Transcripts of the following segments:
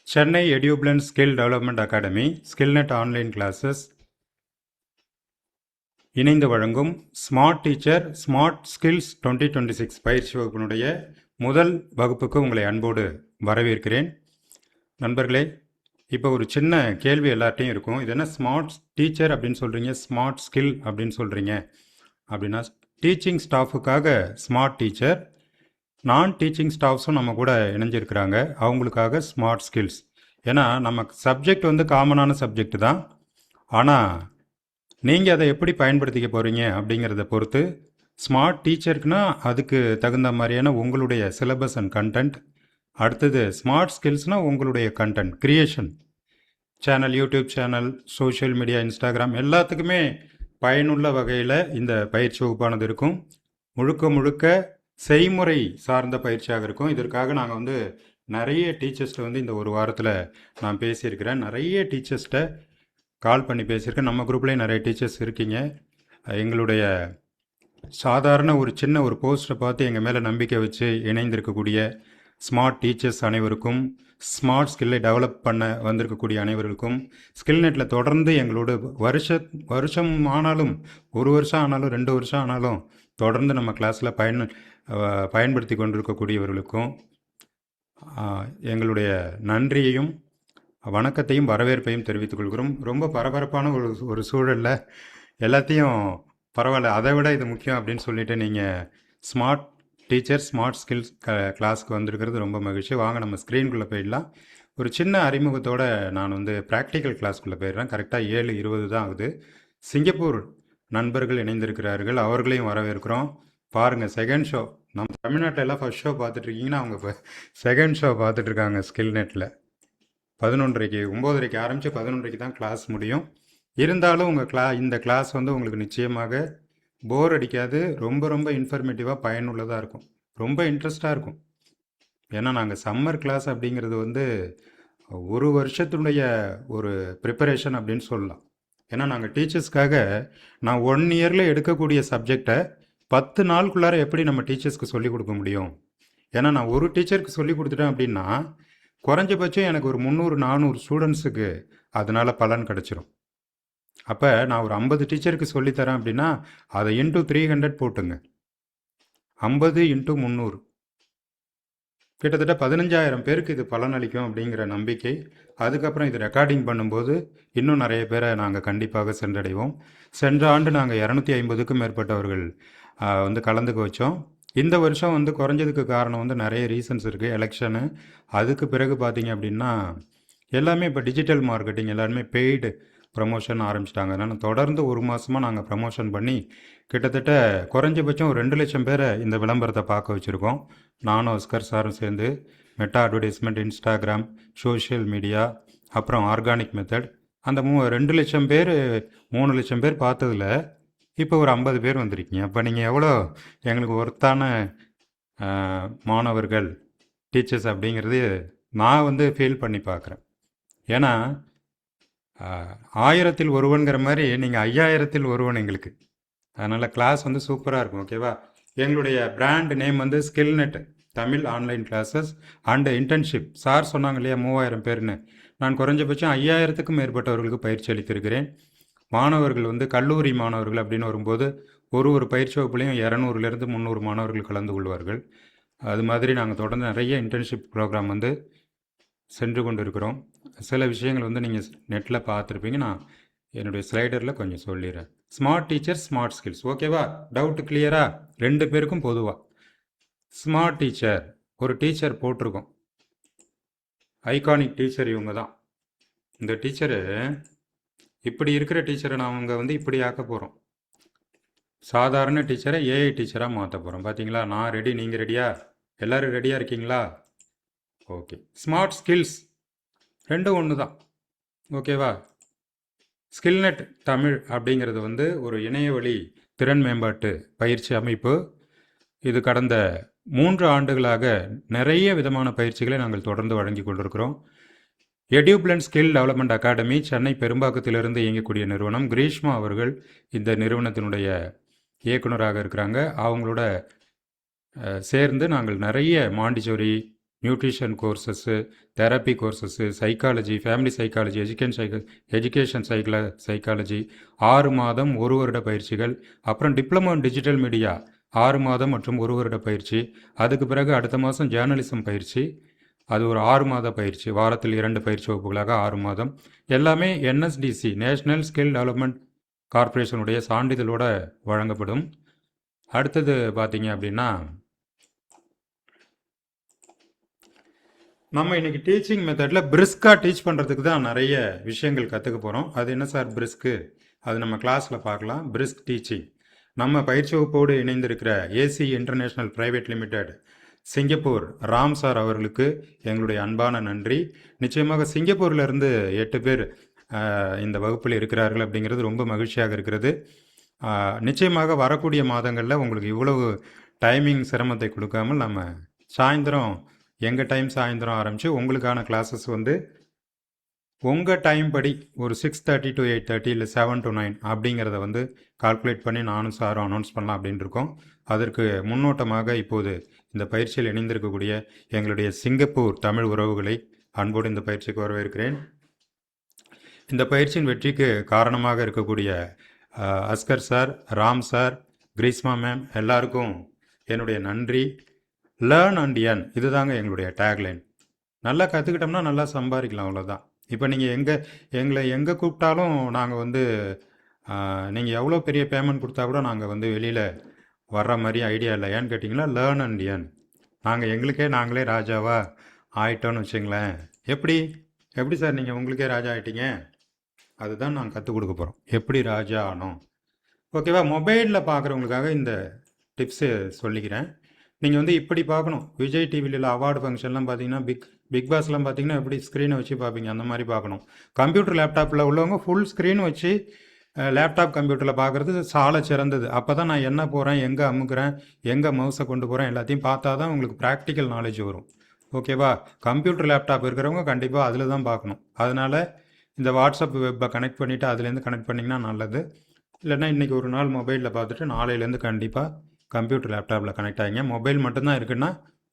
சென்னை எடியூப்ளன் skill development academy Skillnet online classes இணைந்து வழங்கும் ஸ்மார்ட் டீச்சர் ஸ்மார்ட் ஸ்கில்ஸ் 2026 பயிற்சி வகுப்பினுடைய முதல் வகுப்புக்கு உங்களை அன்போடு வரவேற்கிறேன். நண்பர்களே, இப்போ ஒரு சின்ன கேள்வி எல்லார்ட்டையும் இருக்கும். இது என்ன ஸ்மார்ட் டீச்சர் அப்படின்னு சொல்கிறீங்க, ஸ்மார்ட் ஸ்கில் அப்படின்னு சொல்கிறீங்க அப்படின்னா, டீச்சிங் ஸ்டாஃபுக்காக ஸ்மார்ட் டீச்சர், நான் டீச்சிங் ஸ்டாஃப்ஸும் நம்ம கூட இணைஞ்சிருக்கிறாங்க, அவங்களுக்காக ஸ்மார்ட் ஸ்கில்ஸ். ஏன்னா நம்ம சப்ஜெக்ட் வந்து காமனான சப்ஜெக்ட் தான், ஆனால் நீங்கள் அதை எப்படி பயன்படுத்திக்க போகிறீங்க அப்படிங்கிறத பொறுத்து ஸ்மார்ட் டீச்சருக்குன்னா அதுக்கு தகுந்த மாதிரியான உங்களுடைய சிலபஸ் அண்ட் கண்டென்ட், அடுத்தது ஸ்மார்ட் ஸ்கில்ஸ்னால் உங்களுடைய content creation, channel, YouTube channel, social media, Instagram எல்லாத்துக்குமே பயனுள்ள வகையில் இந்த பயிற்சி வகுப்பானது இருக்கும். முழுக்க முழுக்க செய்முறை சார்ந்த பயிற்சியாக இருக்கும். இதற்காக நாங்கள் வந்து நிறைய டீச்சர்ஸ்ட்டை வந்து இந்த ஒரு வாரத்தில் நான் பேசியிருக்கிறேன். நிறைய டீச்சர்ஸ்ட்டை கால் பண்ணி பேசியிருக்கேன். நம்ம குரூப்லேயும் நிறைய டீச்சர்ஸ் இருக்கீங்க. எங்களுடைய சாதாரண ஒரு சின்ன ஒரு போஸ்ட்டை பார்த்து எங்கள் மேலே நம்பிக்கை வச்சு இணைந்திருக்கக்கூடிய ஸ்மார்ட் டீச்சர்ஸ் அனைவருக்கும், ஸ்மார்ட் ஸ்கில்லை டெவலப் பண்ண வந்திருக்கக்கூடிய அனைவருக்கும், ஸ்கில்நெட்டில் தொடர்ந்து எங்களோட வருஷம் ஆனாலும், ஒரு வருஷம் ஆனாலும், 2 வருஷம் ஆனாலும் தொடர்ந்து நம்ம கிளாஸில் பயன்படுத்தி கொண்டிருக்கக்கூடியவர்களுக்கும் எங்களுடைய நன்றியையும் வணக்கத்தையும் வரவேற்பையும் தெரிவித்துக் கொள்கிறோம். ரொம்ப பரபரப்பான ஒரு சூழலில் எல்லாத்தையும் பரவாயில்ல, அதை விட இது முக்கியம் அப்படின்னு சொல்லிட்டு நீங்கள் ஸ்மார்ட் டீச்சர் ஸ்மார்ட் ஸ்கில்ஸ் கிளாஸ்க்கு வந்திருக்கிறது ரொம்ப மகிழ்ச்சி. வாங்க நம்ம ஸ்க்ரீனுக்குள்ளே போயிடலாம். ஒரு சின்ன அறிமுகத்தோடு நான் வந்து ப்ராக்டிக்கல் கிளாஸ்க்குள்ளே போயிடுறேன். கரெக்டாக 7:20 தான் ஆகுது. சிங்கப்பூர் நண்பர்கள் இணைந்திருக்கிறார்கள், அவர்களையும் வரவேற்கிறோம். பாருங்கள், செகண்ட் ஷோ. நம்ம தமிழ்நாட்டில் எல்லாம் ஃபஸ்ட் ஷோ பார்த்துட்ருக்கீங்கன்னா அவங்க இப்போ செகண்ட் ஷோ பார்த்துட்ருக்காங்க ஸ்கில்நெட்டில். 11:30 9:30 ஆரம்பித்து 11:30 தான் கிளாஸ் முடியும். இருந்தாலும் உங்கள் இந்த கிளாஸ் வந்து உங்களுக்கு நிச்சயமாக போர் அடிக்காது. ரொம்ப ரொம்ப இன்ஃபர்மேட்டிவாக பயனுள்ளதாக இருக்கும். ரொம்ப இன்ட்ரெஸ்டாக இருக்கும். ஏன்னா நாங்கள் சம்மர் கிளாஸ் அப்படிங்கிறது வந்து ஒரு வருஷத்துடைய ஒரு ப்ரிப்பரேஷன் அப்படின்னு சொல்லலாம். ஏன்னா நாங்கள் டீச்சர்ஸ்க்காக நான் 1 இயரில் எடுக்கக்கூடிய சப்ஜெக்டை 10 நாளுக்குள்ளார எப்படி நம்ம டீச்சர்ஸ்க்கு சொல்லிக் கொடுக்க முடியும்? ஏன்னா நான் ஒரு டீச்சருக்கு சொல்லி கொடுத்துட்டேன் அப்படின்னா குறைஞ்சபட்சம் எனக்கு ஒரு 300-400 ஸ்டூடெண்ட்ஸுக்கு அதனால் பலன் கிடச்சிரும். அப்போ நான் ஒரு 50 டீச்சருக்கு சொல்லித்தரேன் அப்படின்னா அதை இன்ட்டு 300 போட்டுங்க. 50 × 300 கிட்டத்தட்ட 15,000 பேருக்கு இது பலனளிக்கும் அப்படிங்கிற நம்பிக்கை. அதுக்கப்புறம் இது ரெக்கார்டிங் பண்ணும்போது இன்னும் நிறைய பேரை நாங்கள் கண்டிப்பாக சென்றடைவோம். சென்ற ஆண்டு நாங்கள் 250க்கும் மேற்பட்டவர்கள் வந்து கலந்துக்க வச்சோம். இந்த வருஷம் வந்து குறைஞ்சதுக்கு காரணம் வந்து நிறைய ரீசன்ஸ் இருக்குது. எலெக்ஷனு, அதுக்கு பிறகு பார்த்தீங்க அப்படின்னா எல்லாமே இப்போ டிஜிட்டல் மார்க்கெட்டிங், எல்லாருமே பெய்டு ப்ரமோஷன் ஆரம்பிச்சிட்டாங்க. அதனால் தொடர்ந்து ஒரு மாதமாக நாங்கள் ப்ரமோஷன் பண்ணி கிட்டத்தட்ட குறைஞ்சபட்சம் ஒரு 2 லட்சம் பேரை இந்த விளம்பரத்தை பார்க்க வச்சுருக்கோம். நானும் அஸ்கர் சாரும் சேர்ந்து meta advertisement, Instagram, social media, அப்புறம் ஆர்கானிக் மெத்தட், அந்த 2 லட்சம் பேர் 3 லட்சம் பேர் பார்த்ததில் இப்போ ஒரு 50 பேர் வந்திருக்கீங்க. அப்போ நீங்கள் எவ்வளோ எங்களுக்கு ஒர்த்தான மாணவர்கள், டீச்சர்ஸ் அப்படிங்கிறது நான் வந்து ஃபீல் பண்ணி பார்க்குறேன். ஏன்னா 1000-ல் ஒருவன்கிற மாதிரி நீங்கள் 5000-ல் ஒருவன் எங்களுக்கு. அதனால் கிளாஸ் வந்து சூப்பராக இருக்கும். ஓகேவா? எங்களுடைய பிராண்ட் நேம் வந்து Skillnet Tamil online classes and internship. Sir சொன்னாங்க இல்லையா 3000 பேர்னு, நான் குறைஞ்சபட்சம் 5000க்கும் மேற்பட்டவர்களுக்கு பயிற்சி அளித்திருக்கிறேன். மாணவர்கள் வந்து கல்லூரி மாணவர்கள் அப்படின்னு வரும்போது ஒரு பயிற்சி வகுப்புலையும் 200-லேருந்து 300 மாணவர்கள் கலந்து கொள்வார்கள். அது மாதிரி நாங்கள் தொடர்ந்து நிறைய இன்டர்ன்ஷிப் ப்ரோக்ராம் வந்து சென்று கொண்டு இருக்கிறோம். சில விஷயங்கள் வந்து நீங்கள் நெட்டில் பார்த்துருப்பீங்க. நான் என்னுடைய ஸ்லைடரில் கொஞ்சம் சொல்லிடுறேன். Smart teacher smart skills. ஓகேவா? டவுட்டு கிளியரா? 2 பேருக்கும் பொதுவாக ஸ்மார்ட் டீச்சர், ஒரு டீச்சர் போட்டிருக்கோம். ஐகானிக் டீச்சர் இவங்க தான். இந்த டீச்சரு இப்படி இருக்கிற டீச்சரை நாங்கள் வந்து இப்படி ஆக்க போகிறோம். சாதாரண டீச்சரை ஏஐ டீச்சராக மாற்ற போகிறோம். பார்த்தீங்களா? நான் ரெடி, நீங்கள் ரெடியா? எல்லோரும் ரெடியாக இருக்கீங்களா? ஓகே. ஸ்மார்ட் ஸ்கில்ஸ் ரெண்டும் ஒன்று தான். ஓகேவா? ஸ்கில்நெட் தமிழ் அப்படிங்கிறது வந்து ஒரு இணையவழி திறன் மேம்பாட்டு பயிற்சி அமைப்பு. இது கடந்த 3 ஆண்டுகளாக நிறைய விதமான பயிற்சிகளை நாங்கள் தொடர்ந்து வழங்கி கொண்டிருக்கிறோம். எடியூப்ளன் ஸ்கில் டெவலப்மெண்ட் அகாடமி சென்னை பெரும்பாக்கத்திலிருந்து இயங்கக்கூடிய நிறுவனம். கிரீஷ்மா அவர்கள் இந்த நிறுவனத்தினுடைய இயக்குனராக இருக்கிறாங்க. அவங்களோட சேர்ந்து நாங்கள் நிறைய Montessori, nutrition கோர்சஸ்ஸு, therapy கோர்சஸ்ஸு, psychology, family psychology, education psychology 6 மாதம் 1 வருட பயிற்சிகள். அப்புறம் டிப்ளமோ இன் டிஜிட்டல் மீடியா 6 மாதம் மற்றும் 1 வருட பயிற்சி. அதுக்கு பிறகு அடுத்த மாதம் ஜேர்னலிசம் பயிற்சி, அது ஒரு 6 மாத பயிற்சி, வாரத்தில் 2 பயிற்சி வகுப்புகளாக 6 மாதம். எல்லாமே என்எஸ்டிசி நேஷ்னல் ஸ்கில் டெவலப்மெண்ட் கார்ப்பரேஷனுடைய சான்றிதழோட வழங்கப்படும். அடுத்தது பார்த்தீங்க அப்படின்னா, நம்ம இன்னைக்கு டீச்சிங் மெத்தடில் பிரிஸ்காக டீச் பண்ணுறதுக்கு தான் நிறைய விஷயங்கள் கற்றுக்க போகிறோம். அது என்ன சார் பிரிஸ்க்கு? அது நம்ம கிளாஸில் பார்க்கலாம். பிரிஸ்க் டீச்சிங் நம்ம பயிற்சி வகுப்போடு இணைந்திருக்கிற AC international private limited Singapore Ram sir அவர்களுக்கு எங்களுடைய அன்பான நன்றி. நிச்சயமாக சிங்கப்பூர்லேருந்து 8 பேர் இந்த வகுப்பில் இருக்கிறார்கள் அப்படிங்கிறது ரொம்ப மகிழ்ச்சியாக இருக்கிறது. நிச்சயமாக வரக்கூடிய மாதங்களில் உங்களுக்கு இவ்வளவு டைமிங் சிரமத்தை கொடுக்காமல் நம்ம சாயந்தரம் எங்கள் டைம் சாயந்தரம் ஆரம்பித்து உங்களுக்கான கிளாஸஸ் வந்து உங்கள் டைம் படி ஒரு 6:30 to 8:30 இல்லை 7 to 9 அப்படிங்கிறத வந்து கால்குலேட் பண்ணி நானும் சாரும் அனௌன்ஸ் பண்ணலாம் அப்படின்னு இருக்கோம். அதற்கு முன்னோட்டமாக இப்போது இந்த பயிற்சியில் இணைந்திருக்கக்கூடிய எங்களுடைய சிங்கப்பூர் தமிழ் உறவுகளை அன்போடு இந்த பயிற்சிக்கு வரவேற்கிறேன். இந்த பயிற்சியின் வெற்றிக்கு காரணமாக இருக்கக்கூடிய Askar sir, Ram sir, Greeshma ma'am எல்லாருக்கும் என்னுடைய நன்றி. லேர்ன் அண்ட் ஏர்ன் இதுதாங்க எங்களுடைய டேக்லைன். நல்லா கற்றுக்கிட்டோம்னா நல்லா சம்பாதிக்கலாம், அவ்வளோதான். இப்போ நீங்கள் எங்களை எங்கே கூப்பிட்டாலும் நாங்கள் வந்து நீங்கள் எவ்வளோ பெரிய பேமெண்ட் கொடுத்தா கூட நாங்கள் வந்து வெளியில் வர்ற மாதிரி ஐடியா இல்லை. ஏன்னு கேட்டிங்கன்னா லேர்ன் அண்ட் ஏர்ன். நாங்கள் நாங்களே ராஜாவா ஆயிட்டோன்னு வச்சுங்களேன். எப்படி சார் நீங்கள் உங்களுக்கே ராஜா ஆகிட்டீங்க? அதுதான் நாங்கள் கற்றுக் கொடுக்க போகிறோம், எப்படி ராஜா ஆனோம். ஓகேவா? மொபைலில் பார்க்குறவங்களுக்காக இந்த டிப்ஸு சொல்லிக்கிறேன். நீங்கள் வந்து இப்படி பார்க்கணும். விஜய் டிவியில் அவார்டு ஃபங்க்ஷன்லாம் பார்த்தீங்கன்னா பிக் பாஸ்லாம் பார்த்தீங்கன்னா எப்படி ஸ்க்ரீனை வச்சு பார்ப்பீங்க, அந்த மாதிரி பார்க்கணும். கம்ப்யூட்டர் லேப்டாப்பில் உள்ளவங்க ஃபுல் ஸ்க்ரீன் வச்சு லேப்டாப் கம்ப்யூட்டரில் பார்க்குறது சால சிறந்தது. அப்போ தான் நான் என்ன போகிறேன், எங்கே அமுக்குறேன், எங்கே மவுஸை கொண்டு போகிறேன் எல்லாத்தையும் பார்த்தா தான் உங்களுக்கு ப்ராக்டிக்கல் நாலேஜ் வரும். ஓகேவா? கம்ப்யூட்டர் லேப்டாப் இருக்கிறவங்க கண்டிப்பாக அதில் தான் பார்க்கணும். அதனால் இந்த வாட்ஸ்அப் வெப்பை கனெக்ட் பண்ணிவிட்டு அதுலேருந்து கனெக்ட் பண்ணிங்கன்னா நல்லது. இல்லைன்னா இன்றைக்கி ஒரு நாள் மொபைலில் பார்த்துட்டு நாளையிலேருந்து கண்டிப்பாக கம்ப்யூட்டர் லேப்டாப்பில் கனெக்ட் ஆகிங்க. மொபைல் மட்டும்தான் இருக்குன்னா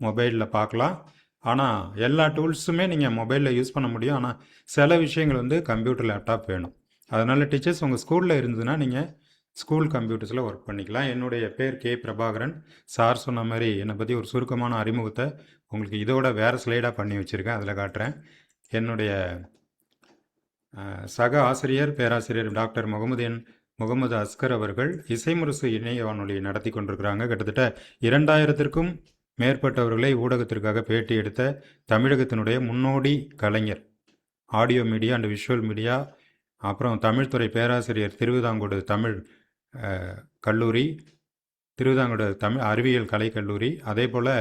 மொபைலில் பார்க்கலாம். ஆனால் எல்லா டூல்ஸுமே நீங்கள் மொபைலில் யூஸ் பண்ண முடியும். ஆனால் சில விஷயங்கள் வந்து கம்ப்யூட்டர் லேப்டாப் வேணும். அதனால் டீச்சர்ஸ் உங்கள் ஸ்கூலில் இருந்ததுன்னா நீங்கள் ஸ்கூல் கம்ப்யூட்டர்ஸில் ஒர்க் பண்ணிக்கலாம். என்னுடைய பேர் கே பிரபாகரன். சார் சொன்ன மாதிரி என்னை பற்றி ஒரு சுருக்கமான அறிமுகத்தை உங்களுக்கு இதோட வேறு ஸ்லைடாக பண்ணி வச்சுருக்கேன், அதில் காட்டுறேன். என்னுடைய சக ஆசிரியர் பேராசிரியர் டாக்டர் முகமது அஸ்கர் அவர்கள் இசைமுரசு இணைய வானொலி நடத்தி கொண்டிருக்கிறாங்க. கிட்டத்தட்ட 2000த்திற்கும் மேற்பட்டவர்களை ஊடகத்திற்காக பேட்டி எடுத்த தமிழகத்தினுடைய முன்னோடி கலைஞர். Audio media and visual media, அப்புறம் தமிழ்துறை பேராசிரியர், திருவிதாங்கூடு தமிழ் கல்லூரி, திருவிதாங்கூடு தமிழ் அறிவியல் கலைக்கல்லூரி. அதே போல்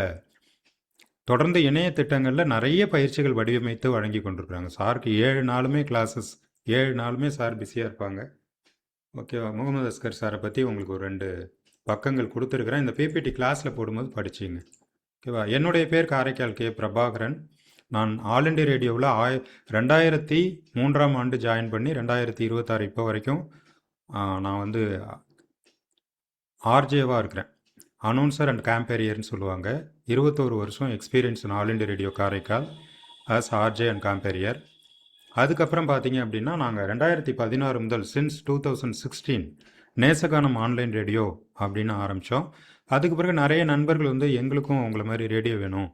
தொடர்ந்து இணைய திட்டங்களில் நிறைய பயிற்சிகள் வடிவமைத்து வழங்கி கொண்டிருக்கிறாங்க. சாருக்கு 7 நாளுமே கிளாஸஸ், 7 நாளுமே சார் பிஸியாக இருப்பாங்க. ஓகேவா? முகமது அஸ்கர் சாரை பற்றி உங்களுக்கு ஒரு 2 பக்கங்கள் கொடுத்துருக்குறேன். இந்த பிபிடி கிளாஸில் போடும்போது படிச்சிங்க. ஓகேவா? என்னுடைய பேர் காரைக்கால் கே பிரபாகரன். நான் ஆல் இண்டியா ரேடியோவில் 2003ஆம் ஆண்டு ஜாயின் பண்ணி 2026 இப்போ வரைக்கும் நான் வந்து ஆர்ஜேவாக இருக்கிறேன். அனௌன்சர் அண்ட் கேம்பேரியர்னு சொல்லுவாங்க. 21 வருஷம் experience all India radio Karaikal as RJ and compere. அதுக்கப்புறம் பார்த்தீங்க அப்படின்னா நாங்கள் 2016 முதல் சின்ஸ் 2016 நேசகானம் ஆன்லைன் ரேடியோ அப்படின்னு ஆரம்பித்தோம். அதுக்கு பிறகு நிறைய நண்பர்கள் வந்து எங்களுக்கும் உங்களை மாதிரி ரேடியோ வேணும்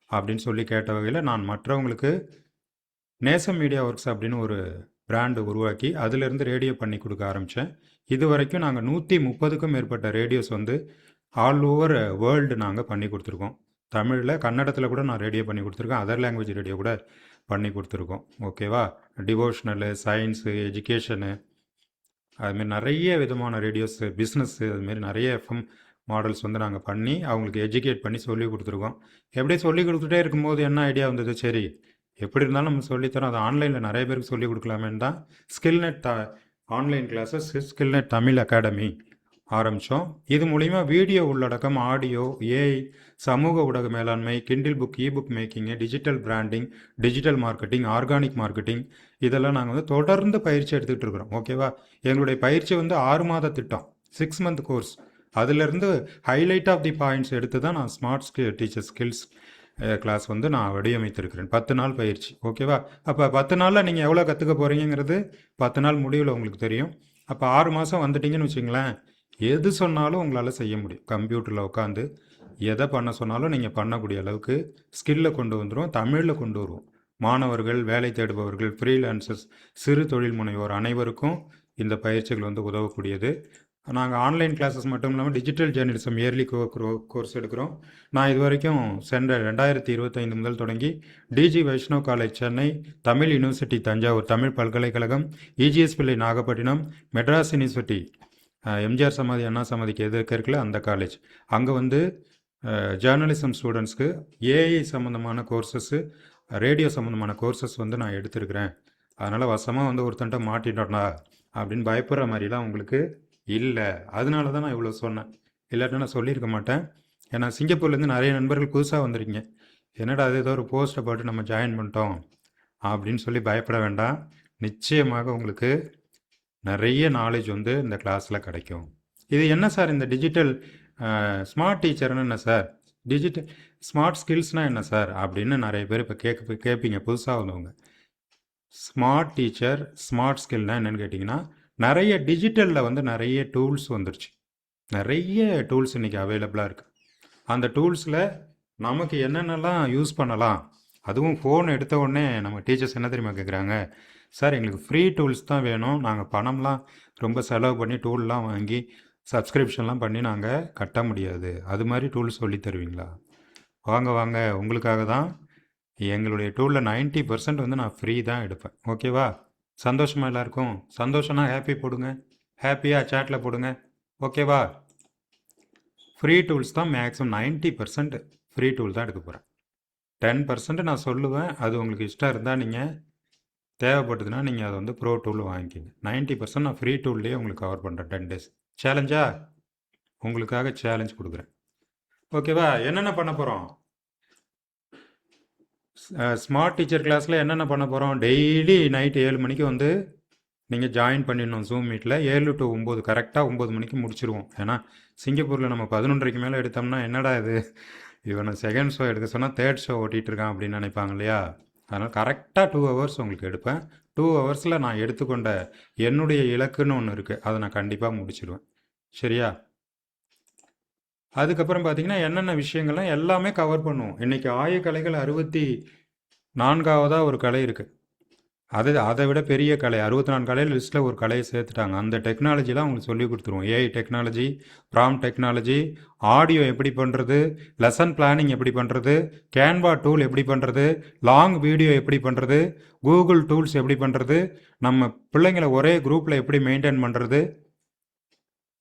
அப்படின்னு சொல்லி கேட்ட வகையில் நான் மற்றவங்களுக்கு நேசம் மீடியா ஒர்க்ஸ் அப்படின்னு ஒரு பிராண்டு உருவாக்கி அதிலிருந்து ரேடியோ பண்ணி கொடுக்க ஆரம்பித்தேன். இது வரைக்கும் நாங்கள் 130க்கும் மேற்பட்ட ரேடியோஸ் வந்து ஆல் ஓவர் வேர்ல்டு நாங்கள் பண்ணி கொடுத்துருக்கோம். தமிழில், கன்னடத்தில் கூட நான் ரேடியோ பண்ணி கொடுத்துருக்கேன். அதர் லாங்குவேஜ் ரேடியோ கூட பண்ணி கொடுத்துருக்கோம். ஓகேவா? டிவோஷனலு, சயின்ஸு, எஜுகேஷனு, அதுமாரி நிறைய விதமான ரேடியோஸு, பிஸ்னஸ்ஸு, அதுமாரி நிறைய எஃப்எம் மாடல்ஸ் வந்து நாங்கள் பண்ணி அவங்களுக்கு எஜுகேட் பண்ணி சொல்லி கொடுத்துருக்கோம். எப்படி சொல்லி கொடுத்துட்டே இருக்கும்போது என்ன ஐடியா வந்தது, சரி எப்படி இருந்தாலும் நம்ம சொல்லித்தரோம், அது ஆன்லைனில் நிறைய பேருக்கு சொல்லி கொடுக்கலாமேன்னு தான் ஸ்கில்நெட் ஆன்லைன் கிளாஸஸ், ஸ்கில்நெட் தமிழ் அகாடமி ஆரம்பித்தோம். இது மூலிமா வீடியோ உள்ளடக்கம், ஆடியோ, ஏஐ, சமூக ஊடக மேலாண்மை, Kindle book, ebook making, digital branding, digital marketing, organic marketing, இதெல்லாம் நாங்கள் வந்து தொடர்ந்து பயிற்சி எடுத்துகிட்டு இருக்கிறோம். ஓகேவா? எங்களுடைய பயிற்சி வந்து 6 மாத திட்டம், 6 மந்த் கோர்ஸ். அதிலிருந்து ஹைலைட் ஆஃப் தி பாயிண்ட்ஸ் எடுத்து தான் நான் ஸ்மார்ட் டீச்சர் ஸ்கில்ஸ் கிளாஸ் வந்து நான் வடிவமைத்திருக்கிறேன். 10 நாள் பயிற்சி. ஓகேவா? அப்போ 10 நாளில் நீங்கள் எவ்வளோ கற்றுக்க போகிறீங்கிறது 10 நாள் முடிவில் உங்களுக்கு தெரியும். அப்போ 6 மாதம் வந்துட்டீங்கன்னு வச்சுங்களேன், எது சொன்னாலும் உங்களால் செய்ய முடியும். கம்ப்யூட்டரில் உட்காந்து எதை பண்ண சொன்னாலும் நீங்கள் பண்ணக்கூடிய அளவுக்கு ஸ்கில்லை கொண்டு வந்துடும். தமிழில் கொண்டு வருவோம். மாணவர்கள், வேலை தேடுபவர்கள், ஃப்ரீலான்சர்ஸ், சிறு தொழில் முனைவோர் அனைவருக்கும் இந்த பயிற்சிகள் வந்து உதவக்கூடியது. நாங்கள் ஆன்லைன் கிளாஸஸ் மட்டும் இல்லாமல் டிஜிட்டல் ஜேர்னலிசம் இயர்லி கோர்ஸ் எடுக்கிறோம். நான் இது வரைக்கும் சென்ற 2025 முதல் தொடங்கி டிஜி வைஷ்ணவ் காலேஜ் சென்னை, தமிழ் யூனிவர்சிட்டி தஞ்சாவூர் தமிழ் பல்கலைக்கழகம், இஜிஎஸ் பிள்ளை நாகப்பட்டினம், மெட்ராஸ் யூனிவர்சிட்டி எம்ஜிஆர் சமாதி அண்ணா சமாதிக்கு எதிர்க்க இருக்குல்ல அந்த காலேஜ், அங்கே வந்து ஜேர்னலிசம் ஸ்டூடெண்ட்ஸ்க்கு ஏஐ சம்மந்தமான கோர்சஸ்ஸு, ரேடியோ சம்மந்தமான கோர்சஸ் வந்து நான் எடுத்திருக்கிறேன். அதனால் வசமாக வந்து ஒருத்தன்ட்ட மாட்டிட்டோம்டா அப்படின்னு பயப்படுற மாதிரிலாம் உங்களுக்கு இல்லை. அதனால தான் நான் இவ்வளோ சொன்னேன். இல்லாட்டினா நான் சொல்லியிருக்க மாட்டேன். ஏன்னா சிங்கப்பூர்லேருந்து நிறைய நண்பர்கள் புதுசாக வந்துருக்கீங்க. என்னடா அது ஏதோ ஒரு போஸ்ட்டை போட்டு நம்ம ஜாயின் பண்ணிட்டோம் அப்படின்னு சொல்லி பயப்பட வேண்டாம். நிச்சயமாக உங்களுக்கு நிறைய நாலேஜ் வந்து இந்த கிளாஸில் கிடைக்கும். இது என்ன சார் இந்த டிஜிட்டல் ஸ்மார்ட் டீச்சர்னு என்ன சார், டிஜிட்டல் ஸ்மார்ட் ஸ்கில்ஸ்னால் என்ன சார் அப்படின்னு நிறைய பேர் இப்போ கேட்பீங்க புதுசாக வந்தவங்க. ஸ்மார்ட் டீச்சர், ஸ்மார்ட் ஸ்கில்னால் என்னென்னு கேட்டிங்கன்னா, நிறைய டிஜிட்டலில் வந்து நிறைய டூல்ஸ் வந்துருச்சு. நிறைய டூல்ஸ் இன்றைக்கி அவைலபிளாக இருக்குது. அந்த டூல்ஸில் நமக்கு என்னென்னலாம் யூஸ் பண்ணலாம், அதுவும் ஃபோன் எடுத்த உடனே நம்ம டீச்சர்ஸ் என்ன தெரியுமா கேட்குறாங்க, சார் எங்களுக்கு ஃப்ரீ டூல்ஸ் தான் வேணும், நாங்கள் பணம்லாம் ரொம்ப செலவு பண்ணி டூல்லாம் வாங்கி சப்ஸ்கிரிப்ஷன்லாம் பண்ணி நாங்கள் கட்ட முடியாது, அது மாதிரி டூல்ஸ் சொல்லி தருவீங்களா? வாங்க வாங்க, உங்களுக்காக தான் எங்களுடைய டூலில் 90% வந்து நான் ஃப்ரீ தான் எடுப்பேன். ஓகேவா? சந்தோஷமாக எல்லாருக்கும்? சந்தோஷம்னா ஹாப்பி போடுங்க, ஹாப்பியாக சேட்டில் போடுங்க. ஓகேவா? ஃப்ரீ டூல்ஸ் தான் மேக்ஸிமம் 90% ஃப்ரீ டூல் தான் எடுக்க போகிறேன். 10% நான் சொல்லுவேன், அது உங்களுக்கு இஷ்டம் இருந்தால் நீங்கள் தேவைப்பட்டதுன்னா நீங்கள் அதை வந்து ப்ரோ டூல் வாங்கிக்கிங்க. 90% நான் ஃப்ரீ டூல்லேயே உங்களுக்கு கவர் பண்ணுறேன். 10 days சேலஞ்சா உங்களுக்காக சேலஞ்ச் கொடுக்குறேன். ஓகேவா? என்னென்ன பண்ண போகிறோம்? ஸ்மார்ட் டீச்சர் கிளாஸில் என்னென்ன பண்ண போகிறோம்? டெய்லி நைட்டு 7 மணிக்கு வந்து நீங்கள் ஜாயின் பண்ணிடணும் ஜூம் மீட்டில். 7 to 9 கரெக்டாக 9 மணிக்கு முடிச்சிருவோம். ஏன்னா சிங்கப்பூரில் நம்ம 11:30க்கு மேலே எடுத்தோம்னா என்னடா இது, இவனை செகண்ட் ஷோ எடுக்க சொன்னால் தேர்ட் ஷோ ஓட்டிகிட்டு இருக்கான் அப்படின்னு நினைப்பாங்க இல்லையா? அதனால் கரெக்டாக 2 hours உங்களுக்கு எடுப்பேன். 2 hours நான் எடுத்துக்கொண்ட என்னுடைய இலக்குன்னு ஒன்று இருக்குது, அதை நான் கண்டிப்பாக முடிச்சிடுவேன். சரியா? அதுக்கப்புறம் பார்த்தீங்கன்னா என்னென்ன விஷயங்கள்லாம் எல்லாமே கவர் பண்ணுவோம். இன்றைக்கி ஆயக்கலைகள் 64ஆவதாக ஒரு கலை இருக்குது. அதை விட பெரிய கலை 64 கலையில் லிஸ்ட்டில் ஒரு கலையை சேர்த்துட்டாங்க. அந்த டெக்னாலஜிலாம் உங்களுக்கு சொல்லி கொடுத்துருவோம். ஏஐ டெக்னாலஜி, ப்ராம் டெக்னாலஜி, ஆடியோ எப்படி பண்ணுறது, லெசன் பிளானிங் எப்படி பண்ணுறது, கேன்வா டூல் எப்படி பண்ணுறது, லாங் வீடியோ எப்படி பண்ணுறது, கூகுள் டூல்ஸ் எப்படி பண்ணுறது, நம்ம பிள்ளைங்களை ஒரே குரூப்பில் எப்படி மெயின்டைன் பண்ணுறது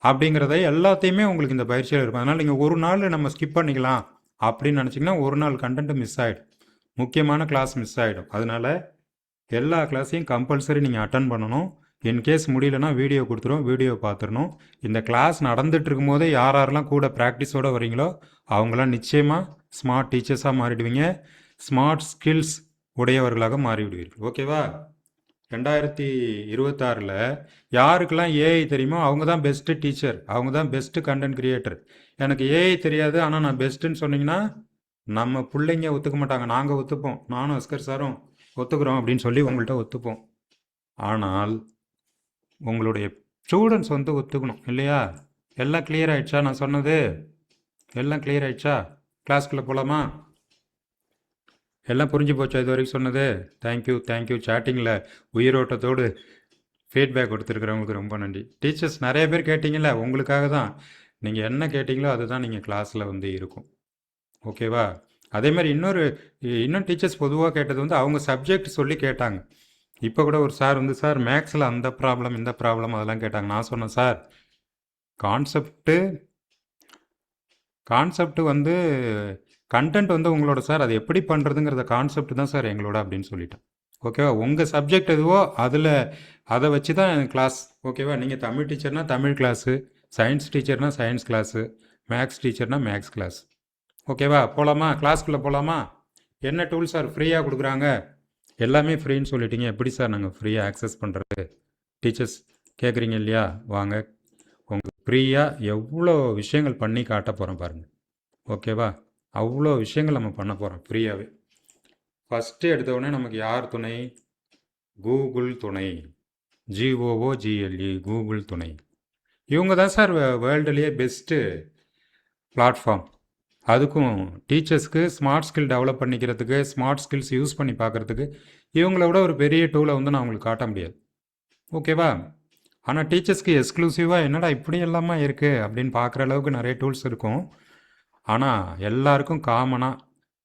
அப்படிங்கிறத எல்லாத்தையுமே உங்களுக்கு இந்த பயிற்சியில் இருக்கும். அதனால் நீங்கள் ஒரு நாள் நம்ம ஸ்கிப் பண்ணிக்கலாம் அப்படின்னு நினச்சிங்கன்னா ஒரு நாள் கண்டென்ட்டு மிஸ் ஆகிடும், முக்கியமான கிளாஸ் மிஸ் ஆகிடும். அதனால் எல்லா கிளாஸையும் கம்பல்சரி நீங்கள் அட்டன் பண்ணணும். இன்கேஸ் முடியலன்னா வீடியோ கொடுத்துரும், வீடியோ பார்த்துடணும். இந்த கிளாஸ் நடந்துகிட்டு இருக்கும்போதே யாரெல்லாம் கூட ப்ராக்டிஸோடு வரீங்களோ அவங்களாம் நிச்சயமாக ஸ்மார்ட் டீச்சர்ஸாக மாறிடுவீங்க, ஸ்மார்ட் ஸ்கில்ஸ் உடையவர்களாக மாறிவிடுவீர்கள். ஓகேவா? 2026 யாருக்கெல்லாம் ஏஐ தெரியுமோ அவங்க தான் பெஸ்ட்டு டீச்சர், அவங்க தான் பெஸ்ட்டு கண்டென்ட் கிரியேட்டர். எனக்கு ஏஐ தெரியாது ஆனால் நான் பெஸ்ட்டுன்னு சொன்னீங்கன்னா நம்ம பிள்ளைங்க ஒத்துக்க மாட்டாங்க, நாங்கள் ஒத்துப்போம், நானும் அஸ்கர் சாரும் ஒத்துக்கிறோம் அப்படின்னு சொல்லி உங்கள்கிட்ட ஒத்துப்போம். ஆனால் உங்களுடைய ஸ்டூடெண்ட்ஸ் வந்து ஒத்துக்கணும் இல்லையா? எல்லாம் கிளியர் ஆகிடுச்சா? நான் சொன்னது எல்லாம் கிளியர் ஆகிடுச்சா? கிளாஸ்க்குள்ளே போகலாமா? எல்லாம் புரிஞ்சு போச்சா இது வரைக்கும் சொன்னது? தேங்க்யூ. சேட்டிங்கில் உயிரோட்டத்தோடு ஃபீட்பேக் கொடுத்துருக்குறவங்களுக்கு ரொம்ப நன்றி. டீச்சர்ஸ் நிறைய பேர் கேட்டிங்கல்ல, உங்களுக்காக தான். நீங்கள் என்ன கேட்டிங்களோ அதுதான் நீங்கள் கிளாஸில் வந்து இருக்கும். ஓகேவா? அதே மாதிரி இன்னும் டீச்சர்ஸ் பொதுவாக கேட்டது வந்து அவங்க சப்ஜெக்ட் சொல்லி கேட்டாங்க. இப்போ கூட ஒரு சார் வந்து, சார் மேக்ஸில் அந்த ப்ராப்ளம் இந்த ப்ராப்ளம் அதெல்லாம் கேட்டாங்க. நான் சொன்னேன், சார் கான்செப்ட் வந்து கண்டென்ட் வந்து உங்களோட சார், அது எப்படி பண்ணுறதுங்கிறத கான்செப்ட் தான் சார் எங்களோட அப்படின்னு சொல்லிட்டேன். ஓகேவா? உங்கள் சப்ஜெக்ட் எதுவோ அதை வச்சு தான் கிளாஸ். ஓகேவா? நீங்கள் தமிழ் டீச்சர்னால் தமிழ் கிளாஸு, சயின்ஸ் டீச்சர்னால் சயின்ஸ் கிளாஸு, மேக்ஸ் டீச்சர்னால் மேக்ஸ் கிளாஸ். ஓகேவா? போகலாமா? கிளாஸ்க்குள்ளே போகலாமா? என்ன டூல் சார் ஃப்ரீயாக கொடுக்குறாங்க? எல்லாமே ஃப்ரீன்னு சொல்லிட்டீங்க, எப்படி சார் நாங்கள் ஃப்ரீயாக ஆக்சஸ் பண்ணுறது? டீச்சர்ஸ் கேட்குறீங்க இல்லையா? வாங்க, உங்களுக்கு ஃப்ரீயாக எவ்வளோ விஷயங்கள் பண்ணி காட்ட போகிறோம் பாருங்கள். ஓகேவா? அவ்வளோ விஷயங்கள் நம்ம பண்ண போகிறோம் ஃப்ரீயாகவே. ஃபஸ்ட்டு எடுத்த உடனே நமக்கு யார் துணை? கூகுள் துணை. GOOGLE, கூகுள் துணை. இவங்க தான் சார் வேர்ல்டுலேயே பெஸ்ட்டு பிளாட்ஃபார்ம். அதுக்கும் டீச்சர்ஸ்க்கு ஸ்மார்ட் ஸ்கில் டெவலப் பண்ணிக்கிறதுக்கு, ஸ்மார்ட் ஸ்கில்ஸ் யூஸ் பண்ணி பார்க்குறதுக்கு இவங்கள விட ஒரு பெரிய டூலை வந்து நான் உங்களுக்கு காட்ட முடியாது. ஓகேவா? ஆனால் டீச்சர்ஸ்க்கு எக்ஸ்க்ளூசிவாக என்னடா இப்படி எல்லாமா இருக்குது அப்படின்னு பார்க்குற அளவுக்கு நிறைய டூல்ஸ் இருக்கும். ஆனால் எல்லாருக்கும் காமனாக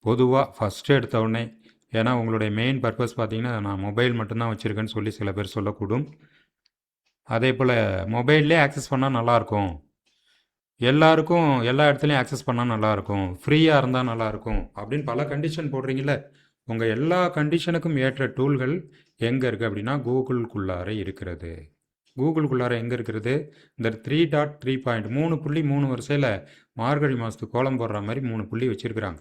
பொதுவாக ஃபஸ்ட்டு எடுத்த உடனே, ஏன்னா உங்களுடைய மெயின் பர்பஸ் பார்த்தீங்கன்னா நான் மொபைல் மட்டும்தான் வச்சுருக்கேன்னு சொல்லி சில பேர் சொல்லக்கூடும். அதே போல் மொபைல்லே ஆக்சஸ் பண்ணால் நல்லாயிருக்கும், எல்லாருக்கும் எல்லா இடத்துலையும் ஆக்சஸ் பண்ணால் நல்லாயிருக்கும், ஃப்ரீயாக இருந்தால் நல்லாயிருக்கும் அப்படின்னு பல கண்டிஷன் போடுறீங்கள. உங்கள் எல்லா கண்டிஷனுக்கும் ஏற்ற டூல்கள் எங்கே இருக்குது அப்படின்னா கூகுளுக்குள்ளார இருக்கிறது. கூகுளுக்குள்ளார எங்கே இருக்கிறது? இந்த 3.3 3.3 வரிசையில் மார்கழி மாதத்துக்கு கோலம் போடுற மாதிரி 3 புள்ளி வச்சுருக்குறாங்க.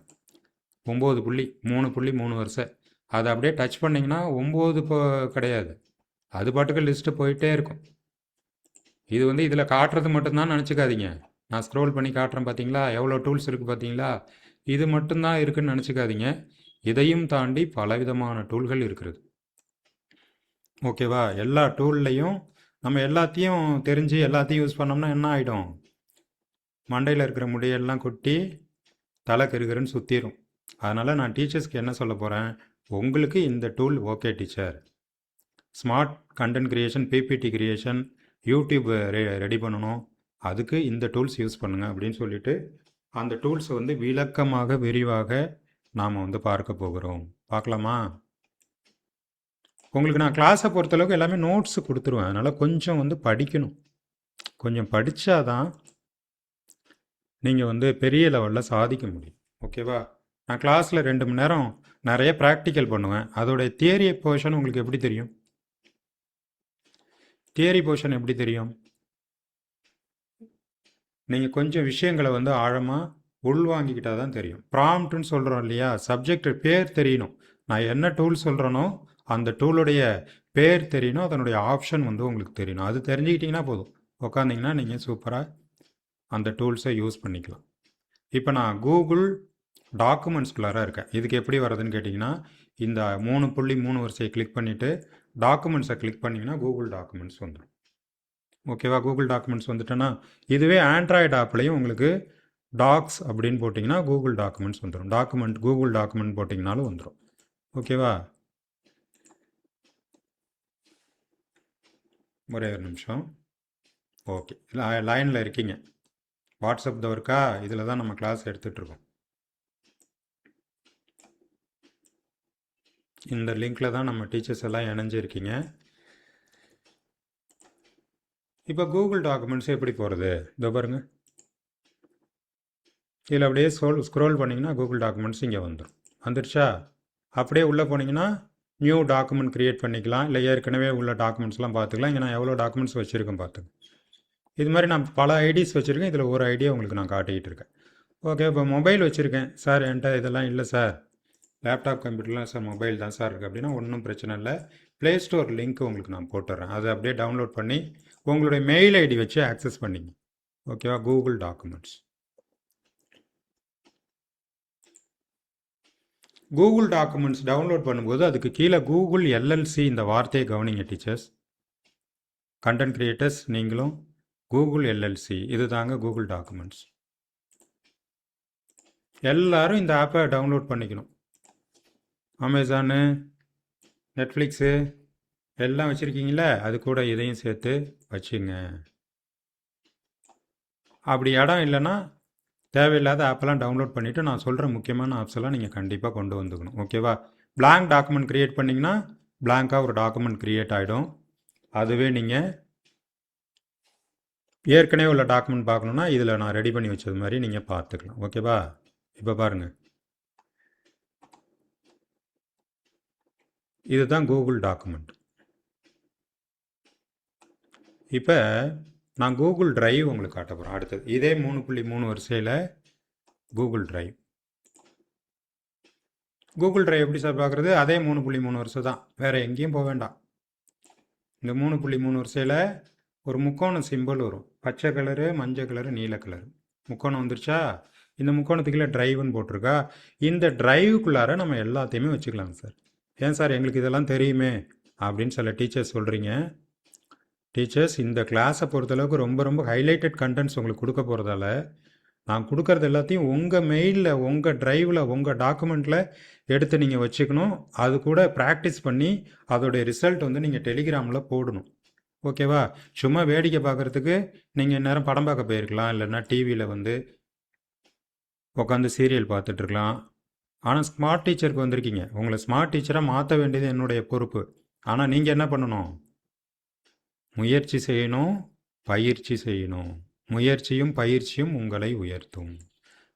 9 புள்ளி 3.3 வரிசை. அதை அப்படியே டச் பண்ணிங்கன்னா 9 கிடையாது, அது பாட்டுக்கு லிஸ்ட்டு போயிட்டே இருக்கும். இது வந்து இதில் காட்டுறது மட்டும்தான் நினச்சிக்காதீங்க. நான் ஸ்க்ரோல் பண்ணி காட்டுறேன் பார்த்தீங்களா, எவ்வளோ டூல்ஸ் இருக்குது பார்த்தீங்களா, இது மட்டும்தான் இருக்குதுன்னு நினச்சிக்காதீங்க. இதையும் தாண்டி பலவிதமான டூல்கள் இருக்கிறது. ஓகேவா? எல்லா டூல்லையும் நம்ம எல்லாத்தையும் தெரிஞ்சு எல்லாத்தையும் யூஸ் பண்ணோம்னா என்ன ஆகிடும்? மண்டையில் இருக்கிற முடியெல்லாம் கொட்டி தலை கருகருன்னு சுற்றிடும். அதனால் நான் டீச்சர்ஸ்க்கு என்ன சொல்ல போகிறேன், உங்களுக்கு இந்த tool okay teacher, smart content creation, PPT creation, YouTube ready பண்ணணும், அதுக்கு இந்த டூல்ஸ் யூஸ் பண்ணுங்கள் அப்படின்னு சொல்லிட்டு அந்த டூல்ஸை வந்து விளக்கமாக விரிவாக நாம் வந்து பார்க்க போகிறோம். பார்க்கலாமா? உங்களுக்கு நான் கிளாஸை பொறுத்தளவுக்கு எல்லாமே நோட்ஸு கொடுத்துருவேன். அதனால் கொஞ்சம் வந்து படிக்கணும். கொஞ்சம் படித்தாதான் நீங்கள் வந்து பெரிய லெவலில் சாதிக்க முடியும். ஓகேவா? நான் கிளாஸில் 2 மணி நேரம் நிறைய ப்ராக்டிக்கல் பண்ணுவேன். அதோடைய தியரி போர்ஷன் உங்களுக்கு எப்படி தெரியும்? தியரி போர்ஷன் எப்படி தெரியும்? நீங்கள் கொஞ்சம் விஷயங்களை வந்து ஆழமாக உள்வாங்கிக்கிட்டால் தான் தெரியும். ப்ராம்ப்ட்னு சொல்கிறோம் இல்லையா, சப்ஜெக்ட் பேர் தெரியணும். நான் என்ன டூல் சொல்கிறேனோ அந்த டூலுடைய பேர் தெரியணும், அதனுடைய ஆப்ஷன் வந்து உங்களுக்கு தெரியணும். அது தெரிஞ்சுக்கிட்டிங்கன்னா போதும், உட்காந்திங்கன்னா நீங்கள் சூப்பராக அந்த டூல்ஸை யூஸ் பண்ணிக்கலாம். இப்போ நான் கூகுள் டாக்குமெண்ட்ஸ்குள்ளார இருக்கேன். இதுக்கு எப்படி வர்றதுன்னு கேட்டிங்கன்னா, இந்த 3.3 வரிசையை கிளிக் பண்ணிவிட்டு டாக்குமெண்ட்ஸை கிளிக் பண்ணிங்கன்னா கூகுள் டாக்குமெண்ட்ஸ் வந்துடும். ஓகேவா? கூகுள் டாக்குமெண்ட்ஸ் வந்துட்டேன்னா, இதுவே ஆண்ட்ராய்டு ஆப்லேயும் உங்களுக்கு டாக்ஸ் அப்படின்னு போட்டிங்கன்னா கூகுள் டாக்குமெண்ட்ஸ் வந்துடும். டாக்குமெண்ட் கூகுள் டாக்குமெண்ட் போட்டிங்கனாலும் வந்துடும். ஓகேவா? ஒரே ஒரு நிமிஷம். ஓகே, லைனில் இருக்கீங்க. வாட்ஸ்அப் தவிர்க்கா இதில் தான் நம்ம கிளாஸ் எடுத்துகிட்ருக்கோம். இந்த லிங்க்கில் தான் நம்ம டீச்சர்ஸ் எல்லாம் இணைஞ்சிருக்கீங்க. இப்போ கூகுள் டாக்குமெண்ட்ஸ் எப்படி போகிறது? இதோ பாருங்க, இதில் அப்படியே ஸ்க்ரோல் பண்ணிங்கன்னா கூகுள் டாக்குமெண்ட்ஸ் இங்கே வந்துருச்சா? அப்படியே உள்ளே போனீங்கன்னா நியூ டாக்குமெண்ட் க்ரியேட் பண்ணிக்கலாம், இல்லை ஏற்கனவே உள்ள டாக்குமெண்ட்ஸ்லாம் பார்த்துக்கலாம். இங்கே நான் எவ்வளோ டாக்குமெண்ட்ஸ் வச்சுருக்கேன் பார்த்துங்க. இது மாதிரி நான் பல ஐடிஸ் வச்சுருக்கேன். இதில் ஒரு ஐடியா உங்களுக்கு நான் காட்டிக்கிட்டு இருக்கேன். ஓகே, இப்போ மொபைல் வச்சுருக்கேன் சார், என்கிட்ட இதெல்லாம் இல்லை சார், லேப்டாப் கம்ப்யூட்டர்லாம் சார், மொபைல் தான் சார் இருக்குது அப்படின்னா ஒன்றும் பிரச்சனை இல்லை. ப்ளே ஸ்டோர் லிங்க் உங்களுக்கு நான் போட்டுறேன், அதை அப்படியே டவுன்லோட் பண்ணி உங்களுடைய மெயில் ஐடி வச்சு ஆக்சஸ் பண்ணிங்க. ஓகேவா? Google documents. Google documents download பண்ணும்போது அதுக்கு கீழே கூகுள் எல்எல்சி இந்த வார்த்தையை கவனிங்க டீச்சர்ஸ், கண்டென்ட் கிரியேட்டர்ஸ் நீங்களும். கூகுள் எல்எல்சி இது தாங்க கூகுள் டாக்குமெண்ட்ஸ். எல்லாரும் இந்த ஆப்பை டவுன்லோட் பண்ணிக்கணும். அமேசானு, நெட்ஃப்ளிக்ஸு எல்லாம் வச்சுருக்கீங்களே, அது கூட இதையும் சேர்த்து வச்சுங்க. அப்படி இடம் இல்லைன்னா தேவையில்லாத ஆப்பெல்லாம் டவுன்லோட் பண்ணிவிட்டு நான் சொல்கிற முக்கியமான ஆப்ஸ் எல்லாம் நீங்கள் கண்டிப்பாக கொண்டு வந்துக்கணும். ஓகேவா? பிளாங்க் டாக்குமெண்ட் க்ரியேட் பண்ணிங்கன்னா பிளாங்காக ஒரு டாக்குமெண்ட் க்ரியேட் ஆகிடும். அதுவே நீங்கள் ஏற்கனவே உள்ள டாக்குமெண்ட் பார்க்கணுன்னா இதில் நான் ரெடி பண்ணி வச்சது மாதிரி நீங்கள் பார்த்துக்கலாம். ஓகேவா? இப்போ பாருங்கள், இதுதான் கூகுள் டாக்குமெண்ட். இப்போ நான் கூகுள் டிரைவ் உங்களுக்கு காட்ட போகிறேன் அடுத்தது. இதே 3.3 வரிசையில் கூகுள் டிரைவ். கூகுள் டிரைவ் எப்படி சார் பார்க்குறது? அதே 3.3 வரிசை தான், வேறு எங்கேயும் போக வேண்டாம். இந்த 3.3 வரிசையில் ஒரு முக்கோண சிம்பிள் வரும், பச்சை கலரு, மஞ்சள் கலரு, நீல கலரு. முக்கோணம் வந்துருச்சா? இந்த முக்கோணத்துக்குள்ள டிரைவ்னு போட்டிருக்கா. இந்த டிரைவுக்குள்ளார நம்ம எல்லாத்தையுமே வச்சுக்கலாங்க சார். ஏன் சார் எங்களுக்கு இதெல்லாம் தெரியுமே அப்படின்னு சில டீச்சர்ஸ் சொல்கிறீங்க. டீச்சர்ஸ் இந்த கிளாஸை பொறுத்தளவுக்கு ரொம்ப ரொம்ப ஹைலைட்டட் கண்டென்ட்ஸ் உங்களுக்கு கொடுக்க போகிறதால நான் கொடுக்கறது எல்லாத்தையும் உங்கள் மெயிலில், உங்கள் ட்ரைவில், உங்கள் டாக்குமெண்ட்டில் எடுத்து நீங்கள் வச்சுக்கணும். அது கூட ப்ராக்டிஸ் பண்ணி அதோடைய ரிசல்ட் வந்து நீங்கள் டெலிகிராமில் போடணும். ஓகேவா? சும்மா வேடிக்கை பார்க்குறதுக்கு நீங்கள் நேரம் படம் பார்க்க போயிருக்கலாம், இல்லைன்னா டிவியில் வந்து உட்காந்து சீரியல் பார்த்துட்ருக்கலாம். ஆனால் ஸ்மார்ட் டீச்சருக்கு வந்திருக்கீங்க. உங்களை ஸ்மார்ட் டீச்சராக மாற்ற வேண்டியது என்னுடைய பொறுப்பு. ஆனால் நீங்கள் என்ன பண்ணணும்? முயற்சி செய்யணும், பயிற்சி செய்யணும். முயற்சியும் பயிற்சியும் உங்களை உயர்த்தும்.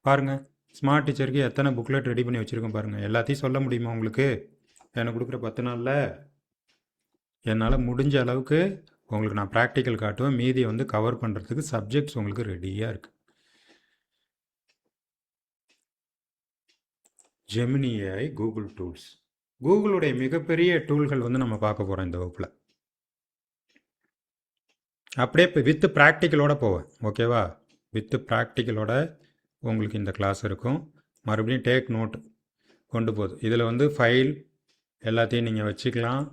பாருங்கள், ஸ்மார்ட் டீச்சருக்கு எத்தனை புக்லெட் ரெடி பண்ணி வச்சுருக்கோம் பாருங்கள். எல்லாத்தையும் சொல்ல முடியுமா உங்களுக்கு? எனக்கு கொடுக்குற 10 நாளில் என்னால் முடிஞ்ச அளவுக்கு உங்களுக்கு நான் ப்ராக்டிக்கல் காட்டுவேன். மீதியை வந்து கவர் பண்ணுறதுக்கு சப்ஜெக்ட்ஸ் உங்களுக்கு ரெடியாக இருக்குது. Gemini AI, Google tools. கூகுளுடைய மிகப்பெரிய டூல்கள் வந்து நம்ம பார்க்க போகிறோம் இந்த வகுப்பில். அப்படியே இப்போ வித்து ப்ராக்டிக்கலோட போவேன். ஓகேவா? வித்து ப்ராக்டிக்கலோட உங்களுக்கு இந்த கிளாஸ் இருக்கும். மறுபடியும் டேக் நோட் கொண்டு போகுது. இதில் வந்து ஃபைல் எல்லாத்தையும் நீங்கள் வச்சுக்கலாம்.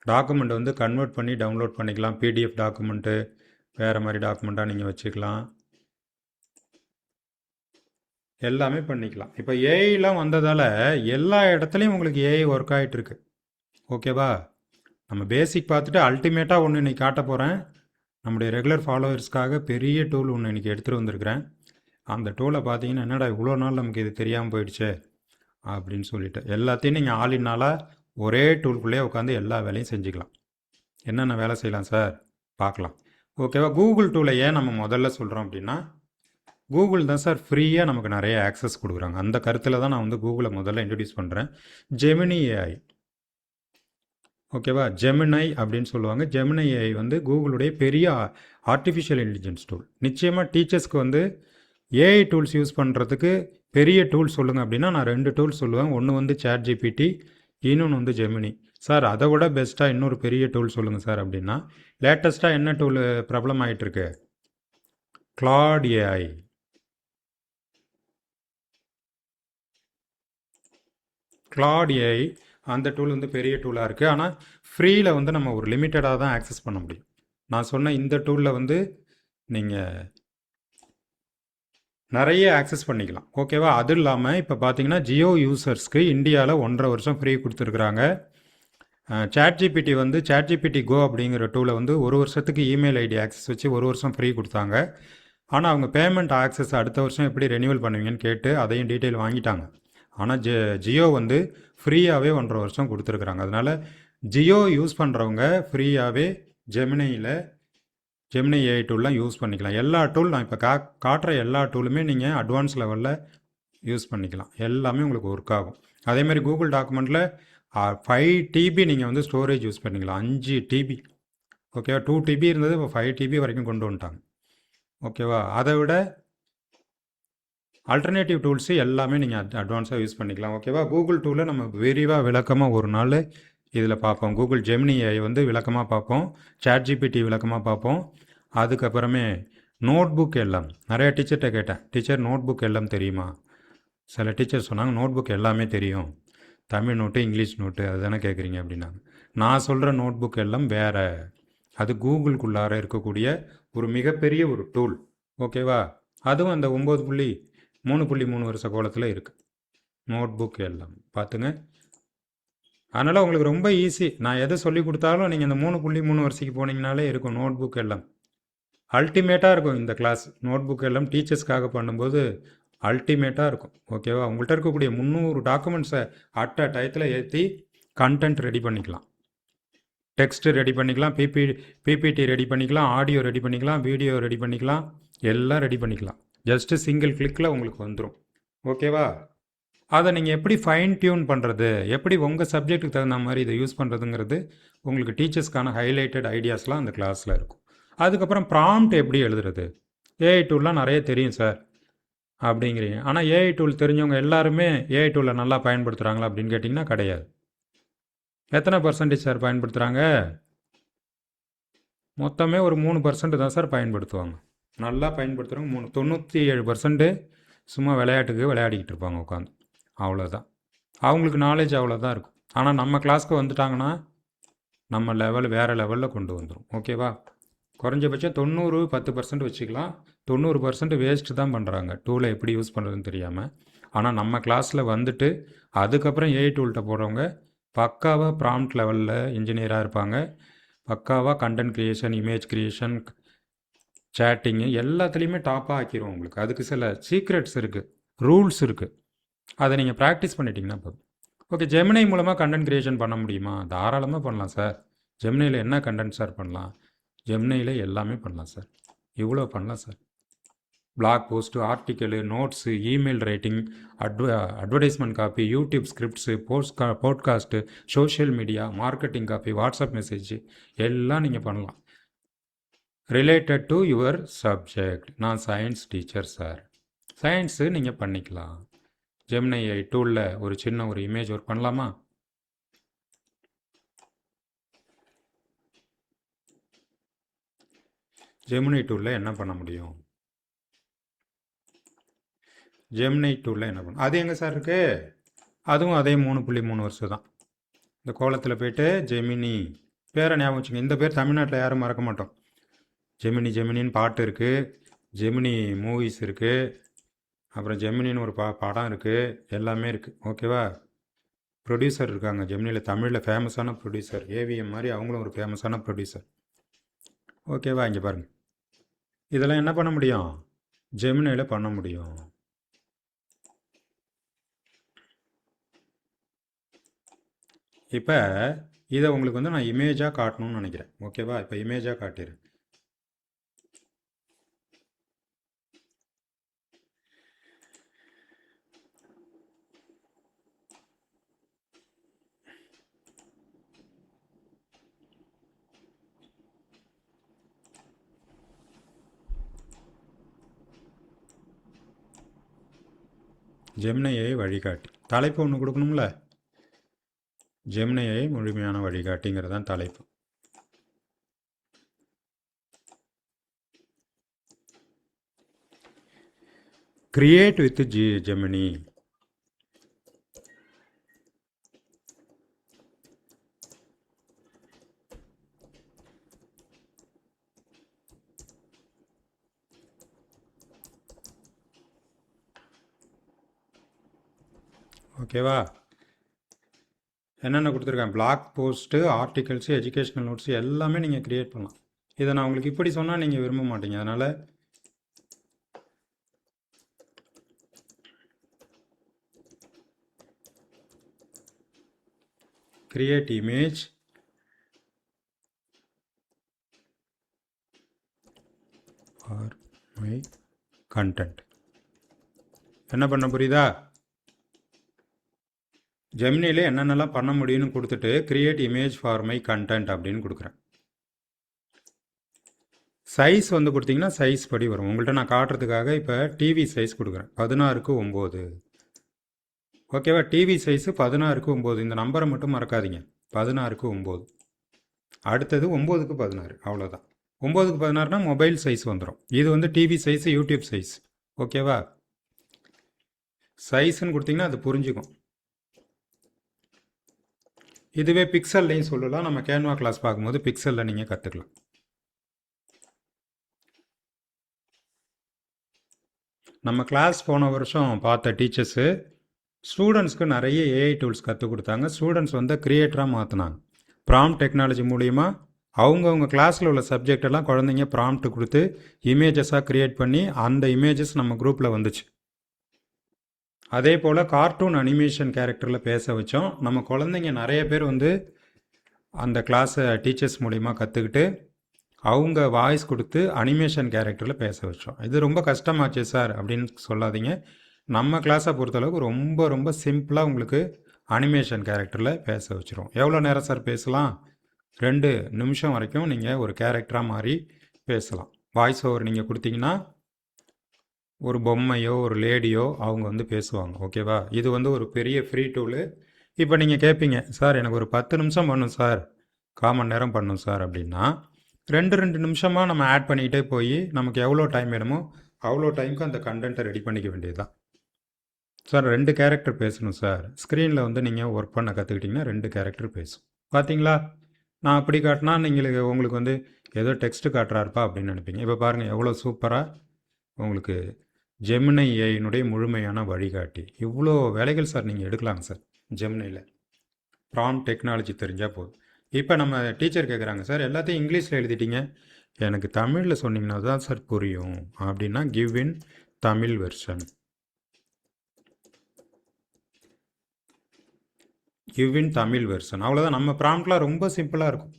டாக்குமெண்ட் வந்து கன்வெர்ட் பண்ணி டவுன்லோட் பண்ணிக்கலாம். பிடிஎஃப் டாக்குமெண்ட்டு, வேறு மாதிரி டாக்குமெண்ட்டாக நீங்கள் வச்சுக்கலாம். எல்லாமே பண்ணிக்கலாம். இப்போ ஏஐலாம் வந்ததால் எல்லா இடத்துலையும் உங்களுக்கு ஏஐ ஒர்க் ஆகிட்டுருக்கு. ஓகேவா? நம்ம பேசிக் பார்த்துட்டு அல்டிமேட்டாக ஒன்று இன்றைக்கி காட்ட போகிறேன். நம்முடைய ரெகுலர் ஃபாலோவர்ஸ்க்காக பெரிய டூல் ஒன்று இன்றைக்கி எடுத்துகிட்டு வந்திருக்கிறேன். அந்த டூலை பார்த்தீங்கன்னா என்னடா இவ்வளோ நாள் நமக்கு இது தெரியாமல் போயிடுச்சே அப்படின்னு சொல்லிட்டு எல்லாத்தையும் நீங்கள் ஆளினாலாக ஒரே டூல்குள்ளேயே உட்காந்து எல்லா வேலையும் செஞ்சுக்கலாம். என்னென்ன வேலை செய்யலாம் சார் பார்க்கலாம். ஓகேவா? கூகுள் டூலை ஏன் நம்ம முதல்ல சொல்கிறோம் அப்படின்னா, கூகுள் தான் சார் ஃப்ரீயாக நமக்கு நிறைய ஆக்சஸ் கொடுக்குறாங்க. அந்த கருத்தில் தான் நான் வந்து கூகுளை முதல்ல இன்ட்ரடியூஸ் பண்ணுறேன். ஜெமினி ஏஐ, ஓகேவா? ஜெமினை அப்படின்னு சொல்லுவாங்க. ஜெமினை ஏஐ வந்து கூகுளுடைய பெரிய ஆர்டிஃபிஷியல் இன்டெலிஜென்ஸ் டூல். நிச்சயமாக டீச்சர்ஸ்க்கு வந்து ஏஐ டூல்ஸ் யூஸ் பண்ணுறதுக்கு பெரிய டூல் சொல்லுங்கள் அப்படின்னா நான் 2 டூல் சொல்லுவேன். ஒன்று வந்து சேட் ஜிபிடி, இன்னொன்று வந்து ஜெமினி. சார் அதை விட பெஸ்ட்டாக இன்னொரு பெரிய டூல் சொல்லுங்கள் சார் அப்படின்னா, லேட்டஸ்ட்டாக என்ன டூல் ப்ராப்ளம் ஆகிட்டுருக்கு? Claude AI. கிளாட் ஏஐ அந்த டூல் வந்து பெரிய டூலாக இருக்குது. ஆனால் ஃப்ரீயில் வந்து நம்ம ஒரு லிமிட்டடாக தான் ஆக்சஸ் பண்ண முடியும். நான் சொன்ன இந்த டூலில் வந்து நீங்கள் நிறைய ஆக்சஸ் பண்ணிக்கலாம். ஓகேவா? அது இல்லாமல் இப்போ பார்த்தீங்கன்னா ஜியோ யூசர்ஸ்க்கு இந்தியாவில் 1.5 வருஷம் ஃப்ரீ கொடுத்துருக்குறாங்க. சேட் ஜிபிடி வந்து சேட் ஜிபிடி கோ அப்படிங்கிற டூலை வந்து 1 வருஷத்துக்கு இமெயில் ஐடி ஆக்சஸ் வச்சு 1 வருஷம் ஃப்ரீ கொடுத்தாங்க. ஆனால் அவங்க பேமெண்ட் ஆக்சஸ் அடுத்த வருஷம் எப்படி ரெனியூவல் பண்ணுவீங்கன்னு கேட்டு அதையும் டீட்டெயில் வாங்கிட்டாங்க. ஆனால் ஜியோ வந்து ஃப்ரீயாகவே 1.5 வருஷம் கொடுத்துருக்குறாங்க. அதனால் ஜியோ யூஸ் பண்ணுறவங்க ஃப்ரீயாகவே ஜெமினி ஏஐ டூல்லாம் யூஸ் பண்ணிக்கலாம். எல்லா டூல் நான் இப்போ காட்டுற எல்லா டூலுமே நீங்கள் அட்வான்ஸ் லெவலில் யூஸ் பண்ணிக்கலாம். எல்லாமே உங்களுக்கு ஒர்க் ஆகும். அதேமாதிரி கூகுள் டாக்குமெண்ட்டில் 5 டிபி நீங்கள் வந்து ஸ்டோரேஜ் யூஸ் பண்ணிக்கலாம். 5 டிபி. ஓகேவா? 2 டிபி இருந்தது, இப்போ 5 டிபி வரைக்கும் கொண்டு வந்துட்டாங்க. ஓகேவா? அதை விட ஆல்டர்னேட்டிவ் டூல்ஸு எல்லாமே நீங்கள் அட்வான்ஸாக யூஸ் பண்ணிக்கலாம். ஓகேவா? கூகுள் டூலை நம்ம விரிவாக விளக்கமாக ஒரு நாள் இதில் பார்ப்போம். கூகுள் ஜெமினி ஏஐ வந்து விளக்கமாக பார்ப்போம். சேட் ஜிபிடி விளக்கமாக பார்ப்போம். அதுக்கப்புறமே நோட் புக் எல்லாம் நிறைய டீச்சர்கிட்ட கேட்டேன், டீச்சர் நோட் புக் எல்லாம் தெரியுமா? சில டீச்சர் சொன்னாங்க நோட் புக் எல்லாமே தெரியும், தமிழ் நோட்டு இங்கிலீஷ் நோட்டு அதுதானே கேட்குறீங்க அப்படின்னாங்க. நான் சொல்கிற நோட் புக் எல்லாம் வேறு. அது கூகுளுக்குள்ளார இருக்கக்கூடிய ஒரு மிகப்பெரிய ஒரு டூல். ஓகேவா? அதுவும் அந்த 9.3.3 வருஷ கோலத்தில் இருக்குது நோட் புக் எல்லாம். பார்த்துங்க. அதனால் உங்களுக்கு ரொம்ப ஈஸி. நான் எதை சொல்லி கொடுத்தாலும் நீங்கள் இந்த 3.3 வருஷத்துக்கு போனீங்கனாலே இருக்கும் நோட் புக் எல்லாம். அல்டிமேட்டாக இருக்கும் இந்த கிளாஸ். நோட் புக் எல்லாம் டீச்சர்ஸ்க்காக பண்ணும்போது அல்டிமேட்டாக இருக்கும். ஓகேவா? உங்கள்கிட்ட இருக்கக்கூடிய 300 டாக்குமெண்ட்ஸை டயத்தில் ஏற்றி கண்டென்ட் ரெடி பண்ணிக்கலாம். டெக்ஸ்ட்டு ரெடி பண்ணிக்கலாம், பிபிடி ரெடி பண்ணிக்கலாம், ஆடியோ ரெடி பண்ணிக்கலாம், வீடியோ ரெடி பண்ணிக்கலாம், எல்லாம் ரெடி பண்ணிக்கலாம். ஜஸ்ட்டு சிங்கிள் கிளிக்கில் உங்களுக்கு வந்துடும். ஓகேவா? அதை நீங்கள் எப்படி ஃபைன் டியூன் பண்ணுறது, எப்படி உங்கள் சப்ஜெக்ட்டுக்கு தகுந்த மாதிரி இதை யூஸ் பண்ணுறதுங்கிறது உங்களுக்கு டீச்சர்ஸ்க்கான ஹைலைட்டட் ஐடியாஸ்லாம் அந்த கிளாஸில் இருக்கும். அதுக்கப்புறம் ப்ராம்ப்ட் எப்படி எழுதுறது. ஏஐ டூல்லாம் நிறைய தெரியும் சார் அப்படிங்கிறீங்க. ஆனால் ஏஐ டூல் தெரிஞ்சவங்க எல்லாருமே ஏஐ டூலை நல்லா பயன்படுத்துகிறாங்களா அப்படின்னு கேட்டிங்கன்னா கிடையாது. எத்தனை பர்சன்டேஜ் சார் பயன்படுத்துகிறாங்க? மொத்தமே ஒரு 3% தான் சார் பயன்படுத்துவாங்க. நல்லா பயன்படுத்துகிறவங்க 97% சும்மா விளையாட்டுக்கு விளையாடிக்கிட்டு இருப்பாங்க உட்காந்து. அவ்வளோதான். அவங்களுக்கு நாலேஜ் அவ்வளோதான் இருக்கும். ஆனால் நம்ம கிளாஸ்க்கு வந்துட்டாங்கன்னா நம்ம லெவல் வேறு லெவலில் கொண்டு வந்துடும். ஓகேவா? குறைஞ்சபட்சம் 10% வச்சுக்கலாம். 90% வேஸ்ட்டு தான் பண்ணுறாங்க, டூலை எப்படி யூஸ் பண்ணுறதுன்னு தெரியாமல். ஆனால் நம்ம கிளாஸில் வந்துட்டு அதுக்கப்புறம் ஏஐ டூல்கிட்ட போகிறவங்க பக்காவாக ப்ராம்ப்ட் லெவலில் இன்ஜினியராக இருப்பாங்க. பக்காவாக content creation, image creation, chatting எல்லாத்துலேயுமே டாப்பாக ஆக்கிடுவோம் உங்களுக்கு. அதுக்கு சில சீக்ரெட்ஸ் இருக்குது, ரூல்ஸ் இருக்குது. அதை நீங்கள் ப்ராக்டிஸ் பண்ணிட்டீங்கன்னா போதும். ஓகே, ஜெமினி மூலமாக கண்டென்ட் க்ரியேஷன் பண்ண முடியுமா? தாராளமாக பண்ணலாம் சார். ஜெமினியில் என்ன கண்டென்ட் சார் பண்ணலாம்? ஜெமினியில் எல்லாமே பண்ணலாம் சார். இவ்வளோ பண்ணலாம் sir. Blog post, article, notes, email writing, advertisement copy, YouTube scripts, podcast, social media, marketing copy, WhatsApp message எல்லாம் நீங்கள் பண்ணலாம். Related to your subject. நான் சயின்ஸ் டீச்சர் சார். சயின்ஸு நீங்கள் பண்ணிக்கலாம். ஜெமினி டூலில் ஒரு சின்ன ஒரு இமேஜ் ஒர்க் பண்ணலாமா? ஜெமினி டூலில் என்ன பண்ண முடியும்? ஜெமினி டூலில் என்ன பண்ண, அது எங்கே சார் இருக்குது? அதுவும் அதே 3.3 வருஷம் தான். இந்த கோலத்தில் போய்ட்டு ஜெமினி பேரை ஞாபகம் வச்சுங்க. இந்த பேர் தமிழ்நாட்டில் யாரும் மறக்க மாட்டோம். ஜெமினின்னு பாட்டு இருக்குது, ஜெமினி மூவிஸ் இருக்குது, அப்புறம் ஜெமினின்னு ஒரு படம் இருக்குது, எல்லாமே இருக்குது. ஓகேவா? ப்ரொடியூசர் இருக்காங்க ஜெமினியில், தமிழில் ஃபேமஸான ப்ரொடியூசர் ஏவிஎம் மாதிரி அவங்களும் ஒரு ஃபேமஸான ப்ரொடியூசர். ஓகேவா? இங்கே பாருங்கள், இதெல்லாம் என்ன பண்ண முடியும்? ஜெமினியில் பண்ண முடியும். இப்போ இதை உங்களுக்கு வந்து நான் இமேஜாக காட்டணும்னு நினைக்கிறேன். ஓகேவா? இப்போ இமேஜாக காட்டிடுறேன். ஜெமினியை வழிகாட்டி தலைப்பு ஒன்று கொடுக்கணும்ல. ஜெமினியை முழுமையான வழிகாட்டிங்கிறது தான் தலைப்பு. Create with Gemini. ஓகேவா? என்னென்ன கொடுத்துருக்கேன்? Blog post, articles, educational notes எல்லாமே நீங்கள் க்ரியேட் பண்ணலாம். இதை நான் உங்களுக்கு இப்படி சொன்னால் நீங்கள் விரும்ப மாட்டீங்க. அதனால் create image for my content. என்ன பண்ண புரியுதா? ஜெமினியில் என்னென்னலாம் பண்ண முடியும்னு கொடுத்துட்டு create image for my content அப்படின்னு கொடுக்குறேன். சைஸ் வந்து கொடுத்தீங்கன்னா சைஸ் படி வரும். உங்கள்கிட்ட நான் காட்டுறதுக்காக இப்போ டிவி சைஸ் கொடுக்குறேன் 16:9. ஓகேவா? TV size 16:9. இந்த நம்பரை மட்டும் மறக்காதீங்க. 16:9. அடுத்தது 9:16. அவ்வளோதான். 9:16னா மொபைல் சைஸ் வந்துடும். இது வந்து டிவி சைஸு, யூடியூப் சைஸ். ஓகேவா? சைஸுன்னு கொடுத்தீங்கன்னா அது புரிஞ்சுக்கும். இதுவே பிக்சல்லையும் சொல்லலாம். நம்ம கேன்வா கிளாஸ் பார்க்கும்போது பிக்சலில் நீங்கள் கற்றுக்கலாம். நம்ம கிளாஸ் போன வருஷம் பார்த்த டீச்சர்ஸு ஸ்டூடெண்ட்ஸ்க்கு நிறைய ஏஐ டூல்ஸ் கற்றுக் கொடுத்தாங்க. ஸ்டூடெண்ட்ஸ் வந்து க்ரியேட்டராக மாற்றினாங்க. ப்ராம்ப்ட் டெக்னாலஜி மூலிமா அவங்கவுங்க கிளாஸில் உள்ள சப்ஜெக்டெல்லாம் குழந்தைங்க ப்ராம்ப்ட் கொடுத்து இமேஜஸாக க்ரியேட் பண்ணி அந்த இமேஜஸ் நம்ம குரூப்பில் வந்துச்சு. அதே போல் கார்ட்டூன் அனிமேஷன் கேரக்டரில் பேச வச்சோம். நம்ம குழந்தைங்க நிறைய பேர் வந்து அந்த கிளாஸை டீச்சர்ஸ் மூலிமா கற்றுக்கிட்டு அவங்க வாய்ஸ் கொடுத்து அனிமேஷன் கேரக்டரில் பேச வச்சோம். இது ரொம்ப கஷ்டமாச்சு சார் அப்படின்னு சொல்லாதீங்க. நம்ம கிளாஸை பொறுத்தளவுக்கு ரொம்ப ரொம்ப சிம்பிளாக உங்களுக்கு அனிமேஷன் கேரக்டரில் பேச வச்சுருவோம். எவ்வளோ நேரம் சார் பேசலாம்? 2 நிமிஷம் வரைக்கும் நீங்கள் ஒரு கேரக்டராக மாறி பேசலாம். வாய்ஸ் ஓவர் நீங்கள் கொடுத்தீங்கன்னா ஒரு பொம்மையோ ஒரு லேடியோ அவங்க வந்து பேசுவாங்க. ஓகேவா? இது வந்து ஒரு பெரிய ஃப்ரீ டூலு. இப்போ நீங்கள் கேட்பீங்க, சார் எனக்கு ஒரு 10 நிமிஷம் பண்ணும் சார், 1/4 மணி நேரம் பண்ணும் சார் அப்படின்னா ரெண்டு நிமிஷமாக நம்ம ஆட் பண்ணிக்கிட்டே போய் நமக்கு எவ்வளோ டைம் வேணுமோ அவ்வளோ டைமுக்கு அந்த கண்டென்ட்டை ரெடி பண்ணிக்க வேண்டியது தான் சார். 2 கேரக்டர் பேசணும் சார். ஸ்க்ரீனில் வந்து நீங்கள் ஒர்க் பண்ண கற்றுக்கிட்டிங்கன்னா 2 கேரக்டர் பேசும். பார்த்தீங்களா, நான் அப்படி காட்டினா நீங்கள் உங்களுக்கு வந்து ஏதோ டெக்ஸ்ட்டு காட்டுறாருப்பா அப்படின்னு நினைப்பீங்க. இப்போ பாருங்கள் எவ்வளோ சூப்பராக உங்களுக்கு ஜெமினை ஏஐனுடைய முழுமையான வழிகாட்டி. இவ்வளோ வேலைகள் சார் நீங்கள் எடுக்கலாங்க சார் ஜெமினையில். ப்ராம்ப்ட் டெக்னாலஜி தெரிஞ்சால் போதும். இப்போ நம்ம டீச்சர் கேட்குறாங்க, சார் எல்லாத்தையும் இங்கிலீஷில் எழுதிட்டீங்க, எனக்கு தமிழில் சொன்னீங்கன்னா தான் சார் புரியும் அப்படின்னா give in Tamil version. Give in Tamil version, அவ்வளோதான். நம்ம ப்ராம்ப்ட்லாம் ரொம்ப சிம்பிளாக இருக்கும்.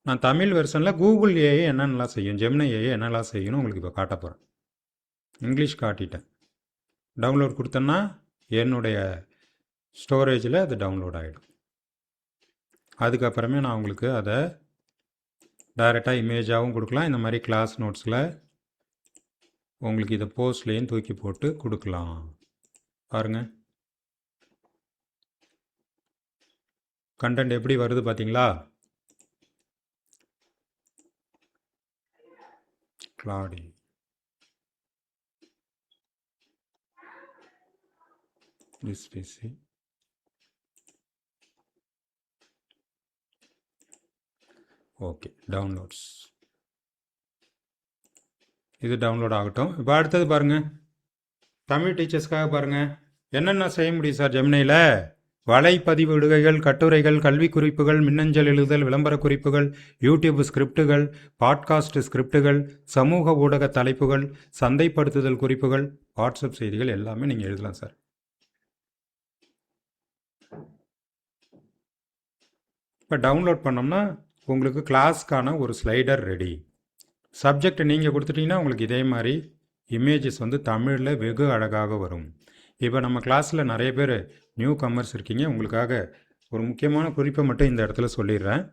நான் தமிழ் வெர்ஷனில் கூகுள் ஏஐ என்னென்னலாம் செய்யும், ஜெமினை ஏஐ என்னெல்லாம் செய்யணும் உங்களுக்கு இப்போ காட்ட போகிறேன். இங்கிலீஷ் காட்டிட்டேன். டவுன்லோட் கொடுத்தேன்னா என்னுடைய ஸ்டோரேஜில் அது டவுன்லோட் ஆகிடும். அதுக்கப்புறமே நான் உங்களுக்கு அதை டைரெக்டாக இமேஜாகவும் கொடுக்கலாம். இந்த மாதிரி கிளாஸ் நோட்ஸில் உங்களுக்கு இதை போஸ்ட்லேயும் தூக்கி போட்டு கொடுக்கலாம். பாருங்கள் கண்டென்ட் எப்படி வருது பார்த்தீங்களா. கிளாடி டிஸ்பிசி ஓகே, டவுன்லோட்ஸ் இது டவுன்லோட் ஆகட்டும். இப்போ அடுத்தது பாருங்கள், தமிழ் டீச்சர்ஸ்க்காக பாருங்கள் என்னென்ன செய்ய முடியும் சார் ஜெமினையில். வலைப்பதிவிடுகைகள், கட்டுரைகள், கல்வி குறிப்புகள், மின்னஞ்சல் எழுதுதல், விளம்பர குறிப்புகள், யூடியூப் ஸ்கிரிப்டுகள், பாட்காஸ்ட் ஸ்கிரிப்டுகள், சமூக ஊடக தலைப்புகள், சந்தைப்படுத்துதல் குறிப்புகள், வாட்ஸ்அப் செய்திகள் எல்லாமே நீங்கள் எழுதலாம் சார். இப்போ டவுன்லோட் பண்ணோம்னா உங்களுக்கு கிளாஸ்க்கான ஒரு ஸ்லைடர் ரெடி. சப்ஜெக்ட் நீங்கள் கொடுத்துட்டிங்கன்னா உங்களுக்கு இதே மாதிரி இமேஜஸ் வந்து தமிழில் வெகு அழகாக வரும். இப்போ நம்ம கிளாஸில் நிறைய பேர் நியூ கமர்ஸ் இருக்கீங்க, உங்களுக்காக ஒரு முக்கியமான குறிப்பை மட்டும் இந்த இடத்துல சொல்லிடுறேன்.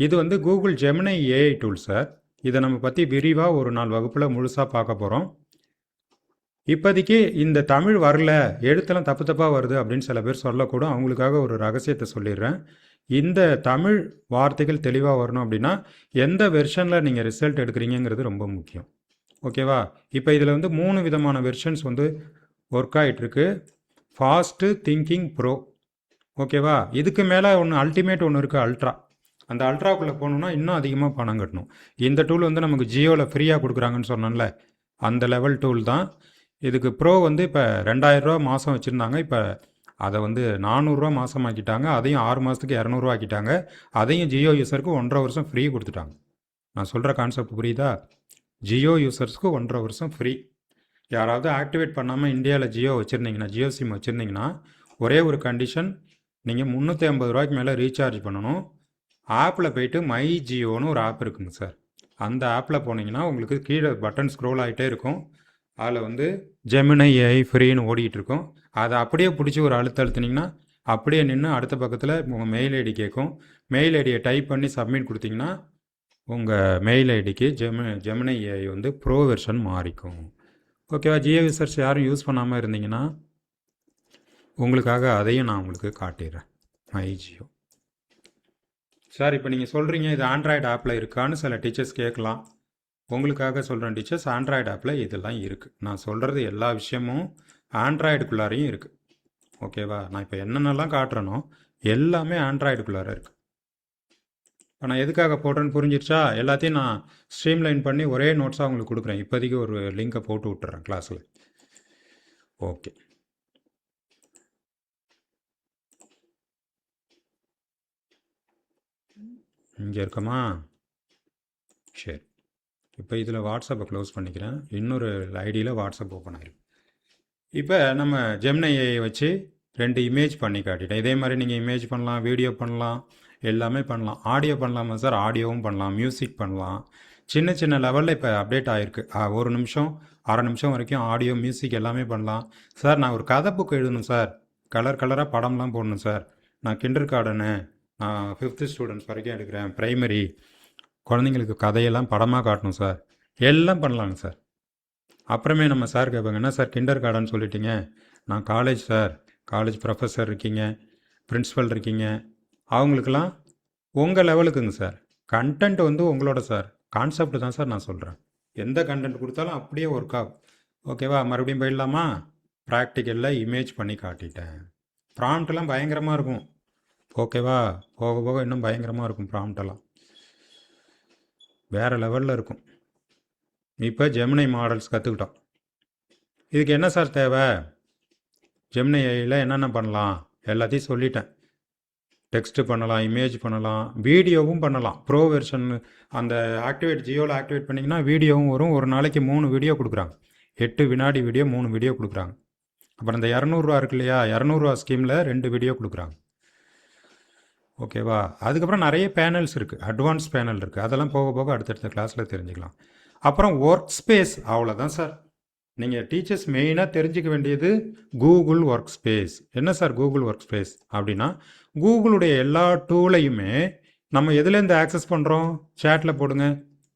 இது வந்து கூகுள் ஜெமினை ஏஐ டூல் சார். இதை நம்ம பற்றி விரிவாக ஒரு நாள் வகுப்பில் முழுசாக பார்க்க போகிறோம். இப்போதைக்கு இந்த தமிழ் வரல, எழுத்தெல்லாம் தப்பு தப்பாக வருது அப்படின்னு சில பேர் சொல்லக்கூடும். அவங்களுக்காக ஒரு ரகசியத்தை சொல்லிடுறேன். இந்த தமிழ் வார்த்தைகள் தெளிவாக வரணும் அப்படின்னா எந்த வெர்ஷனில் நீங்கள் ரிசல்ட் எடுக்கிறீங்கிறது ரொம்ப முக்கியம். ஓகேவா. இப்போ இதில் வந்து 3 விதமான வெர்ஷன்ஸ் வந்து ஒர்க் ஆகிட்டுருக்கு. Fast thinking bro. ஓகேவா. இதுக்கு மேலே ஒன்று அல்டிமேட் ஒன்று இருக்குது, அல்ட்ரா. அந்த அல்ட்ராக்குள்ளே போகணுன்னா இன்னும் அதிகமாக பணம் கட்டணும். இந்த டூல் வந்து நமக்கு ஜியோவில் ஃப்ரீயாக கொடுக்குறாங்கன்னு சொன்னோம்ல, அந்த லெவல் டூல் தான். இதுக்கு ப்ரோ வந்து இப்போ 2000 ரூபா மாதம் வச்சுருந்தாங்க, இப்போ அதை வந்து 400 ரூபா மாதம் ஆக்கிட்டாங்க. அதையும் 6 மாதத்துக்கு 200 ரூபா ஆக்கிட்டாங்க. அதையும் ஜியோ யூஸருக்கு 1.5 வருஷம் ஃப்ரீ கொடுத்துட்டாங்க. நான் சொல்கிற கான்செப்ட் புரியுதா. ஜியோ யூஸர்ஸ்க்கு 1.5 வருஷம் ஃப்ரீ. யாராவது ஆக்டிவேட் பண்ணாமல் இந்தியாவில் ஜியோ வச்சுருந்தீங்கன்னா, ஜியோ சிம் வச்சுருந்தீங்கன்னா ஒரே ஒரு கண்டிஷன், நீங்கள் 350 ரூபாய்க்கு மேலே ரீசார்ஜ் பண்ணணும். ஆப்பில் போய்ட்டு மை ஜியோன்னு ஒரு ஆப் இருக்குங்க சார். அந்த ஆப்பில் போனீங்கன்னா உங்களுக்கு கீழே பட்டன் ஸ்க்ரோல் ஆகிட்டே இருக்கும். அதில் வந்து ஜெமினை ஏஐ ஃப்ரீன்னு ஓடிட்டுருக்கும். அதை அப்படியே பிடிச்சி ஒரு அழுத்தினீங்கன்னா அப்படியே நின்று அடுத்த பக்கத்தில் உங்கள் மெயில் ஐடி கேட்கும். மெயில் ஐடியை டைப் பண்ணி சப்மிட் கொடுத்தீங்கன்னா உங்கள் மெயில் ஐடிக்கு ஜெமினை ஏஐ வந்து ப்ரோ வெர்ஷன் மாறிக்கும். ஓகேவா. ஜியோ யூசர்ஸ் யாரும் யூஸ் பண்ணாமல் இருந்தீங்கன்னா உங்களுக்காக அதையும் நான் உங்களுக்கு காட்டிடுறேன். My Jio sir. இப்போ நீங்கள் சொல்கிறீங்க இது ஆண்ட்ராய்டு ஆப்பில் இருக்கான்னு சில டீச்சர்ஸ் கேட்கலாம். உங்களுக்காக சொல்கிறேன் டீச்சர்ஸ், ஆண்ட்ராய்டு ஆப்பில் இதெல்லாம் இருக்குது. நான் சொல்கிறது எல்லா விஷயமும் ஆண்ட்ராய்டுக்குள்ளாரையும் இருக்குது. ஓகேவா. நான் இப்போ என்னென்னலாம் காட்டுறேனோ எல்லாமே ஆண்ட்ராய்டுக்குள்ளார இருக்குது. இப்போ நான் எதுக்காக போடுறேன்னு புரிஞ்சிருச்சா. எல்லாத்தையும் நான் ஸ்ட்ரீம்லைன் பண்ணி ஒரே நோட்ஸாக உங்களுக்கு கொடுக்குறேன். இப்போதைக்கு ஒரு லிங்கை போட்டு விட்டுறேன் கிளாஸில். ஓகே. இங்கே இருக்கமா. சரி, இப்போ இதில் வாட்ஸ்அப்பை க்ளோஸ் பண்ணிக்கிறேன். இன்னொரு ஐடியில் வாட்ஸ்அப் ஓப்பன் ஆகிடும். இப்போ நம்ம ஜெமினை ஏஐ வச்சு 2 இமேஜ் பண்ணி காட்டிட்டேன். இதே மாதிரி நீங்கள் இமேஜ் பண்ணலாம், வீடியோ பண்ணலாம், எல்லாமே பண்ணலாம். ஆடியோ பண்ணலாமா சார். ஆடியோவும் பண்ணலாம், மியூசிக் பண்ணலாம். சின்ன சின்ன லெவலில் இப்போ அப்டேட் ஆகிருக்கு. 1 நிமிஷம், அரை நிமிஷம் வரைக்கும் ஆடியோ மியூசிக் எல்லாமே பண்ணலாம். சார் நான் ஒரு கதை புக் எழுதணும் சார், கலர் கலராக படம்லாம் போடணும் சார், நான் கிண்டர் கார்டனு, நான் 5th ஸ்டூடெண்ட்ஸ் வரைக்கும் எடுக்கிறேன், ப்ரைமரி குழந்தைங்களுக்கு கதையெல்லாம் படமாக காட்டணும் சார், எல்லாம் பண்ணலாங்க சார். அப்புறமே நம்ம சார் கேட்பாங்க, என்ன சார் கிண்டர் கார்டன் சொல்லிட்டீங்க, நான் காலேஜ் சார், காலேஜ் ப்ரொஃபஸர் இருக்கீங்க, பிரின்ஸிபல் இருக்கீங்க, அவங்களுக்கெல்லாம் உங்கள் லெவலுக்குங்க சார். கண்டென்ட் வந்து உங்களோட சார். கான்செப்ட் தான் சார் நான் சொல்கிறேன். எந்த கண்டென்ட் கொடுத்தாலும் அப்படியே ஒர்க் ஆகும். ஓகேவா? மறுபடியும் போயிடலாமா? ப்ராக்டிக்கலில் இமேஜ் பண்ணி காட்டிட்டேன். ப்ராம்ப்ட்லாம் பயங்கரமாக இருக்கும். ஓகேவா? போக போக இன்னும் பயங்கரமாக இருக்கும் ப்ராம்ப்டெல்லாம். வேறு லெவலில் இருக்கும். இப்போ ஜெமினி மாடல்ஸ் கற்றுக்கிட்டோம். இதுக்கு என்ன சார் தேவை? ஜெமினி ஏஐயில் என்னென்ன பண்ணலாம் எல்லாத்தையும் சொல்லிட்டேன். டெக்ஸ்ட்டு பண்ணலாம், இமேஜ் பண்ணலாம், வீடியோவும் பண்ணலாம். ப்ரோ வெர்ஷன் அந்த ஜியோவில் ஆக்டிவேட் பண்ணிங்கன்னா வீடியோவும் வரும். ஒரு நாளைக்கு 3 வீடியோ கொடுக்குறாங்க. 8 வினாடி வீடியோ 3 வீடியோ கொடுக்குறாங்க. அப்புறம் இந்த 200 இருக்கு இல்லையா, 200 ஸ்கீமில் 2 வீடியோ கொடுக்குறாங்க. ஓகேவா? அதுக்கப்புறம் நிறைய பேனல்ஸ் இருக்குது, அட்வான்ஸ் பேனல் இருக்குது. அதெல்லாம் போக போக அடுத்தடுத்த கிளாஸில் தெரிஞ்சுக்கலாம். அப்புறம் ஒர்க் ஸ்பேஸ், அவ்வளோதான் சார். நீங்கள் டீச்சர்ஸ் மெயினாக தெரிஞ்சிக்க வேண்டியது கூகுள் ஒர்க் ஸ்பேஸ். என்ன சார் கூகுள் ஒர்க் ஸ்பேஸ் அப்படின்னா, கூகுளுடைய எல்லா டூலையுமே நம்ம எதுலேருந்து ஆக்சஸ் பண்ணுறோம்? சேட்டில் போடுங்க.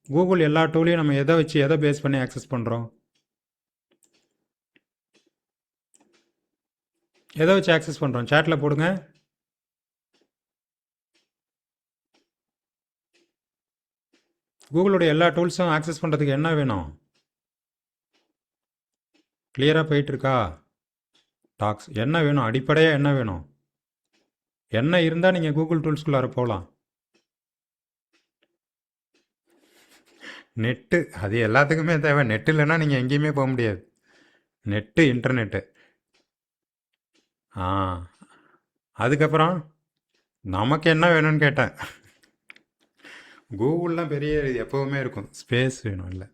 கூகுள் எல்லா டூலையும் நம்ம எதை வச்சு எதை பேஸ் பண்ணி ஆக்சஸ் பண்ணுறோம்? எதை வச்சு ஆக்சஸ் பண்ணுறோம்? சேட்டில் போடுங்க. கூகுளுடைய எல்லா டூல்ஸும் ஆக்சஸ் பண்ணுறதுக்கு என்ன வேணும்? கிளியராக போயிட்டுருக்கா? டாக்ஸ் என்ன வேணும்? அடிப்படையாக என்ன வேணும்? என்ன இருந்தால் நீங்கள் கூகுள் டூல்ஸ்குள்ளார போகலாம். நெட்டு, அது எல்லாத்துக்குமே தேவை. நெட்டு இல்லைன்னா நீங்கள் எங்கேயுமே போக முடியாது. Net, internet. ஆ, அதுக்கப்புறம் நமக்கு என்ன வேணும்னு கேட்டேன். கூகுள்லாம் பெரிய எப்போவுமே இருக்கும். ஸ்பேஸ் வேணும். இல்லை,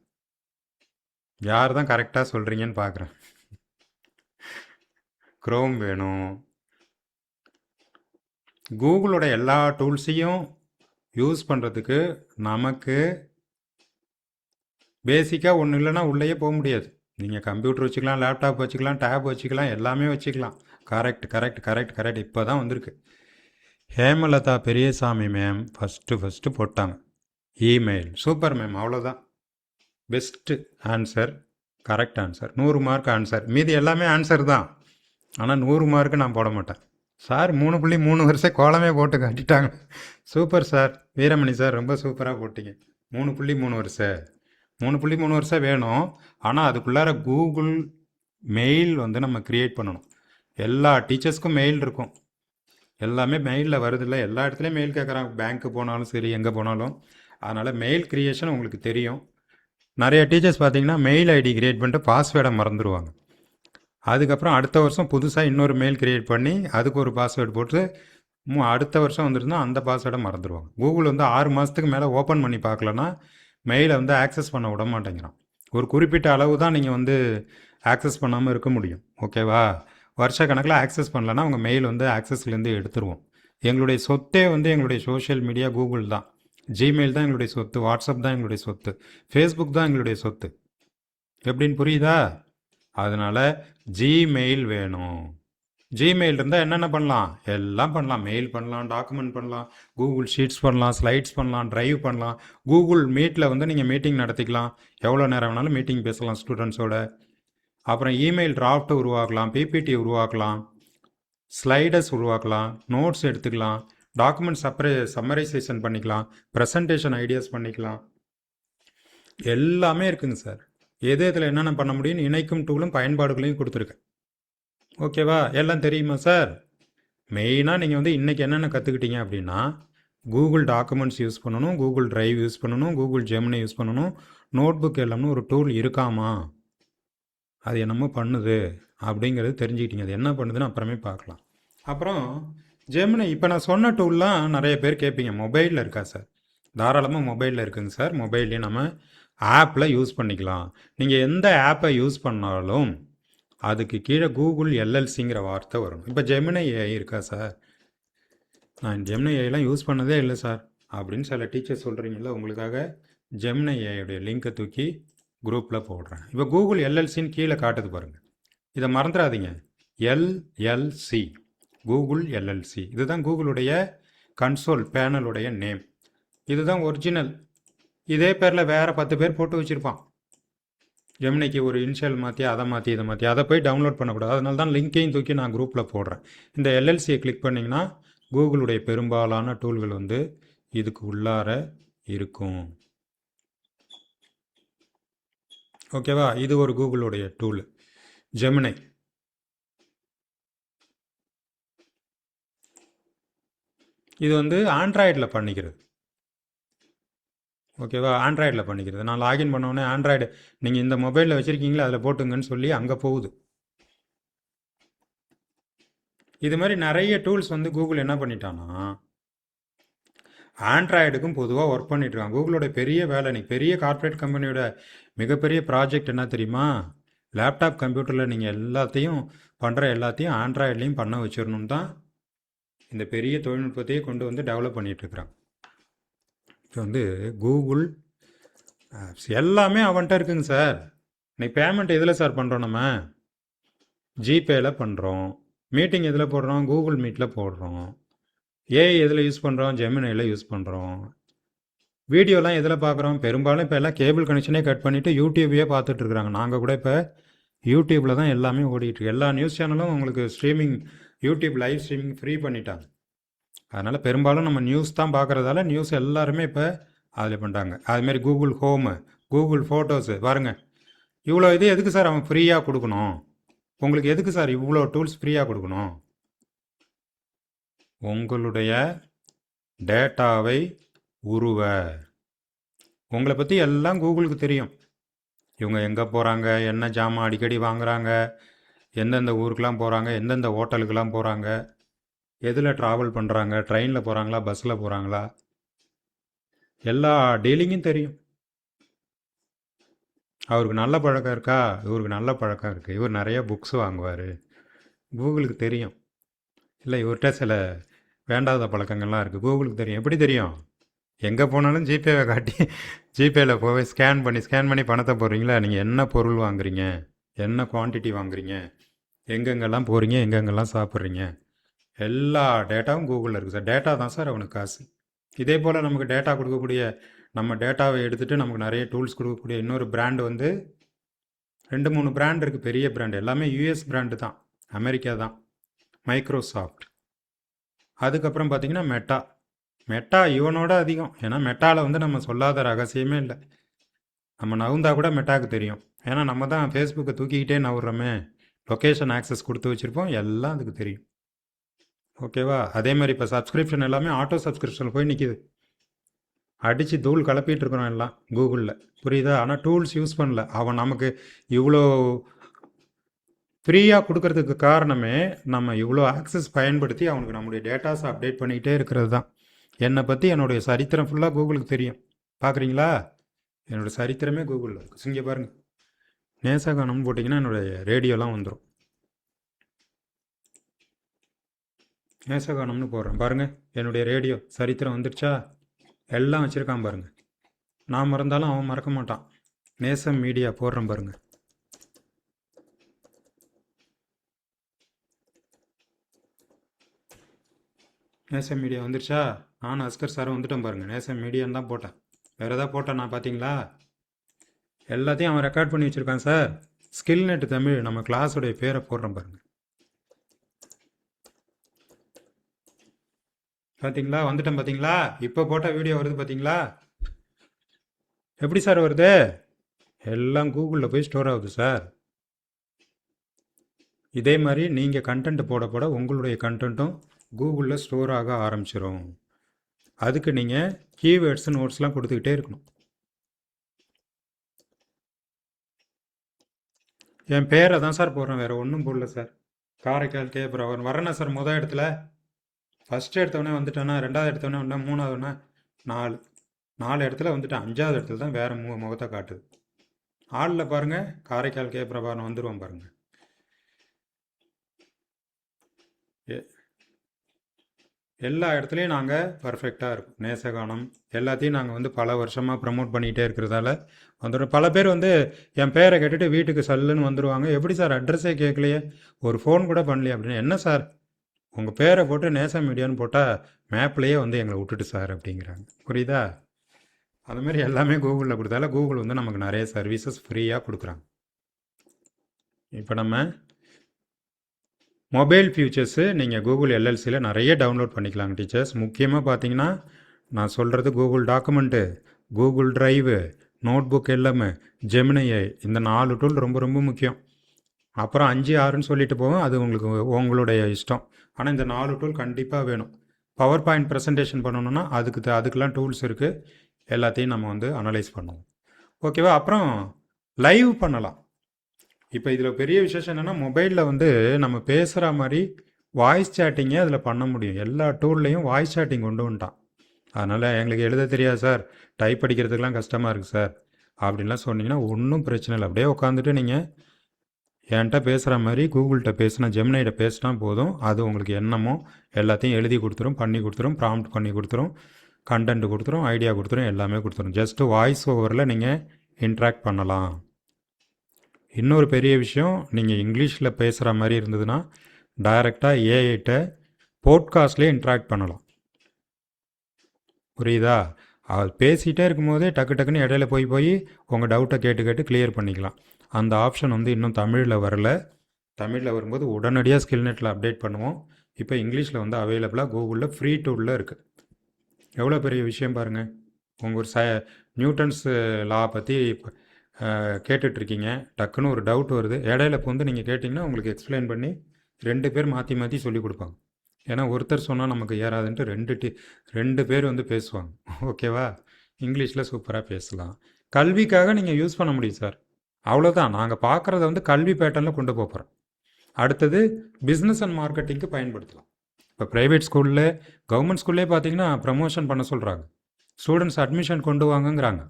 யார் தான் கரெக்டாக சொல்கிறீங்கன்னு பார்க்குறேன். க்ரோம் வேணும். கூகுளோட எல்லா டூல்ஸையும் யூஸ் பண்ணுறதுக்கு நமக்கு பேசிக்காக ஒன்றும் இல்லைன்னா உள்ளேயே போக முடியாது. நீங்கள் கம்ப்யூட்டர் வச்சுக்கலாம், லேப்டாப் வச்சுக்கலாம், டேப் வச்சுக்கலாம், எல்லாமே வச்சுக்கலாம். Correct correct correct correct. இப்போ தான் வந்திருக்கு. ஹேமலதா பெரியசாமி மேம் ஃபஸ்ட்டு போட்டாங்க இமெயில். சூப்பர் மேம், அவ்வளோதான். Best answer, correct answer, 100 mark answer. மீதி எல்லாமே ஆன்சர் தான், ஆனால் 100 மார்க்கு நான் போட மாட்டேன். சார் 3.3 வருஷம் கோலமே போட்டு காட்டிட்டாங்க. சூப்பர் சார், வீரமணி சார், ரொம்ப சூப்பராக போட்டிங்க. 3.3 வருஷம் 3.3 வருஷம் வேணும். ஆனால் அதுக்குள்ளார கூகுள் மெயில் வந்து நம்ம க்ரியேட் பண்ணணும். எல்லா டீச்சர்ஸ்க்கும் மெயில் இருக்கும். எல்லாமே மெயிலில் வருதில்ல, எல்லா இடத்துலையும் மெயில் கேட்குறாங்க. பேங்க்கு போனாலும் சரி, எங்கே போனாலும். அதனால் மெயில் க்ரியேஷன் உங்களுக்கு தெரியும். நிறைய டீச்சர்ஸ் பார்த்தீங்கன்னா மெயில் ஐடி க்ரியேட் பண்ணிட்டு பாஸ்வேர்டை மறந்துடுவாங்க. அதுக்கப்புறம் அடுத்த வருஷம் புதுசாக இன்னொரு மெயில் க்ரியேட் பண்ணி அதுக்கு ஒரு பாஸ்வேர்டு போட்டு அடுத்த வருஷம் வந்துருந்தா அந்த பாஸ்வேர்டை மறந்துடுவாங்க. கூகுள் வந்து 6 மாதத்துக்கு மேலே ஓப்பன் பண்ணி பார்க்கலன்னா மெயிலை வந்து ஆக்சஸ் பண்ண விட மாட்டேங்கிறான். ஒரு குறிப்பிட்ட அளவு தான் நீங்கள் வந்து ஆக்சஸ் பண்ணாமல் இருக்க முடியும். ஓகேவா? வருஷ கணக்கில் ஆக்சஸ் பண்ணலன்னா உங்கள் மெயில் வந்து ஆக்சஸ்லேருந்து எடுத்துருவோம். எங்களுடைய சொத்தே வந்து எங்களுடைய சோஷியல் மீடியா கூகுள் தான். ஜிமெயில் தான் எங்களுடைய சொத்து, வாட்ஸ்அப் தான் எங்களுடைய சொத்து, ஃபேஸ்புக் தான் எங்களுடைய சொத்து. எப்படின்னு புரியுதா? அதனால் ஜிமெயில் வேணும். ஜிமெயில் இருந்தால் என்னென்ன பண்ணலாம்? எல்லாம் பண்ணலாம். மெயில் பண்ணலாம், டாக்குமெண்ட் பண்ணலாம், கூகுள் ஷீட்ஸ் பண்ணலாம், ஸ்லைட்ஸ் பண்ணலாம், ட்ரைவ் பண்ணலாம். கூகுள் மீட்டில் வந்து நீங்கள் மீட்டிங் நடத்திக்கலாம். எவ்வளோ நேரம் வேணாலும் மீட்டிங் பேசலாம் ஸ்டூடெண்ட்ஸோட. அப்புறம் இமெயில் டிராஃப்ட் உருவாக்கலாம், பிபிடி உருவாக்கலாம், ஸ்லைடர்ஸ் உருவாக்கலாம், நோட்ஸ் எடுத்துக்கலாம், டாக்குமெண்ட் சம்மரைசேஷன் பண்ணிக்கலாம், ப்ரெசன்டேஷன் ஐடியாஸ் பண்ணிக்கலாம். எல்லாமே இருக்குங்க சார். எது இதில் என்னென்ன பண்ண முடியும்னு இணைக்கும் டூலும் பயன்பாடுகளையும் கொடுத்துருக்கேன். ஓகேவா? எல்லாம் தெரியுமா சார்? மெயினாக நீங்கள் வந்து இன்றைக்கி என்னென்ன கற்றுக்கிட்டீங்க அப்படின்னா, கூகுள் டாக்குமெண்ட்ஸ் யூஸ் பண்ணணும், கூகுள் டிரைவ் யூஸ் பண்ணணும், கூகுள் ஜெமினி யூஸ் பண்ணணும், நோட் புக் எல்லாமே ஒரு டூல் இருக்காமா, அது என்னமோ பண்ணுது அப்படிங்கிறது தெரிஞ்சுக்கிட்டீங்க. அது என்ன பண்ணுதுன்னு அப்புறமே பார்க்கலாம். அப்புறம் ஜெமினி, இப்போ நான் சொன்ன டூல்லாம் நிறைய பேர் கேட்பீங்க, மொபைலில் இருக்கா சார்? தாராளமாக மொபைலில் இருக்குங்க சார். மொபைல்லேயே நம்ம ஆப்பில் யூஸ் பண்ணிக்கலாம். நீங்கள் எந்த ஆப்பை யூஸ் பண்ணாலும் அதுக்கு கீழே கூகுள் எல்எல்சிங்கிற வார்த்தை வரும். இப்போ ஜெமினி ஏஐ இருக்கா சார்? நான் ஜெமினி ஏஐலாம் யூஸ் பண்ணதே இல்லை சார் அப்படின்னு சில டீச்சர் சொல்கிறீங்களா, உங்களுக்காக ஜெமினி ஏஐடைய லிங்கை தூக்கி குரூப்பில் போடுறேன். இப்போ கூகுள் எல்எல்சின்னு கீழே காட்டுது பாருங்கள். இதை மறந்துடாதீங்க. LLC, Google LLC. இதுதான் கூகுளுடைய கன்சோல் பேனலுடைய நேம். இதுதான் ஒரிஜினல். இதே பேரில் வேறு 10 பேர் போட்டு வச்சுருப்பான். ஜெமினிக்கு ஒரு இன்ஷியல் மாற்றி இதை மாற்றி அதை போய் டவுன்லோட் பண்ணக்கூடாது. அதனால தான் லிங்கையும் தூக்கி நான் குரூப்பில் போடுறேன். இந்த எல்எல்சியை கிளிக் பண்ணிங்கன்னா கூகுளுடைய பெரும்பாலான டூல்கள் வந்து இதுக்கு உள்ளார இருக்கும். ஓகேவா? இது ஒரு கூகுளுடைய டூல் ஜெமினை. இது வந்து ஆண்ட்ராய்டில் பண்ணிக்கிறது. ஓகேவா? ஆண்ட்ராய்டில் பண்ணிக்கிறது. நான் லாகின் பண்ணோடனே ஆண்ட்ராய்டு நீங்கள் இந்த மொபைலில் வச்சுருக்கீங்களா அதில் போட்டுங்கன்னு சொல்லி அங்கே போகுது. இது மாதிரி நிறைய டூல்ஸ் வந்து கூகுள் என்ன பண்ணிட்டான்னா ஆண்ட்ராய்டுக்கும் பொதுவாக ஒர்க் பண்ணிட்டுருக்காங்க. கூகுளோட பெரிய வேலை நீ பெரிய கார்ப்பரேட் கம்பெனியோட மிகப்பெரிய ப்ராஜெக்ட் என்ன தெரியுமா? லேப்டாப் கம்ப்யூட்டரில் நீங்கள் எல்லாத்தையும் பண்ணுற எல்லாத்தையும் ஆண்ட்ராய்ட்லேயும் பண்ண வச்சிடணும் தான் இந்த பெரிய தொழில்நுட்பத்தையே கொண்டு வந்து டெவலப் பண்ணிகிட்ருக்குறாங்க. இப்போ வந்து கூகுள் ஆப்ஸ் எல்லாமே அவன்கிட்ட இருக்குங்க சார். இன்னைக்கு பேமெண்ட் எதில் சார் பண்ணுறோம்? நம்ம ஜிபேயில் பண்ணுறோம். மீட்டிங் எதில் போடுறோம்? கூகுள் மீட்டில் போடுறோம். ஏஐ எதில் யூஸ் பண்ணுறோம்? ஜெமினியில் யூஸ் பண்ணுறோம். வீடியோலாம் எதில் பார்க்குறோம்? பெரும்பாலும் இப்போ எல்லாம் கேபிள் கனெக்ஷனே கட் பண்ணிவிட்டு யூடியூபையே பார்த்துட்ருக்குறாங்க. நாங்கள் கூட இப்போ யூடியூப்பில் தான் எல்லாமே ஓடிட்டுருக்கு. எல்லா நியூஸ் சேனலும் உங்களுக்கு streaming YouTube live streaming free பண்ணிட்டாங்க. அதனால் பெரும்பாலும் நம்ம நியூஸ் தான் பார்க்குறதால நியூஸ் எல்லாருமே இப்போ அதில் பண்ணிட்டாங்க. அதுமாரி கூகுள் ஹோமு, கூகுள் ஃபோட்டோஸு பாருங்கள். இவ்வளோ இது எதுக்கு சார் அவன் ஃப்ரீயாக கொடுக்கணும்? உங்களுக்கு எதுக்கு சார் இவ்வளோ டூல்ஸ் ஃப்ரீயாக கொடுக்கணும்? உங்களுடைய டேட்டாவை உருவ உங்களை பற்றி எல்லாம் கூகுளுக்கு தெரியும். இவங்க எங்கே போகிறாங்க, என்ன ஜாமான் அடிக்கடி வாங்குகிறாங்க, எந்தெந்த ஊருக்கெலாம் போகிறாங்க, எந்தெந்த ஹோட்டலுக்கெலாம் போகிறாங்க, எதில் ட்ராவல் பண்ணுறாங்க, ட்ரெயினில் போகிறாங்களா, பஸ்ஸில் போகிறாங்களா, எல்லா டீலிங்கும் தெரியும். அவருக்கு நல்ல பழக்கம் இருக்கா, இவருக்கு நல்ல பழக்கம் இருக்குது, இவர் நிறைய புக்ஸ் வாங்குவார், கூகுளுக்கு தெரியும். இல்லை இவர்கிட்ட சில வேண்டாத பழக்கங்கள்லாம் இருக்குது, கூகுளுக்கு தெரியும். எப்படி தெரியும்? எங்கே போனாலும் ஜிபேவை காட்டி ஜிபேயில் போய் ஸ்கேன் பண்ணி பணத்தை போடுறீங்களா? நீங்கள் என்ன பொருள் வாங்குறீங்க, என்ன குவான்டிட்டி வாங்குறீங்க, எங்கெங்கெல்லாம் போகிறீங்க, எங்கெங்கெல்லாம் சாப்பிட்றீங்க, எல்லா டேட்டாவும் கூகுளில் இருக்குது சார். டேட்டா தான் சார் அவனுக்கு காசு. இதே போல் நமக்கு டேட்டா கொடுக்கக்கூடிய, நம்ம டேட்டாவை எடுத்துகிட்டு நமக்கு நிறைய டூல்ஸ் கொடுக்கக்கூடிய இன்னொரு பிராண்டு வந்து 2-3 பிராண்ட் இருக்குது. பெரிய பிராண்டு எல்லாமே யூஎஸ் பிராண்டு தான், அமெரிக்கா தான். மைக்ரோசாஃப்ட், அதுக்கப்புறம் பார்த்திங்கன்னா மெட்டா இவனோட அதிகம். ஏன்னா மெட்டாவில் வந்து நம்ம சொல்லாத ரகசியமே இல்லை. நம்ம நவுந்தா கூட மெட்டாவுக்கு தெரியும். ஏன்னா நம்ம தான் ஃபேஸ்புக்கை தூக்கிக்கிட்டே நவுறோமே, லொக்கேஷன் ஆக்சஸ் கொடுத்து வச்சுருப்போம், எல்லாம் அதுக்கு தெரியும். ஓகேவா? அதே மாதிரி இப்போ சப்ஸ்கிரிப்ஷன் எல்லாமே ஆட்டோ சப்ஸ்கிரிப்ஷன் போய் நிற்கிது. அடித்து தூள் கலப்பிட்டு இருக்கிறோம் எல்லாம் கூகுளில், புரியுதா? ஆனால் டூல்ஸ் யூஸ் பண்ணல. அவன் நமக்கு இவ்வளோ ஃப்ரீயாக கொடுக்கறதுக்கு காரணமே நம்ம இவ்வளோ ஆக்சஸ் பயன்படுத்தி அவனுக்கு நம்முடைய டேட்டாஸை அப்டேட் பண்ணிக்கிட்டே இருக்கிறது தான். என்னை பற்றி என்னுடைய சரித்திரம் ஃபுல்லாக கூகுளுக்கு தெரியும். பார்க்குறீங்களா? என்னோடய சரித்திரமே கூகுளில் இருக்குது. இங்கே பாருங்கள், நேசகானம் போட்டிங்கன்னா என்னுடைய ரேடியோலாம் வந்துடும். நேசகானம்னு போடுறேன் பாருங்கள், என்னுடைய ரேடியோ சரித்திரம் வந்துடுச்சா? எல்லாம் வச்சுருக்கான் பாருங்கள். நான் மறந்தாலும் அவன் மறக்க மாட்டான். நேசம் மீடியா போடுறேன் பாருங்கள். நேசம் மீடியா வந்துருச்சா? நானும் அஸ்கர் சாரும் வந்துட்டோம் பாருங்கள். நேசம் மீடியான்னு தான் போட்டேன், வேறு எதாவது போட்டேன் நான்? பார்த்தீங்களா? எல்லாத்தையும் அவன் ரெக்கார்ட் பண்ணி வச்சுருக்கான் சார். ஸ்கில் நெட் தமிழ் நம்ம கிளாஸுடைய பேரை போடுறேன் பாருங்கள். பார்த்தீங்களா? வந்துட்டேன் பார்த்தீங்களா? இப்போ போட்ட வீடியோ வருது பார்த்தீங்களா? எப்படி சார் வருது? எல்லாம் கூகுளில் போய் ஸ்டோர் ஆகுது சார். இதே மாதிரி நீங்கள் கண்டென்ட் போட உங்களுடைய கண்டென்ட்டும் கூகுளில் ஸ்டோர் ஆக ஆரம்பிச்சிடும். அதுக்கு நீங்கள் கீவேர்ட்ஸ் நோட்ஸ்லாம் கொடுத்துக்கிட்டே இருக்கணும். என் பேரை தான் சார் போடுறேன், வேறு ஒன்றும் போடல சார். காரைக்கால் கேப்ரவன் வரேன்னா சார். முதல் இடத்துல ஃபஸ்ட்டு எடுத்தவொடனே வந்துட்டேன்னா, ரெண்டாவது எடுத்தவொடனே வந்தேன், மூணாவதுனா 4 இடத்துல வந்துட்டேன். 5ஆவது இடத்துல தான் வேறு முகத்தை காட்டுது. ஆளில் பாருங்கள், காரைக்கால் கேப்ரவன் வந்துடுவோம் பாருங்கள். எல்லா இடத்துலையும் நாங்கள் பர்ஃபெக்டாக இருக்கும். நேசகானம் எல்லாத்தையும் நாங்கள் வந்து பல வருஷமாக ப்ரமோட் பண்ணிகிட்டே இருக்கிறதால வந்துடும். பல பேர் வந்து என் பேரை கேட்டுட்டு வீட்டுக்கு சல்லுன்னு வந்துடுவாங்க. எப்படி சார் அட்ரஸே கேட்கலையே, ஒரு ஃபோன் கூட பண்ணலையே அப்படின்னு. என்ன சார் உங்கள் பேரை போட்டு நேசம் மீடியான்னு போட்டால் மேப்லேயே வந்து எங்களை விட்டுட்டு சார் அப்படிங்கிறாங்க. புரியுதா? அதுமாரி எல்லாமே கூகுளில் கொடுத்தால கூகுள் வந்து நமக்கு நிறைய சர்வீசஸ் ஃப்ரீயாக கொடுக்குறாங்க. இப்போ நம்ம மொபைல் ஃபியூச்சர்ஸு நீங்கள் கூகுள் எல்எல்சியில் நிறைய டவுன்லோட் பண்ணிக்கலாங்க டீச்சர்ஸ். முக்கியமாக பார்த்தீங்கன்னா நான் சொல்கிறது Google document, Google drive, notebook எல்லாமே, ஜெமினியை, இந்த 4 டூல் ரொம்ப ரொம்ப முக்கியம். அப்புறம் 5 6ன்னு சொல்லிட்டு போவோம், அது உங்களுக்கு உங்களுடைய இஷ்டம். ஆனால் இந்த 4 டூல் கண்டிப்பாக வேணும். பவர் பாயிண்ட் ப்ரெசன்டேஷன் பண்ணணுன்னா அதுக்கெலாம் டூல்ஸ் இருக்குது. எல்லாத்தையும் நம்ம வந்து அனலைஸ் பண்ணுவோம். ஓகேவா? அப்புறம் லைவ் பண்ணலாம். இப்போ இதில் பெரிய விசேஷம் என்னென்னா, மொபைலில் வந்து நம்ம பேசுகிற மாதிரி வாய்ஸ் சேட்டிங்கே அதில் பண்ண முடியும். எல்லா டூல்லையும் வாய்ஸ் சேட்டிங் கொண்டு வந்துட்டான். அதனால் எங்களுக்கு எழுத தெரியாது சார், டைப் அடிக்கிறதுக்கெலாம் கஷ்டமாக இருக்குது சார் அப்படின்லாம் சொன்னீங்கன்னா ஒன்றும் பிரச்சனை இல்லை. அப்படியே உட்காந்துட்டு நீங்கள் என்கிட்ட பேசுகிற மாதிரி கூகுள்கிட்ட பேசினா, ஜெமினிகிட்ட பேசினா போதும். அது உங்களுக்கு என்னமோ எல்லாத்தையும் எழுதி கொடுத்துரும், பண்ணி கொடுத்துரும், ப்ராம்ப்ட் பண்ணி கொடுத்துரும், கண்டென்ட் கொடுத்துரும், ஐடியா கொடுத்துரும், எல்லாமே கொடுத்துரும். ஜஸ்ட்டு வாய்ஸ் ஓவரில் நீங்கள் இன்ட்ராக்ட் பண்ணலாம். இன்னொரு பெரிய விஷயம், நீங்கள் இங்கிலீஷில் பேசுகிற மாதிரி இருந்ததுன்னா டைரெக்டாக ஏஐட்ட போட்காஸ்ட்லேயே இன்ட்ராக்ட் பண்ணலாம். புரியுதா? அது பேசிகிட்டே இருக்கும்போதே டக்குன்னு இடையில போய் உங்கள் டவுட்டை கேட்டு கிளியர் பண்ணிக்கலாம். அந்த ஆப்ஷன் வந்து இன்னும் தமிழில் வரல. தமிழில் வரும்போது உடனடியாக ஸ்கில்நெட்டில் அப்டேட் பண்ணுவோம். இப்போ இங்கிலீஷில் வந்து அவைலபிளாக கூகுளில் ஃப்ரீ டூலில் இருக்குது. எவ்வளோ பெரிய விஷயம் பாருங்கள். உங்கள் ஒரு நியூட்டன்ஸ் லா பற்றி கேட்டுட்ருக்கீங்க, டக்குன்னு ஒரு டவுட் வருது, இடையில வந்து நீங்கள் கேட்டிங்கன்னா உங்களுக்கு எக்ஸ்பிளைன் பண்ணி 2 பேர் மாற்றி சொல்லி கொடுப்பாங்க. ஏன்னா ஒருத்தர் சொன்னால் நமக்கு ஏறாதுன்ட்டு 2 பேர் வந்து பேசுவாங்க. ஓகேவா? இங்கிலீஷில் சூப்பராக பேசலாம். கல்விக்காக நீங்கள் யூஸ் பண்ண முடியும் சார். அவ்வளோதான். நாங்கள் பார்க்குறத வந்து கல்வி பேட்டர்னில் கொண்டு போகிறோம். அடுத்தது பிஸ்னஸ் அண்ட் மார்க்கெட்டிங்க்கு பயன்படுத்தலாம். இப்போ ப்ரைவேட் ஸ்கூலில், கவர்மெண்ட் ஸ்கூல்லே பார்த்தீங்கன்னா ப்ரமோஷன் பண்ண சொல்கிறாங்க. ஸ்டூடெண்ட்ஸ் அட்மிஷன் கொண்டு வாங்கங்கிறாங்க.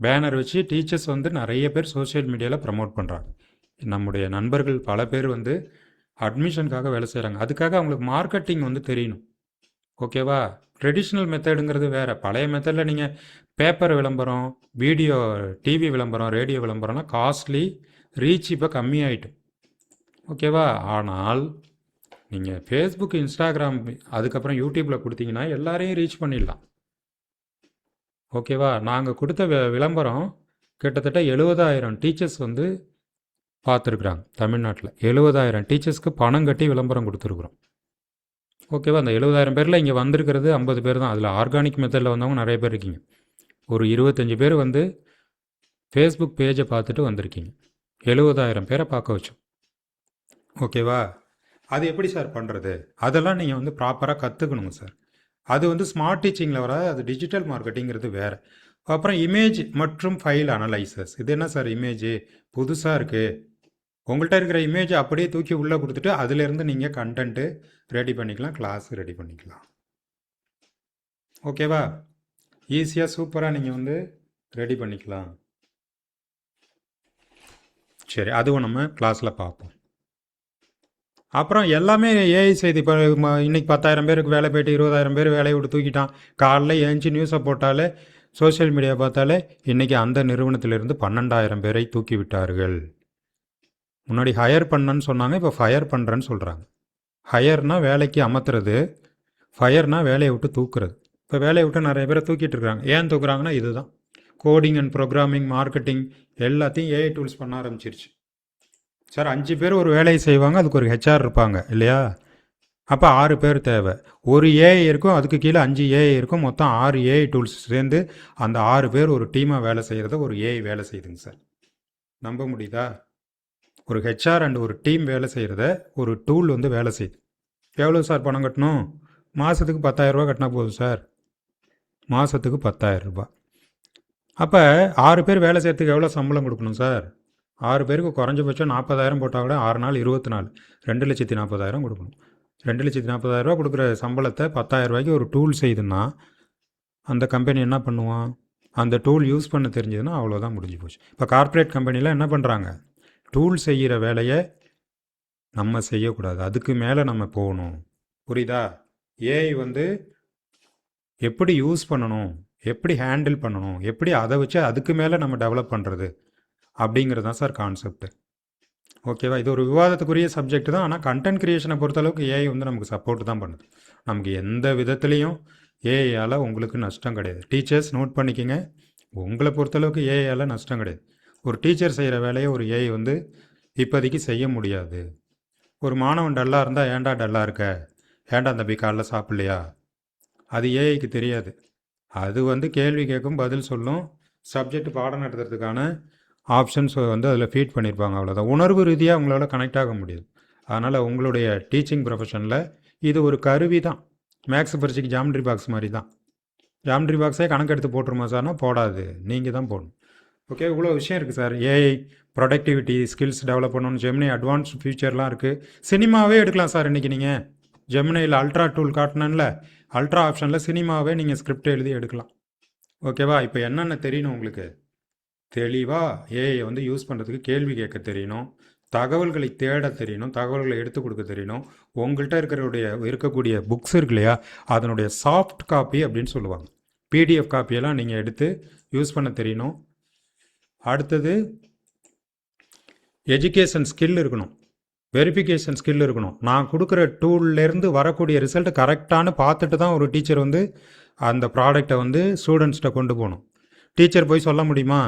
பேனர் வச்சு டீச்சர்ஸ் வந்து நிறைய பேர் சோஷியல் மீடியாவில் ப்ரமோட் பண்ணுறாங்க. நம்முடைய நண்பர்கள் பல பேர் வந்து அட்மிஷனுக்காக வேலை செய்கிறாங்க. அதுக்காக அவங்களுக்கு மார்க்கெட்டிங் வந்து தெரியணும். ஓகேவா? ட்ரெடிஷ்னல் மெத்தடுங்கிறது வேறு. பழைய மெத்தடில் நீங்கள் பேப்பர் விளம்பரம், வீடியோ, டிவி விளம்பரம், ரேடியோ விளம்பரம்லாம் காஸ்ட்லி, ரீச் இப்போ கம்மியாயிட்டு. ஓகேவா? ஆனால் நீங்கள் ஃபேஸ்புக், இன்ஸ்டாகிராம், அதுக்கப்புறம் யூடியூப்பில் கொடுத்தீங்கன்னா எல்லாரையும் ரீச் பண்ணிடலாம். ஓகேவா? நாங்கள் கொடுத்த விளம்பரம் கிட்டத்தட்ட 70,000 டீச்சர்ஸ் வந்து பார்த்துருக்குறாங்க தமிழ்நாட்டில். 70,000 டீச்சர்ஸ்க்கு பணம் கட்டி விளம்பரம் கொடுத்துருக்குறோம். ஓகேவா? அந்த 70,000 பேரில் இங்கே வந்திருக்கிறது 50 பேர் தான். அதில் ஆர்கானிக் மெத்தடில் வந்தவங்க நிறைய பேர் இருக்கீங்க. ஒரு 25 பேர் வந்து ஃபேஸ்புக் பேஜை பார்த்துட்டு வந்திருக்கீங்க. 70,000 பேரை பார்க்க வச்சோம். ஓகேவா? அது எப்படி சார் பண்ணுறது? அதெல்லாம் நீங்கள் வந்து ப்ராப்பராக கற்றுக்கணுங்க சார். அது வந்து ஸ்மார்ட் டீச்சிங்கில் வராது, அது டிஜிட்டல் மார்க்கெட்டிங்கிறது வேறு. அப்புறம் இமேஜ் மற்றும் ஃபைல் அனலைசர்ஸ். இது என்ன சார் இமேஜ் புதுசாக இருக்குது? உங்கள்கிட்ட இருக்கிற இமேஜை அப்படியே தூக்கி உள்ளே கொடுத்துட்டு அதிலேருந்து நீங்கள் கண்டென்ட்டு ரெடி பண்ணிக்கலாம், கிளாஸ் ரெடி பண்ணிக்கலாம். ஓகேவா? ஈஸியாக சூப்பராக நீங்கள் வந்து ரெடி பண்ணிக்கலாம். சரி, அதுவும் நம்ம கிளாஸில் பார்ப்போம். அப்புறம் எல்லாமே ஏஐ செய்தி. இப்போ இன்றைக்கி 10,000 பேருக்கு வேலை போய்ட்டு 20,000 பேர் வேலையை விட்டு தூக்கிட்டான். காலைல ஏஞ்சி நியூஸை போட்டாலே, சோஷியல் மீடியா பார்த்தாலே, இன்றைக்கி அந்த நிறுவனத்திலிருந்து 12,000 பேரை தூக்கி விட்டார்கள். முன்னாடி ஹையர் பண்ணன்னு சொன்னாங்க, இப்போ ஃபயர் பண்ணுறேன்னு சொல்கிறாங்க. ஹையர்னால் வேலைக்கு அமர்த்துறது, ஃபயர்னால் வேலையை விட்டு தூக்குறது. இப்போ வேலையை விட்டு நிறைய பேரை தூக்கிட்டு இருக்காங்க. ஏன் தூக்குறாங்கன்னா இதுதான், கோடிங் அண்ட் ப்ரோக்ராமிங், மார்க்கெட்டிங் எல்லாத்தையும் ஏஐ டூல்ஸ் பண்ண ஆரம்பிச்சிருச்சு. சார் 5 பேர் ஒரு வேலையை செய்வாங்க, அதுக்கு ஒரு ஹெச்ஆர் இருப்பாங்க இல்லையா? அப்போ 6 பேர் தேவை. ஒரு ஏஐ இருக்கும், அதுக்கு கீழே 5 ஏஐ இருக்கும், மொத்தம் 6 ஏஐ டூல்ஸ் சேர்ந்து அந்த 6 பேர் ஒரு டீமாக வேலை செய்கிறத ஒரு ஏஐ வேலை செய்யுதுங்க சார். நம்ப முடியுதா? ஒரு ஹெச்ஆர் அண்ட் ஒரு டீம் வேலை செய்கிறத ஒரு டூல் வந்து வேலை செய்யுது. எவ்வளோ சார் பணம் கட்டணும்? மாதத்துக்கு 10,000 ரூபா கட்டினா போதும் சார். மாதத்துக்கு 10,000 ரூபா. அப்போ 6 பேர் வேலை செய்கிறதுக்கு எவ்வளோ சம்பளம் கொடுக்கணும் சார்? 6 பேருக்கு குறைஞ்சபட்சம் 40,000 போட்டால் கூட 6 நாள் 24, 2,40,000 கொடுக்கணும். 2,40,000 கொடுக்குற சம்பளத்தை 10,000 ரூபாய்க்கு ஒரு டூல் செய்யுதுன்னா அந்த கம்பெனி என்ன பண்ணுவான்? அந்த டூல் யூஸ் பண்ண தெரிஞ்சதுன்னா அவ்வளோதான், முடிஞ்சு போச்சு. இப்போ கார்ப்பரேட் கம்பெனியில் என்ன பண்ணுறாங்க? டூல் செய்கிற வேலையை நம்ம செய்யக்கூடாது, அதுக்கு மேலே நம்ம போகணும். புரியுதா? ஏஐ வந்து எப்படி யூஸ் பண்ணணும், எப்படி ஹேண்டில் பண்ணணும், எப்படி அதை வச்சு அதுக்கு மேலே நம்ம டெவலப் பண்ணுறது அப்படிங்கிறது தான் சார் கான்செப்ட். ஓகேவா? இது ஒரு விவாதத்துக்குரிய சப்ஜெக்ட் தான். ஆனால் கண்டென்ட் க்ரியேஷனை பொறுத்தளவுக்கு ஏஐ வந்து நமக்கு சப்போர்ட் தான் பண்ணுது. நமக்கு எந்த விதத்துலேயும் ஏஐயால் உங்களுக்கு நஷ்டம் கிடையாது. டீச்சர்ஸ் நோட் பண்ணிக்கோங்க, உங்களை பொறுத்தளவுக்கு ஏஐயால் நஷ்டம் கிடையாது. ஒரு டீச்சர் செய்கிற வேலையை ஒரு ஏஐ வந்து இப்போதைக்கு செய்ய முடியாது. ஒரு மாணவன் டல்லாக இருந்தால், ஏன்டா டல்லாக இருக்க, ஏன்டா தம்பி காலைல சாப்பிட்லையா அது ஏஐக்கு தெரியாது. அது வந்து கேள்வி கேட்கும், பதில் சொல்லும். சப்ஜெக்ட் பாடம் நடத்துறதுக்கான ஆப்ஷன்ஸ் வந்து அதில் ஃபீட் பண்ணியிருப்பாங்க, அவ்வளோதான். உணர்வு ரீதியாக உங்களால் கனெக்ட் ஆக முடியாது. அதனால் உங்களுடைய டீச்சிங் ப்ரொஃபஷனில் இது ஒரு கருவி தான். மேக்ஸ் பரீட்சைக்கு ஜாமெட்ரி பாக்ஸ் மாதிரி தான். ஜாமெட்ரி பாக்ஸே கணக்கெடுத்து போட்டுருமா சார்னா போடாது, நீங்கள் தான் போடணும். ஓகே, இவ்வளோ விஷயம் இருக்குது sir. AI productivity skills develop பண்ணணும். ஜெமினி அட்வான்ஸ் ஃபியூச்சர்லாம் இருக்குது. சினிமாவே எடுக்கலாம் சார். இன்றைக்கி நீங்கள் ஜெமினியில் அல்ட்ரா டூல் காட்டினேன்ல, அல்ட்ரா ஆப்ஷனில் சினிமாவே நீங்கள் ஸ்கிரிப்ட் எழுதி எடுக்கலாம். ஓகேவா? இப்போ என்னென்ன தெரியணும் உங்களுக்கு? தெளிவாக ஏஐ வந்து யூஸ் பண்ணுறதுக்கு கேள்வி கேட்க தெரியணும், தகவல்களை தேட தெரியணும், தகவல்களை எடுத்து கொடுக்க தெரியணும். உங்கள்கிட்ட இருக்கக்கூடிய புக்ஸ் இருக்கு இல்லையா, அதனுடைய சாஃப்ட் காப்பி அப்படின்னு சொல்லுவாங்க. பிடிஎஃப் காப்பியெல்லாம் நீங்கள் எடுத்து யூஸ் பண்ண தெரியணும். அடுத்தது எஜுகேஷன் ஸ்கில் இருக்கணும், வெரிஃபிகேஷன் ஸ்கில் இருக்கணும். நான் கொடுக்குற டூல்லேருந்து வரக்கூடிய ரிசல்ட் கரெக்டானு பார்த்துட்டு தான் ஒரு டீச்சர் வந்து அந்த ப்ராடக்டை வந்து ஸ்டூடெண்ட்ஸ்கிட்ட கொண்டு போகணும். டீச்சர் போய் சொல்ல முடியுமா,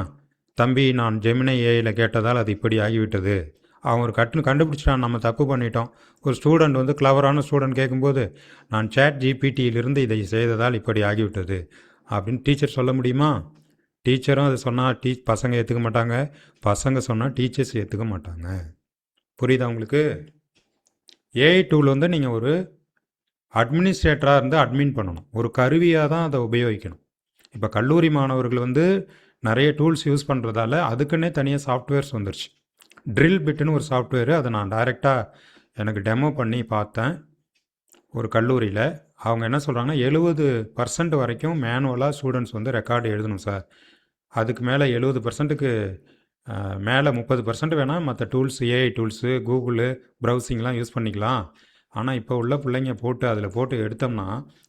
தம்பி நான் ஜெமினை ஏஐயில் கேட்டதால் அது இப்படி ஆகிவிட்டது, அவன் ஒரு கண்டுபிடிச்சிட்டான், நம்ம தப்பு பண்ணிட்டோம். ஒரு ஸ்டூடெண்ட் வந்து கிளவரான ஸ்டூடெண்ட் கேட்கும்போது, நான் சேட் ஜிபிடியிலிருந்து இதை செய்ததால் இப்படி ஆகிவிட்டது அப்படின்னு டீச்சர் சொல்ல முடியுமா? டீச்சரும் அதை சொன்னால் பசங்க ஏற்றுக்க மாட்டாங்க, பசங்க சொன்னால் டீச்சர்ஸ் ஏற்றுக்க மாட்டாங்க. புரியுதா உங்களுக்கு? ஏஐ டூல் வந்து நீங்கள் ஒரு அட்மினிஸ்ட்ரேட்டராக இருந்து அட்மின் பண்ணணும், ஒரு கருவியாக தான் அதை உபயோகிக்கணும். இப்போ கல்லூரி மாணவர்கள் வந்து நிறைய டூல்ஸ் யூஸ் பண்ணுறதால அதுக்குன்னே தனியாக சாஃப்ட்வேர்ஸ் வந்துருச்சு. ட்ரில் பிட்டுன்னு ஒரு சாஃப்ட்வேரு, அதை நான் டைரெக்டாக எனக்கு டெமோ பண்ணி பார்த்தேன் ஒரு கல்லூரியில். அவங்க என்ன சொல்கிறாங்கன்னா 70% வரைக்கும் மேனுவலாக ஸ்டூடெண்ட்ஸ் வந்து ரெக்கார்டு எழுதணும் சார். அதுக்கு மேலே 70%க்கு மேலே 30% வேணால் மற்ற டூல்ஸ், ஏஐ டூல்ஸு, கூகுளு, ப்ரௌசிங்லாம் யூஸ் பண்ணிக்கலாம். ஆனால் இப்போ உள்ள பிள்ளைங்க அதில் போட்டு எடுத்தோம்னா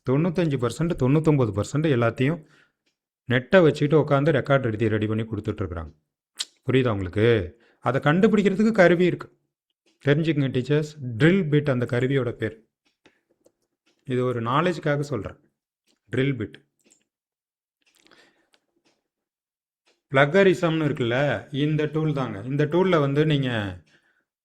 95% 99% எல்லாத்தையும் நெட்டை வச்சுக்கிட்டு உட்காந்து ரெக்கார்ட் எழுதி ரெடி பண்ணி கொடுத்துட்ருக்குறாங்க. புரியுதா உங்களுக்கு? அதை கண்டுபிடிக்கிறதுக்கு கருவி இருக்குது, தெரிஞ்சுக்கங்க டீச்சர்ஸ். ட்ரில் பிட் அந்த கருவியோட பேர். இது ஒரு நாலேஜுக்காக சொல்கிறேன். Drill bit. ப்ளக்கரிசம்னு இருக்குல்ல, இந்த டூல் தாங்க. இந்த டூலில் வந்து நீங்கள்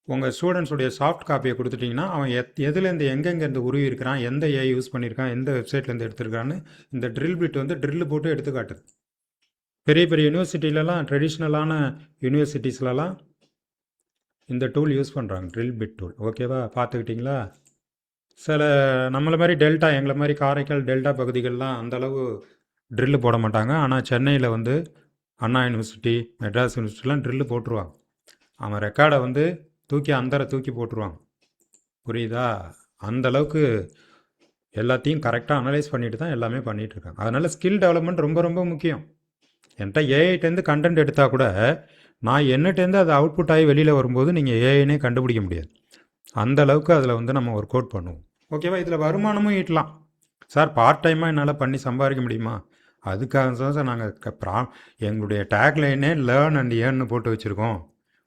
உங்கள் ஸ்டூடெண்ட்ஸுடைய சாஃப்ட் காப்பியை கொடுத்துட்டிங்கன்னா அவன் எதுலேருந்து எங்கெங்கேருந்து உருவி இருக்கிறான், எந்த ஏஐ யூஸ் பண்ணியிருக்கான், எந்த வெப்சைட்லேருந்து எடுத்துருக்கான்னு இந்த ட்ரில் பிட் வந்து ட்ரில்லு போட்டு எடுத்து காட்டுது. பெரிய பெரிய யூனிவர்சிட்டிலலாம், ட்ரெடிஷ்னலான யூனிவர்சிட்டிஸ்லலாம் இந்த டூல் யூஸ் பண்ணுறாங்க, ட்ரில் பிட் டூல். ஓகேவா? பார்த்துக்கிட்டிங்களா? சில நம்மளை மாதிரி டெல்டா, எங்களை மாதிரி காரைக்கால் டெல்டா பகுதிகளெலாம் அந்தளவு ட்ரில்லு போட மாட்டாங்க. ஆனால் சென்னையில் வந்து அண்ணா யூனிவர்சிட்டி, மெட்ராஸ் யூனிவர்சிட்டிலாம் ட்ரில்லு போட்டுருவாங்க. அவன் ரெக்கார்டை வந்து தூக்கி போட்டுருவாங்க. புரியுதா? அந்தளவுக்கு எல்லாத்தையும் கரெக்டாக அனலைஸ் பண்ணிட்டு தான் எல்லாமே பண்ணிகிட்ருக்காங்க. அதனால் ஸ்கில் டெவலப்மெண்ட் ரொம்ப ரொம்ப முக்கியம். என்கிட்ட ஏஐட்டேருந்து கண்டென்ட் எடுத்தால் கூட நான் என்னட்டேருந்து அது அவுட்புட் ஆகி வெளியில் வரும்போது நீங்கள் ஏஐனே கண்டுபிடிக்க முடியாது. அந்த அளவுக்கு அதில் வந்து நம்ம ஒர்க் அவுட் பண்ணுவோம். ஓகேவா? இதில் வருமானமும் ஈட்டலாம் சார். பார்ட் டைமாக என்னால் பண்ணி சம்பாதிக்க முடியுமா? அதுக்காக தான் சார் நாங்கள் எங்களுடைய டேக்லைனே லேர்ன் அண்ட் ஏர்ன்னு போட்டு வச்சுருக்கோம்.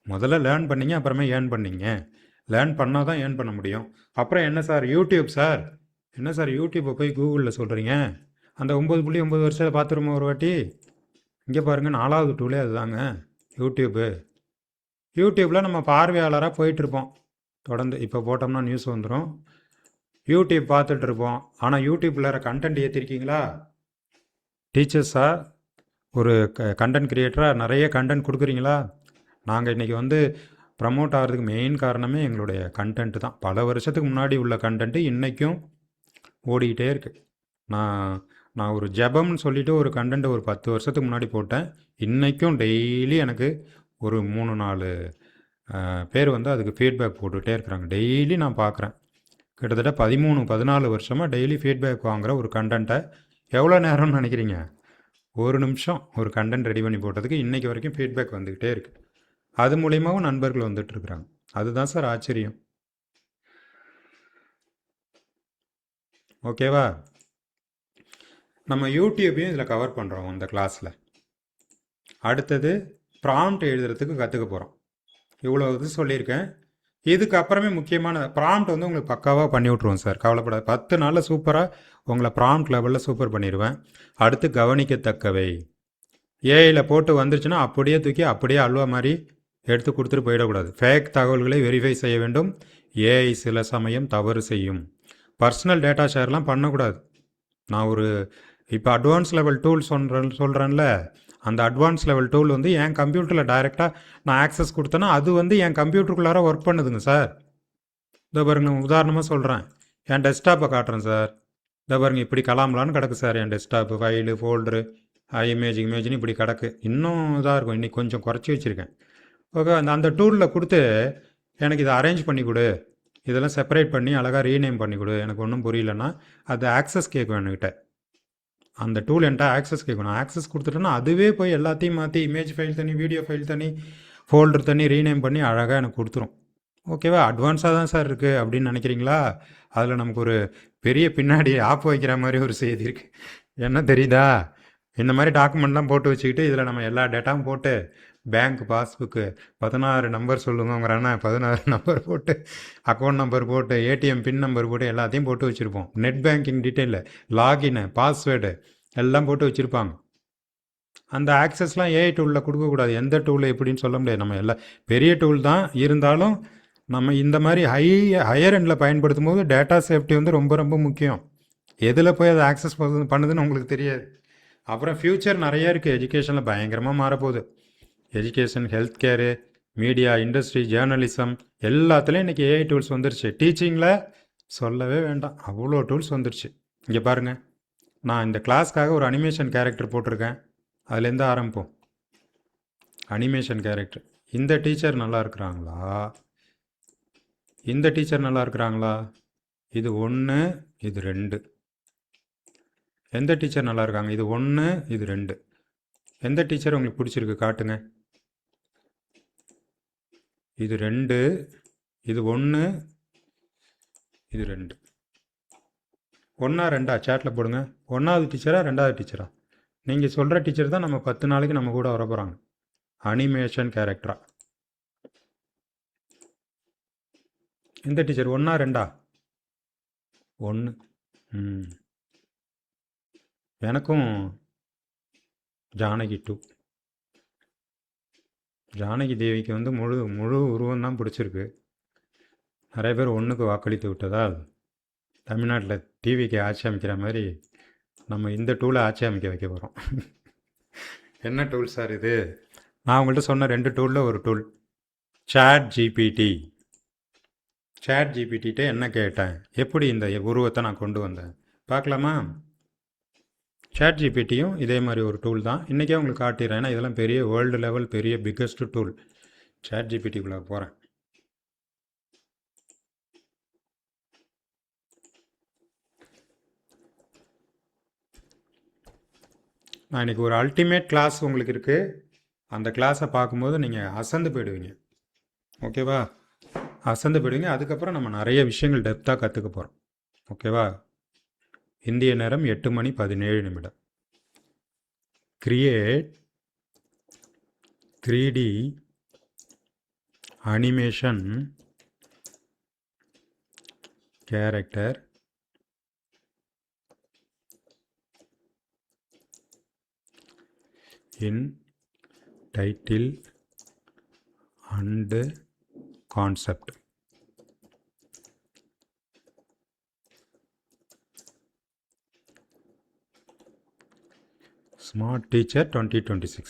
முதல்ல லேர்ன் பண்ணிங்க, அப்புறமே ஏர்ன் பண்ணிங்க. லேர்ன் பண்ணால் தான் ஏர்ன் பண்ண முடியும். அப்புறம் என்ன சார் யூடியூப் சார், என்ன சார் யூடியூப்பை போய் கூகுளில் சொல்கிறீங்க? அந்த 9.9 வருஷத்தில் பார்த்துருமா ஒரு வாட்டி? இங்கே பாருங்கள், 4வது டூலே அதுதாங்க யூடியூப்பு. யூடியூப்பில் நம்ம பார்வையாளராக போயிட்டுருப்போம் தொடர்ந்து. இப்போ போட்டோம்னா நியூஸ் வந்துடும். யூடியூப் பார்த்துட்ருப்போம். ஆனால் யூடியூப்பில் கண்டென்ட் ஏற்றிருக்கீங்களா? டீச்சர்ஸாக ஒரு கண்டென்ட் க்ரியேட்டராக நிறைய கண்டென்ட் கொடுக்குறீங்களா? நாங்கள் இன்றைக்கி வந்து ப்ரமோட் ஆகிறதுக்கு மெயின் காரணமே எங்களுடைய கண்டென்ட்டு தான். பல வருஷத்துக்கு முன்னாடி உள்ள கண்டென்ட்டு இன்றைக்கும் ஓடிக்கிட்டே இருக்குது. நான் ஒரு ஜெபம்னு சொல்லிவிட்டு ஒரு கண்டென்ட் ஒரு 10 வருஷத்துக்கு முன்னாடி போட்டேன். இன்றைக்கும் டெய்லி எனக்கு ஒரு 3-4 பேர் வந்து அதுக்கு ஃபீட்பேக் போட்டுகிட்டே இருக்கிறாங்க. டெய்லி நான் பார்க்குறேன். கிட்டத்தட்ட 13-14 வருஷமாக டெய்லி ஃபீட்பேக் வாங்குகிற ஒரு கண்டென்ட்டை எவ்வளோ நேரம்னு நினைக்கிறீங்க? 1 நிமிஷம் ஒரு கண்டென்ட் ரெடி பண்ணி போட்டதுக்கு இன்றைக்கி வரைக்கும் ஃபீட்பேக் வந்துக்கிட்டே இருக்குது. அது மூலியமாகவும் நண்பர்கள் வந்துட்டுருக்குறாங்க. அதுதான் சார் ஆச்சரியம். ஓகேவா? நம்ம யூடியூப்பையும் இதில் கவர் பண்ணுறோம் அந்த கிளாஸில். அடுத்தது ப்ராம்ப்ட் எழுதுறதுக்கு கற்றுக்க போகிறோம். இவ்வளோ இது சொல்லியிருக்கேன். இதுக்கு அப்புறமே முக்கியமான ப்ராம்ப்ட் வந்து உங்களுக்கு பக்காவாக பண்ணி விட்ருவோம் சார், கவலைப்படாது. 10 நாளில் சூப்பராக உங்களை ப்ராம்ப்ட் லெவலில் சூப்பர் பண்ணிடுவேன். அடுத்து கவனிக்கத்தக்கவை ஏஐயில் போட்டு வந்துருச்சுன்னா அப்படியே தூக்கி அப்படியே அல்வா மாதிரி எடுத்து கொடுத்துட்டு போயிடக்கூடாது. ஃபேக் தகவல்களை வெரிஃபை செய்ய வேண்டும். ஏஐ சில சமயம் தவறு செய்யும். பர்சனல் டேட்டா ஷேர்லாம் பண்ணக்கூடாது. நான் ஒரு இப்போ அட்வான்ஸ் லெவல் டூல் சொல்கிறேன்ல, அந்த அட்வான்ஸ் லெவல் டூல் வந்து என் கம்ப்யூட்டரில் டைரெக்டாக நான் ஆக்சஸ் கொடுத்தேன்னா அது வந்து என் கம்ப்யூட்டருக்குள்ளார ஒர்க் பண்ணுதுங்க சார். இதோ பாருங்க, உதாரணமாக சொல்கிறேன், என் டெஸ்க்டாப்பை காட்டுறேன் சார். இதோ பாருங்க, இப்படி கலாம்லான்னு கிடக்கு சார் என் டெஸ்க்டாப்பு, ஃபைலு, ஃபோல்டரு, இமேஜ்னு இப்படி கிடக்கு. இன்னும் இதாக இருக்கும், இன்றைக்கி கொஞ்சம் குறைச்சி வச்சுருக்கேன். ஓகே, அந்த டூலில் கொடுத்து எனக்கு இதை அரேஞ்ச் பண்ணி கொடு, இதெல்லாம் செப்பரேட் பண்ணி அழகாக ரீநேம் பண்ணி கொடு, எனக்கு ஒன்றும் புரியலன்னா அது ஆக்சஸ் கேட்கும் என்கிட்ட. அந்த டூல் என்கிட்ட ஆக்சஸ் கேட்கணும். ஆக்சஸ் கொடுத்துட்டேன்னா அதுவே போய் எல்லாத்தையும் மாற்றி இமேஜ் ஃபைல் தனி, வீடியோ ஃபைல் தனி, ஃபோல்டர் தனி ரீநேம் பண்ணி அழகாக எனக்கு கொடுத்துரும். ஓகேவா? அட்வான்ஸாக தான் சார் இருக்குது அப்படின்னு நினைக்கிறீங்களா? அதில் நமக்கு ஒரு பெரிய பின்னாடி ஆப் வைக்கிற மாதிரி ஒரு செய்தி இருக்குது. என்ன தெரியுதா? இந்த மாதிரி டாக்குமெண்ட்லாம் போட்டு வச்சுக்கிட்டு இதில் நம்ம எல்லா டேட்டாவும் போட்டு பேங்க் பாஸ்புக்கு 16 நம்பர் சொல்லுங்கிறானா, 16 நம்பர் போட்டு, அக்கௌண்ட் நம்பர் போட்டு, ஏடிஎம் பின் நம்பர் போட்டு எல்லாத்தையும் போட்டு வச்சுருப்போம். நெட் பேங்கிங் டீட்டெயிலு, லாகின்னு, பாஸ்வேர்டு எல்லாம் போட்டு வச்சுருப்பாங்க. அந்த ஆக்சஸ்லாம் ஏஐ டூலில் கொடுக்கக்கூடாது. எந்த டூல் எப்படின்னு சொல்ல முடியாது. நம்ம எல்லாம் பெரிய டூல் தான் இருந்தாலும் நம்ம இந்த மாதிரி ஹையர் எண்டில் பயன்படுத்தும் போது டேட்டா சேஃப்டி வந்து ரொம்ப ரொம்ப முக்கியம். எதில் போய் அதை ஆக்சஸ் பண்ணுதுன்னு உங்களுக்கு தெரியாது. அப்புறம் ஃப்யூச்சர் நிறைய இருக்குது. எஜுகேஷனில் பயங்கரமாக மாறப்போகுது. Education, health care, media, industry, journalism எல்லாத்துலேயும் இன்றைக்கி ஏஐ டூல்ஸ் வந்துருச்சு. டீச்சிங்கில் சொல்லவே வேண்டாம், அவ்வளோ டூல்ஸ் வந்துருச்சு. இங்கே பாருங்கள், நான் இந்த கிளாஸ்க்காக ஒரு அனிமேஷன் கேரக்டர் போட்டிருக்கேன். அதுலேருந்து ஆரம்பிப்போம். Animation character. இந்த டீச்சர் நல்லா இருக்கிறாங்களா, இந்த டீச்சர் நல்லா இருக்கிறாங்களா? இது 1, இது 2. எந்த டீச்சர் நல்லா இருக்காங்க? இது 1, இது 2. எந்த டீச்சர் உங்களுக்கு பிடிச்சிருக்கு காட்டுங்க. இது 2, இது 1, இது 2. 1ஆ 2ஆ சேட்டில் போடுங்க. 1வது டீச்சரா 2வது டீச்சரா? நீங்கள் சொல்கிற டீச்சர் தான் நம்ம 10 நாளைக்கு நம்ம கூட வர போகிறாங்க. அனிமேஷன் கேரக்டரா? எந்த டீச்சர், 1ஆ 2ஆ? 1. எனக்கும் ஜானகி 2. ஜானகி தேவிக்கு வந்து முழு உருவம் தான் பிடிச்சிருக்கு. நிறைய பேர் 1க்கு வாக்களித்து விட்டதால் தமிழ்நாட்டில் டிவிக்கு ஆட்சி அமைக்கிற மாதிரி நம்ம இந்த டூலை ஆட்சி அமைக்க வைக்க போகிறோம். என்ன டூல் சார் இது? நான் உங்கள்கிட்ட சொன்ன 2 டூலில் ஒரு டூல் சாட் ஜிபிடி. சாட் ஜிபிடிட்ட என்ன கேட்டேன், எப்படி இந்த உருவத்தை நான் கொண்டு வந்தேன் பார்க்கலாமா? சாட் ஜிபிடியும் இதே மாதிரி ஒரு டூல் தான். இன்றைக்கே உங்களுக்கு காட்டிடுறேன், ஏன்னா இதெல்லாம் பெரிய வேர்ல்டு லெவல் பெரிய பிக்கஸ்ட் டூல். சாட் ஜிபிடிக்குள்ளே போகிறேன். நான் இன்றைக்கி ஒரு அல்டிமேட் கிளாஸ் உங்களுக்கு இருக்குது. அந்த கிளாஸை பார்க்கும்போது நீங்கள் அசந்து போயிடுவீங்க. ஓகேவா? அசந்து போயிடுவீங்க. அதுக்கப்புறம் நம்ம நிறைய விஷயங்கள் டெப்த்தாக கற்றுக்க போகிறோம். ஓகேவா? இந்திய நேரம் 8:17. Create 3D animation character in title and concept. Smart teacher 2026.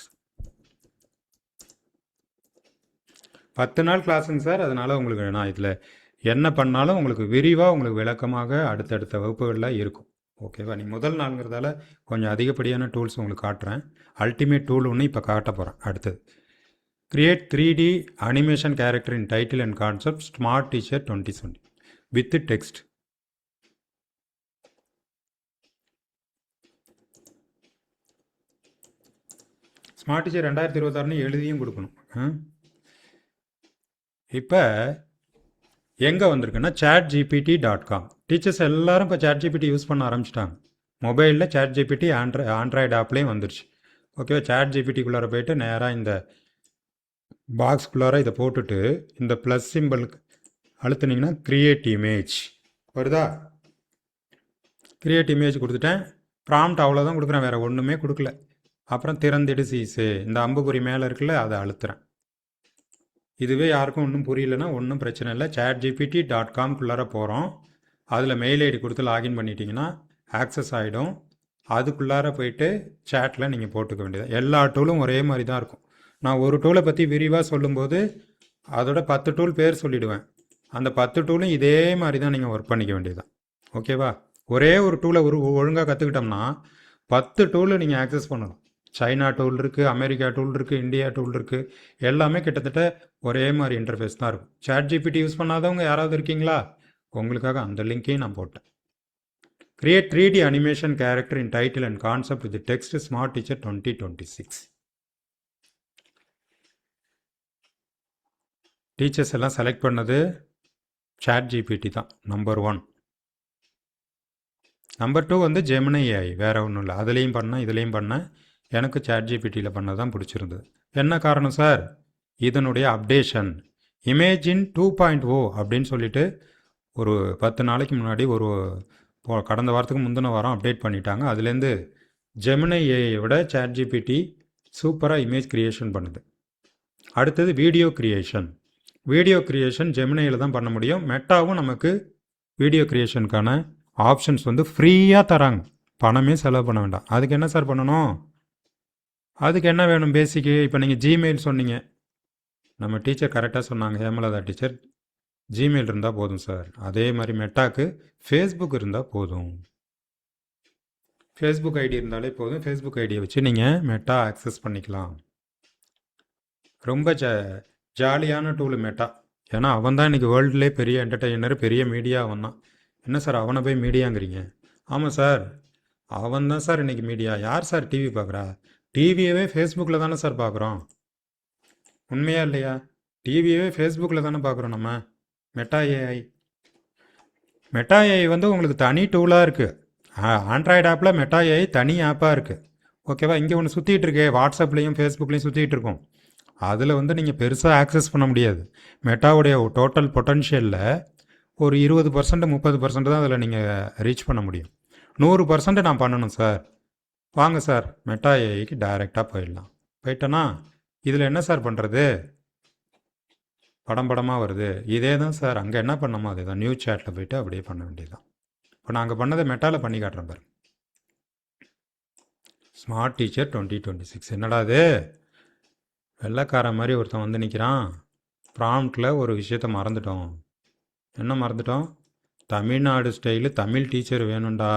10 நாள் கிளாஸுங்க சார். அதனால் உங்களுக்கு நான் இதில் என்ன பண்ணாலும் உங்களுக்கு விரிவாக உங்களுக்கு விளக்கமாக அடுத்தடுத்த வகுப்புகளில் இருக்கும். ஓகேவா? நீ முதல் நாளுங்கிறதால கொஞ்சம் அதிகப்படியான டூல்ஸ் உங்களுக்கு காட்டுறேன். அல்டிமேட் டூல் ஒன்று இப்போ காட்ட போகிறேன். அடுத்தது create 3D animation character in title and concept smart teacher 2020 with text. Smart teacher 2026 எழுதியும் கொடுக்கணும். இப்போ எங்கே வந்திருக்குன்னா chatgpt.com. டீச்சர்ஸ் எல்லோரும் இப்போ ChatGPT யூஸ் பண்ண ஆரம்பிச்சிட்டாங்க. மொபைலில் ChatGPT ஆண்ட்ராய்டு ஆப்லேயும் வந்துருச்சு. ஓகேவா? ChatGPTக்குள்ளார போய்ட்டு நேராக இந்த பாக்ஸ்குள்ளார இதை போட்டுட்டு இந்த ப்ளஸ் சிம்பிளுக்கு அழுத்துனீங்கன்னா க்ரியேட் இமேஜ் வருதா? க்ரியேட் இமேஜ் கொடுத்துட்டேன். ப்ராம்ப்ட் அவ்வளோதான் கொடுக்குறேன், வேறு ஒன்றுமே கொடுக்கல. அப்புறம் திறந்திடு சீஸு, இந்த அம்புக்குறி மேலே இருக்குல்ல, அதை அழுத்துறேன். இதுவே யாருக்கும் ஒன்றும் புரியலன்னா ஒன்றும் பிரச்சனை இல்லை. chatgpt.com போகிறோம். அதில் மெயில் ஐடி கொடுத்து லாகின் பண்ணிட்டீங்கன்னா ஆக்சஸ் ஆகிடும். அதுக்குள்ளார போயிட்டு சேட்டில் நீங்கள் போட்டுக்க வேண்டியது. எல்லா டூலும் ஒரே மாதிரி தான் இருக்கும். நான் ஒரு டூலை பற்றி விரிவாக சொல்லும்போது அதோட 10 டூல் பேர் சொல்லிவிடுவேன். அந்த 10 டூலும் இதே மாதிரி தான் நீங்கள் ஒர்க் பண்ணிக்க வேண்டியதுதான். ஓகேவா? ஒரே ஒரு டூலை ஒழுங்காக கற்றுக்கிட்டோம்னா 10 டூலு நீங்கள் ஆக்சஸ் பண்ணணும். சைனா டூல் இருக்குது, அமெரிக்கா டூல் இருக்குது, இந்தியா டூல் இருக்குது. எல்லாமே கிட்டத்தட்ட ஒரே மாதிரி இன்டர்ஃபேஸ் தான் இருக்கும். ChatGPT யூஸ் பண்ணாதவங்க யாராவது இருக்கீங்களா? உங்களுக்காக அந்த லிங்க்கையும் நான் போட்டேன். Create 3D animation character in title and concept with text smart teacher 2026. Teachers எல்லாம் செலக்ட் பண்ணது ChatGPT தான் நம்பர் 1. நம்பர் 2 வந்து ஜெமினி AI. வேறு ஒன்றும் இல்லை. அதுலேயும் பண்ணேன், இதுலேயும் பண்ணேன். எனக்கு ChatGPTயில் பண்ணது தான் பிடிச்சிருந்தது. என்ன காரணம் சார்? இதனுடைய அப்டேஷன் இமேஜின் 2.0 அப்படின்னு சொல்லிட்டு ஒரு 10 நாளைக்கு முன்னாடி கடந்த வாரத்துக்கு முந்தின வாரம் அப்டேட் பண்ணிட்டாங்க. அதுலேருந்து ஜெமினி ஏஐயை விட ChatGPT சூப்பராக இமேஜ் க்ரியேஷன் பண்ணுது. அடுத்தது வீடியோ க்ரியேஷன் ஜெமினியில் தான் பண்ண முடியும். மெட்டாவும் நமக்கு வீடியோ க்ரியேஷனுக்கான ஆப்ஷன்ஸ் வந்து ஃப்ரீயாக தராங்க. பணமே செலவு பண்ண வேண்டாம். அதுக்கு என்ன சார் பண்ணணும்? அதுக்கு என்ன வேணும் பேசிக்கு? இப்போ நீங்கள் ஜிமெயில் சொன்னீங்க, நம்ம டீச்சர் கரெக்டாக சொன்னாங்க, ஹேமலதா டீச்சர். ஜிமெயில் இருந்தால் போதும் சார். அதே மாதிரி மெட்டாக்கு ஃபேஸ்புக் இருந்தால் போதும். ஃபேஸ்புக் ஐடி இருந்தாலே போதும். ஃபேஸ்புக் ஐடியை வச்சு நீங்கள் மெட்டா ஆக்சஸ் பண்ணிக்கலாம். ரொம்ப ஜாலியான டூலு மெட்டா. ஏன்னா அவன் தான் இன்றைக்கி வேர்ல்டுலே பெரிய என்டர்டெய்னர், பெரிய மீடியா அவன் தான். என்ன சார் அவனை போய் மீடியாங்கிறீங்க? ஆமாம் சார், அவன் தான் சார் இன்றைக்கி மீடியா. யார் சார் டிவி பார்க்குறா? டிவியவே ஃபேஸ்புக்கில் தானே சார் பார்க்குறோம். உண்மையா இல்லையா? டிவியவே ஃபேஸ்புக்கில் தானே பார்க்குறோம் நம்ம. மெட்டா ஏஐ வந்து உங்களுக்கு தனி டூலாக இருக்குது. ஆண்ட்ராய்டு ஆப்பில் மெட்டா ஏஐ தனி ஆப்பாக இருக்குது. ஓகேவா? இங்கே ஒன்று சுற்றிட்டு இருக்கே, வாட்ஸ்அப்லேயும் ஃபேஸ்புக்லேயும் சுற்றிட்டு இருக்கோம். அதில் வந்து நீங்கள் பெருசாக ஆக்சஸ் பண்ண முடியாது. மெட்டாவுடைய டோட்டல் பொட்டன்ஷியலில் ஒரு 20% 30% தான் அதில் நீங்கள் ரீச் பண்ண முடியும். 100% நான் பண்ணணும் சார். வாங்க சார், மெட்டா ஏஐக்கு டைரெக்டாக போயிடலாம். போயிட்டேன்னா இதில் என்ன சார் பண்ணுறது? படமாக வருது. இதே தான் சார் அங்கே என்ன பண்ணமோ அதே தான். நியூ சேட்டில் போய்ட்டு அப்படியே பண்ண வேண்டியதுதான். இப்போ நாங்கள் பண்ணதை மெட்டாவில் பண்ணி காட்டுறேன் பாரு. Smart teacher 2026. என்னடா அது? வெள்ளைக்காரன் மாதிரி ஒருத்தன் வந்து நிற்கிறான். ப்ராம்ப்டில் ஒரு விஷயத்த மறந்துட்டோம். என்ன மறந்துட்டோம்? தமிழ்நாடு ஸ்டைலு தமிழ் டீச்சர் வேணும்டா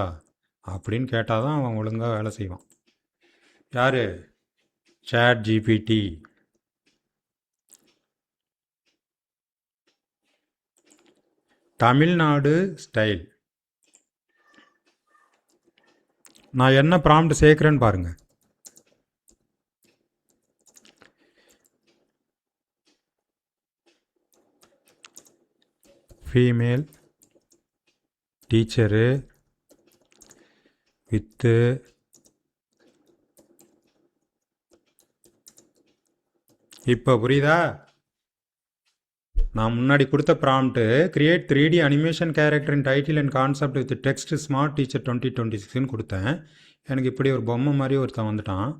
அப்படின்னு கேட்டால் தான் அவன் ஒழுங்காக வேலை செய்வான். யார்? ChatGPT. தமிழ்நாடு ஸ்டைல். நான் என்ன ப்ராம்ப்ட் சேர்க்குறேன்னு பாருங்கள். ஃபீமேல் டீச்சரு வித்து இப்போ புரியுதா? நான் முன்னாடி கொடுத்த prompt create 3D animation character in title and concept with text smart teacher 2026ன்னு கொடுத்தேன். எனக்கு இப்படி ஒரு பொம்மை மாதிரி ஒருத்தன் வந்துட்டான்.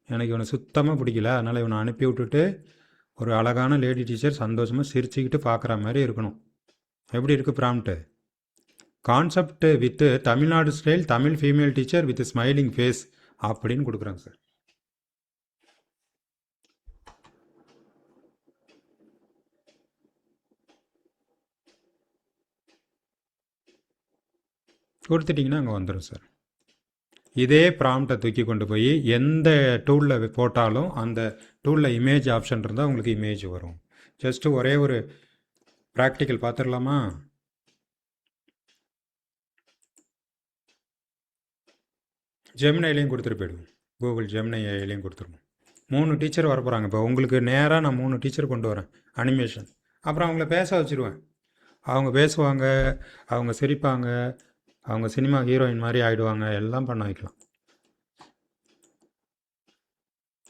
எனக்கு இவனை சுத்தமாக பிடிக்கல. அதனால் இவனை அனுப்பி விட்டுட்டு ஒரு அழகான லேடி டீச்சர் சந்தோஷமாக சிரிச்சுக்கிட்டு பார்க்குற மாதிரி இருக்கணும். எப்படி இருக்குது prompt? Concept with Tamil Nadu style Tamil female teacher with smiling face அப்படின்னு கொடுக்குறாங்க சார். கொடுத்துட்டிங்கன்னா அங்கே வந்துடும் சார். இதே ப்ராம்ப்டை தூக்கி கொண்டு போய் எந்த டூலில் போட்டாலும் அந்த டூலில் இமேஜ் ஆப்ஷன் இருந்தால் உங்களுக்கு இமேஜ் வரும். ஜஸ்ட்டு ஒரே ஒரு ப்ராக்டிக்கல் பார்த்துடலாமா? ஜெமினிலையும் கொடுத்துட்டு போயிடுவோம். கூகுள் ஜெமினி ஏஐலையும் கொடுத்துருவோம். 3 டீச்சர் வர போகிறாங்க. இப்போ உங்களுக்கு நேராக நான் 3 டீச்சர் கொண்டு வரேன் அனிமேஷன். அப்புறம் அவங்கள பேச வச்சுருவேன். அவங்க பேசுவாங்க, அவங்க சிரிப்பாங்க, அவங்க சினிமா ஹீரோயின் மாதிரி ஆகிடுவாங்க. எல்லாம் பண்ண வைக்கலாம்.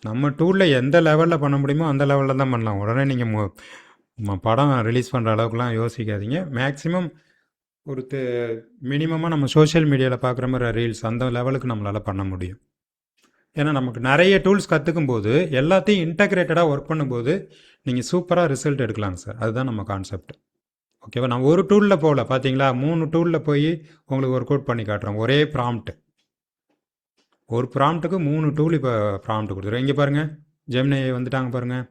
நம்ம டூலில் எந்த லெவலில் பண்ண முடியுமோ அந்த லெவலில் தான் பண்ணலாம். உடனே நீங்கள் படம் ரிலீஸ் பண்ணுற அளவுக்குலாம் யோசிக்காதீங்க. மேக்ஸிமம் ஒரு மினிமமாக நம்ம சோஷியல் மீடியாவில் பார்க்குற மாதிரி ரீல்ஸ் அந்த லெவலுக்கு நம்மளால் பண்ண முடியும். ஏன்னா நமக்கு நிறைய டூல்ஸ் கற்றுக்கும் போது எல்லாத்தையும் இன்டகிரேட்டடாக ஒர்க் பண்ணும்போது நீங்கள் சூப்பராக ரிசல்ட் எடுக்கலாங்க சார். அதுதான் நம்ம கான்செப்ட். ஓகேவா? நான் ஒரு டூலில் போகல பார்த்தீங்களா, 3 டூலில் போய் உங்களுக்கு ஒர்க் அவுட் பண்ணி காட்டுறேன். ஒரே ப்ராம்ப்ட், ஒரு ப்ராம்ப்ட்டுக்கு 3 டூல் இப்போ ப்ராம்ப்ட் கொடுத்துருவேன். இங்கே பாருங்கள், ஜெமினி வந்துட்டாங்க பாருங்கள்.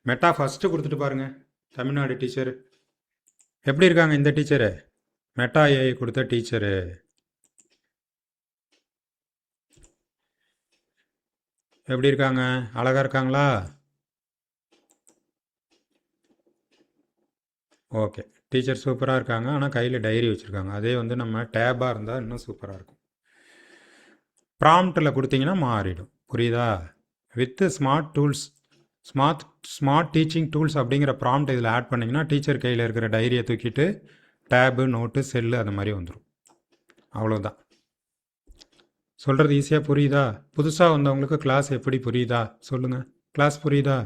மெட்டா ஃபஸ்ட்டு கொடுத்துட்டு பாருங்கள். தமிழ்நாடு டீச்சர் எப்படி இருக்காங்க இந்த டீச்சரு? மெட்டா ஏஐ கொடுத்த டீச்சரு எப்படி இருக்காங்க? அழகாக இருக்காங்களா? ஓகே, டீச்சர் சூப்பராக இருக்காங்க. ஆனால் கையில் டைரி வச்சுருக்காங்க. அதே வந்து நம்ம டேபாக இருந்தால் இன்னும் சூப்பராக இருக்கும். ப்ராம்ப்டில் கொடுத்தீங்கன்னா மாறிடும். புரியுதா? With smart tools, smart teaching tools அப்படிங்கிற ப்ராம்ப்ட் இதில் ஆட் பண்ணிங்கன்னா டீச்சர் கையில் இருக்கிற டைரியை தூக்கிட்டு டேபு, நோட்டு, செல்லு அந்த மாதிரி வந்துடும். அவ்வளோதான். சொல்கிறது ஈஸியாக புரியுதா? புதுசாக வந்தவங்களுக்கு கிளாஸ் எப்படி புரியுதா சொல்லுங்கள். கிளாஸ் புரியுதா?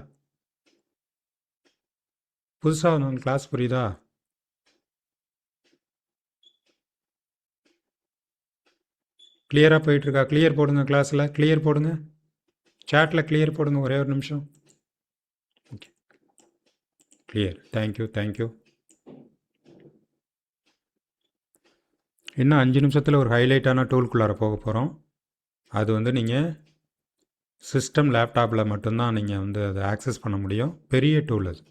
புதுசாக வந்தவங்களுக்கு கிளாஸ் புரியுதா? கிளியராக போயிட்டுருக்கா? கிளியர் போடுங்க, கிளாஸில் கிளியர் போடுங்க, சேட்டில் கிளியர் போடுங்க. ஒரே ஒரு நிமிஷம். Okay, clear. Thank you, thank you. இன்னும் 5 நிமிஷத்தில் ஒரு ஹைலைட்டான டூல்குள்ளார போக போகிறோம். அது வந்து நீங்கள் சிஸ்டம் லேப்டாப்பில் மட்டும்தான் நீங்கள் வந்து அதை ஆக்சஸ் பண்ண முடியும். பெரிய டூல் அது,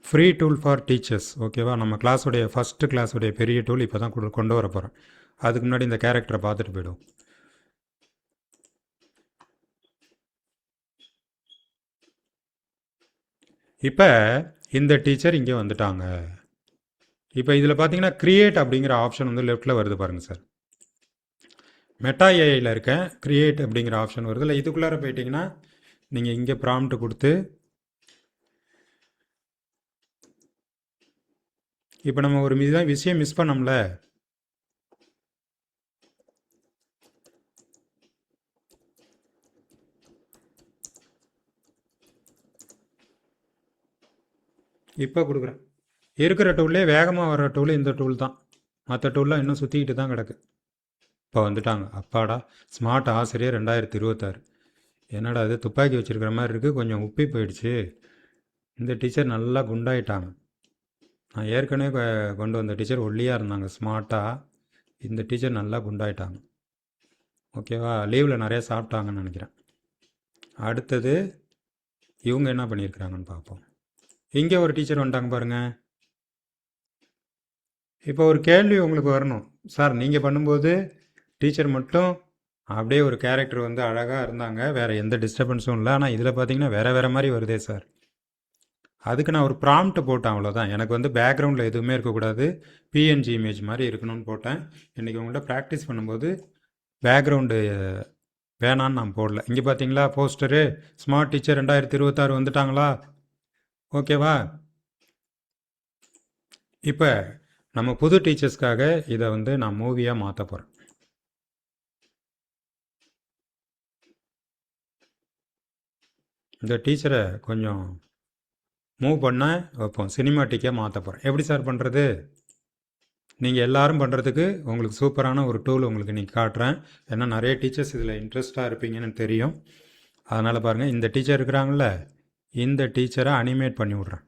ஃப்ரீ டூல் ஃபார் டீச்சர்ஸ். ஓகேவா? நம்ம கிளாஸுடைய ஃபஸ்ட்டு கிளாஸுடைய பெரிய டூல் இப்போ தான் கொண்டு வர போகிறேன். அதுக்கு முன்னாடி இந்த கேரக்டரை பார்த்துட்டு போய்டும். இப்போ இந்த டீச்சர் இங்கே வந்துட்டாங்க. இப்போ இதில் பார்த்தீங்கன்னா கிரியேட் அப்படிங்கிற ஆப்ஷன் வந்து லெஃப்ட்டில் வருது பாருங்கள் சார். மெட்டா ஏஐயில் இருக்கேன், கிரியேட் அப்படிங்கிற ஆப்ஷன் வருது. இல்லை இதுக்குள்ளார போயிட்டீங்கன்னா நீங்கள் இங்கே ப்ராம்ப்ட் கொடுத்து, இப்போ நம்ம ஒரு விஷயம் மிஸ் பண்ணோம்ல, இப்போ கொடுக்குறேன். இருக்கிற டூல்லே வேகமாக வர்ற டூல் இந்த டூல் தான். மற்ற டூல்லாம் இன்னும் சுற்றிக்கிட்டு தான் கிடக்கு. இப்போ வந்துட்டாங்க. அப்பாடா, ஸ்மார்ட் ஆசிரியர் 2026. என்னடா அது துப்பாக்கி வச்சுருக்கிற மாதிரி இருக்குது, கொஞ்சம் உப்பி போயிடுச்சு. இந்த டீச்சர் நல்லா குண்டாயிட்டாங்க. நான் ஏற்கனவே கொண்டு வந்த டீச்சர் ஒல்லியாக இருந்தாங்க ஸ்மார்ட்டாக. இந்த டீச்சர் நல்லா குண்டாயிட்டாங்க. ஓகேவா? லீவில் நிறையா சாப்பிட்டாங்கன்னு நினைக்கிறேன். அடுத்தது இவங்க என்ன பண்ணியிருக்கிறாங்கன்னு பார்ப்போம். இங்கே ஒரு டீச்சர் வந்துட்டாங்க பாருங்கள். இப்போ ஒரு கேள்வி உங்களுக்கு வரணும், சார் நீங்கள் பண்ணும்போது டீச்சர் மட்டும் அப்படியே ஒரு கேரக்டர் வந்து அழகாக இருந்தாங்க, வேறு எந்த டிஸ்டர்பன்ஸும் இல்லை, ஆனால் இதில் பார்த்தீங்கன்னா வேறு மாதிரி வருதே சார். அதுக்கு நான் ஒரு ப்ராம்ப்ட் போட்டேன், அவ்வளோதான். எனக்கு வந்து பேக்ரவுண்டில் எதுவுமே இருக்கக்கூடாது, பிஎன்ஜி இமேஜ் மாதிரி இருக்கணும்னு போட்டேன். இன்றைக்கி உங்கள்கிட்ட ப்ராக்டிஸ் பண்ணும்போது பேக்ரவுண்டு வேணான்னு நான் போடல. இங்கே பார்த்தீங்களா போஸ்டரு, ஸ்மார்ட் டீச்சர் 2026 வந்துட்டாங்களா? ஓகேவா? இப்போ நம்ம புது டீச்சர்ஸ்க்காக இதை வந்து நான் மூவியாக மாற்ற போகிறேன். இந்த டீச்சரை கொஞ்சம் மூவ் பண்ண வைப்போம், சினிமாட்டிக்காக மாற்ற போகிறேன். எப்படி சார் பண்ணுறது? நீங்கள் எல்லோரும் பண்ணுறதுக்கு உங்களுக்கு சூப்பரான ஒரு டூல் உங்களுக்கு இன்றைக்கி காட்டுறேன். ஏன்னா நிறைய டீச்சர்ஸ் இதில் இன்ட்ரெஸ்ட்டாக இருப்பீங்கன்னு தெரியும். அதனால் பாருங்கள், இந்த டீச்சர் இருக்கிறாங்கள, இந்த டீச்சரை அனிமேட் பண்ணி விட்றேன்.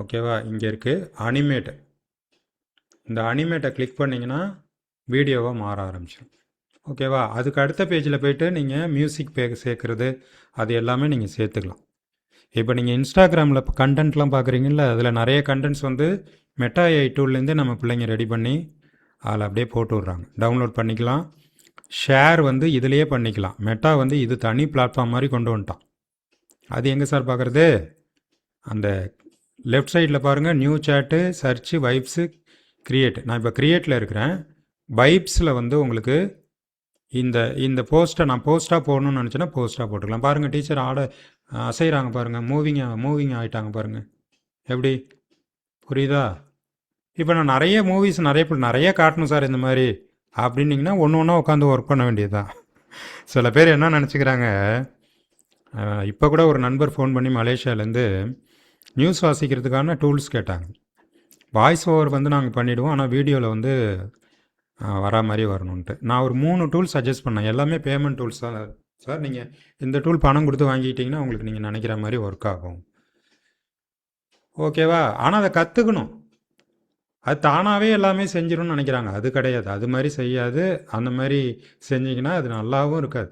ஓகேவா? இங்கே இருக்குது அனிமேட். இந்த அனிமேட்டை கிளிக் பண்ணிங்கன்னா வீடியோவாக மாற ஆரம்பிச்சிடும். ஓகேவா? அதுக்கு அடுத்த பேஜில் போய்ட்டு நீங்கள் மியூசிக் சேர்க்குறது அது எல்லாமே நீங்கள் சேர்த்துக்கலாம். இப்போ நீங்கள் இன்ஸ்டாகிராமில் கண்டென்ட்லாம் பார்க்குறீங்கள, அதில் நிறைய கண்டென்ட்ஸ் வந்து மெட்டா ஏஐ டூல்லேருந்தே நம்ம பிள்ளைங்க ரெடி பண்ணி அதில் அப்படியே போட்டு விட்றாங்க. டவுன்லோட் பண்ணிக்கலாம், ஷேர் வந்து இதிலையே பண்ணிக்கலாம். மெட்டா வந்து இது தனி பிளாட்ஃபார்ம் மாதிரி கொண்டு வந்துட்டான். அது எங்கே சார் பார்க்குறது? அந்த லெஃப்ட் சைடில் பாருங்கள், நியூ சேட்டு, சர்ச்சு, வைப்ஸு, கிரியேட். நான் இப்போ கிரியேட்டில் இருக்கிறேன். வைப்ஸில் வந்து உங்களுக்கு இந்த இந்த போஸ்ட்டை நான் போஸ்ட்டாக போடணும்னு நினச்சேன்னா போஸ்ட்டாக போட்டுக்கலாம். பாருங்கள், டீச்சர் அசைகிறாங்க பாருங்கள், மூவிங் ஆகிட்டாங்க பாருங்கள். எப்படி புரியுதா? இப்போ நான் நிறைய மூவிஸ் நிறைய காட்டணும் சார் இந்த மாதிரி அப்படின்னிங்கன்னா ஒன்று ஒன்றா உட்காந்து ஒர்க் பண்ண வேண்டியது தான். சில பேர் என்ன நினச்சிக்கிறாங்க, இப்போ கூட ஒரு நண்பர் ஃபோன் பண்ணி மலேசியாவிலேருந்து நியூஸ் வாசிக்கிறதுக்கான டூல்ஸ் கேட்டாங்க. வாய்ஸ் ஓவர் வந்து நாங்கள் பண்ணிவிடுவோம், ஆனால் வீடியோவில் வந்து வரா மாதிரி வரணுன்ட்டு. நான் ஒரு 3 டூல் சஜஸ்ட் பண்ணேன். எல்லாமே பேமெண்ட் டூல்ஸ் தான் சார். நீங்கள் இந்த டூல் பணம் கொடுத்து வாங்கிக்கிட்டிங்கன்னா உங்களுக்கு நீங்கள் நினைக்கிற மாதிரி ஒர்க் ஆகும். ஓகேவா? ஆனால் அதை கற்றுக்கணும். அது தானாகவே எல்லாமே செஞ்சிடும்னு நினைக்கிறாங்க. அது கிடையாது. அது மாதிரி செய்யாது. அந்த மாதிரி செஞ்சிங்கன்னா அது நல்லாவும் இருக்காது.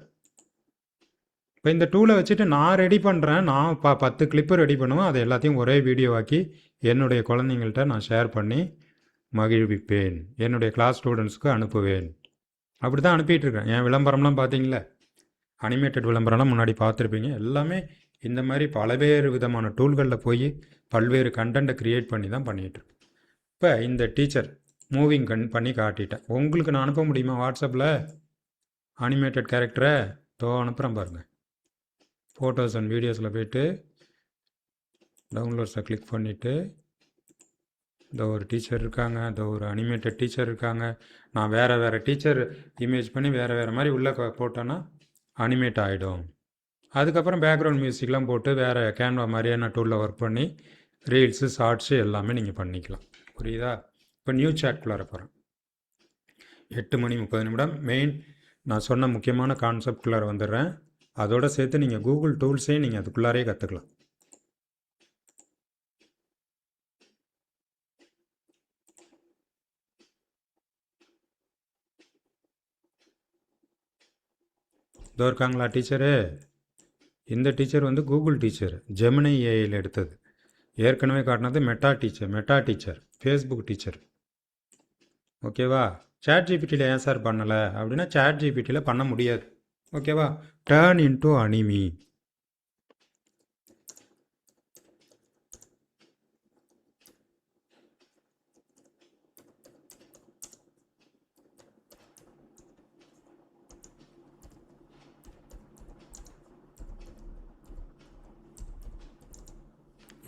இப்போ இந்த டூலை வச்சுட்டு நான் ரெடி பண்ணுறேன். நான் 10 கிளிப்பு ரெடி பண்ணுவேன். அதை எல்லாத்தையும் ஒரே வீடியோவாக்கி என்னுடைய குழந்தைங்கள்ட்ட நான் ஷேர் பண்ணி மகிழ்விப்பேன். என்னுடைய கிளாஸ் ஸ்டூடெண்ட்ஸ்க்கு அனுப்புவேன். அப்படி தான் அனுப்பிட்டுருக்கேன். என் விளம்பரம்லாம் பார்த்தீங்களா, அனிமேட்டட் விளம்பரம்லாம் முன்னாடி பார்த்துருப்பீங்க. எல்லாமே இந்த மாதிரி பல்வேறு விதமான டூல்களில் போய் பல்வேறு கண்டென்ட்டை க்ரியேட் பண்ணி தான் பண்ணிகிட்ருக்கேன். இப்போ இந்த டீச்சர் மூவிங் பண்ணி காட்டிட்டேன். உங்களுக்கு நான் அனுப்ப முடியுமா வாட்ஸ்அப்பில் அனிமேட்டட் கேரக்டரை? அனுப்புகிறேன் பாருங்கள். ஃபோட்டோஸ் அண்ட் வீடியோஸில் போய்ட்டு டவுன்லோட்ஸை கிளிக் பண்ணிவிட்டு இந்த ஒரு டீச்சர் இருக்காங்க, இந்த ஒரு அனிமேட்டட் டீச்சர் இருக்காங்க. நான் வேறு டீச்சர் இமேஜ் பண்ணி வேறு மாதிரி உள்ளே போட்டோன்னா அனிமேட் ஆகிடும். அதுக்கப்புறம் பேக்ரவுண்ட் மியூசிக்லாம் போட்டு வேறு கேன்வா மாதிரியான டூலில் ஒர்க் பண்ணி ரீல்ஸு ஷார்ட்ஸு எல்லாமே நீங்கள் பண்ணிக்கலாம். புரியுதா? இப்போ நியூ சாட்குள்ளார போகிறேன். 8:30 மெயின் நான் சொன்ன முக்கியமான கான்செப்ட்குள்ளார வந்துடுறேன். அதோடு சேர்த்து நீங்கள் கூகுள் டூல்ஸையும் நீங்கள் அதுக்குள்ளாரே கற்றுக்கலாம். இதோ இருக்காங்களா டீச்சரு? இந்த டீச்சர் வந்து கூகுள் டீச்சர், ஜெமினி ஏஐயில் எடுத்தது. ஏற்கனவே காட்டினது மெட்டா டீச்சர், ஃபேஸ்புக் டீச்சர். ஓகேவா? சாட் ஜிபிடியில் ஏன் சார் பண்ணலை அப்படின்னா, சாட் ஜிபிடியில் பண்ண முடியாது. ஓகேவா? Turn into anime.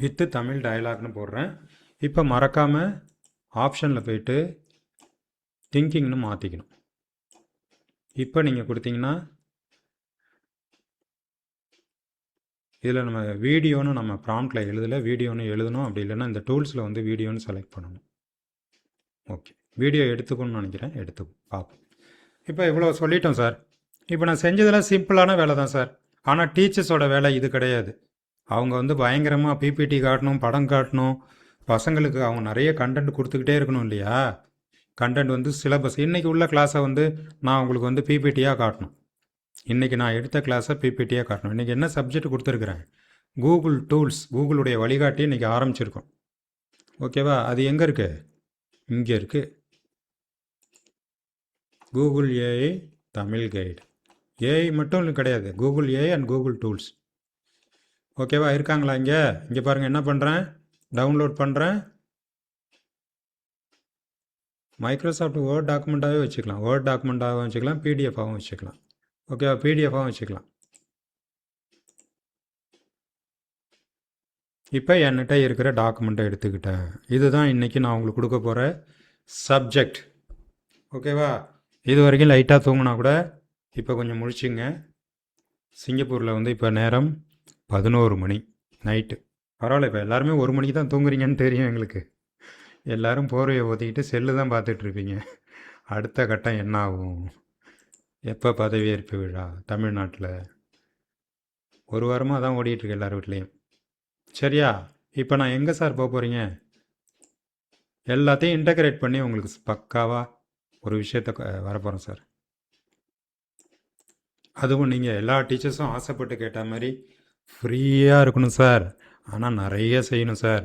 With Tamil டயலாக்னு போடுறேன். இப்போ மறக்காமல் ஆப்ஷனில் போய்ட்டு திங்கிங்னு மாற்றிக்கணும். இப்போ நீங்கள் கொடுத்தீங்கன்னா இதில் நம்ம வீடியோன்னு நம்ம ப்ராம்ப்டில் எழுதலை, வீடியோன்னு எழுதணும். அப்படி இல்லைன்னா இந்த டூல்ஸில் வந்து வீடியோன்னு செலக்ட் பண்ணணும். ஓகே, வீடியோ எடுத்துக்கணும்னு நினைக்கிறேன். எடுத்துக்கும் பார்ப்போம். இப்போ இவ்வளோ சொல்லிட்டோம் சார். இப்போ நான் செஞ்சதெல்லாம் சிம்பிளான வேலை தான் சார். ஆனால் டீச்சர்ஸோட வேலை இது கிடையாது. அவங்க வந்து பயங்கரமாக பிபிடி காட்டணும், படம் காட்டணும். பசங்களுக்கு அவங்க நிறைய கண்டென்ட் கொடுத்துக்கிட்டே இருக்கணும் இல்லையா? கண்டென்ட் வந்து சிலபஸ் இன்றைக்கி உள்ள கிளாஸை வந்து நான் உங்களுக்கு வந்து பிபிடியாக காட்டணும். இன்றைக்கி நான் எடுத்த கிளாஸை பிபிடியாக காட்டணும். இன்றைக்கி என்ன சப்ஜெக்ட் கொடுத்துருக்குறேன்? கூகுள் டூல்ஸ், கூகுளுடைய வழிகாட்டி இன்றைக்கி ஆரம்பிச்சிருக்கோம். ஓகேவா? அது எங்கே இருக்குது? இங்கே இருக்குது. Google AI Tamil guide. AI மட்டும் கிடையாது, Google AI and Google tools. ஓகேவா? இருக்காங்களா? இங்கே பாருங்கள், என்ன பண்ணுறேன், டவுன்லோட் பண்ணுறேன். மைக்ரோசாஃப்ட் வேர்ட் டாக்குமெண்ட்டாகவே வச்சுக்கலாம், வேர்ட் டாக்குமெண்ட்டாகவும் வச்சுக்கலாம், பிடிஎஃபாகவும் வச்சுக்கலாம். ஓகேவா? பிடிஎஃபாகவும் வச்சுக்கலாம். இப்போ என்கிட்ட இருக்கிற டாக்குமெண்ட்டை எடுத்துக்கிட்டேன். இதுதான் இன்றைக்கி நான் உங்களுக்கு கொடுக்க போகிற சப்ஜெக்ட். ஓகேவா? இது வரைக்கும் லைட்டாக தூங்கினா கூட இப்போ கொஞ்சம் முழிச்சுங்க. சிங்கப்பூரில் வந்து இப்போ நேரம் 11 மணி நைட்டு. பரவாயில்ல, இப்போ எல்லாருமே 1 மணிக்கு தான் தூங்குறீங்கன்னு தெரியும் எங்களுக்கு. எல்லோரும் போர்வையை ஊற்றிக்கிட்டு செல்லு தான் பார்த்துட்ருப்பீங்க. அடுத்த கட்டம் என்ன ஆகும்? எப்போ பதவியேற்பு விழா தமிழ்நாட்டில்? ஒரு வாரமாக தான் ஓடிட்டுருக்கு எல்லார் வீட்லேயும். சரியா? இப்போ நான் எங்கே சார் போக போகிறீங்க? எல்லாத்தையும் இன்டகிரேட் பண்ணி உங்களுக்கு பக்காவாக ஒரு விஷயத்த வரப்போகிறோம் சார். அதுவும் நீங்கள் எல்லா டீச்சர்ஸும் ஆசைப்பட்டு கேட்ட மாதிரி ஃப்ரீயாக இருக்கணும் சார், ஆனால் நிறைய செய்யணும் சார்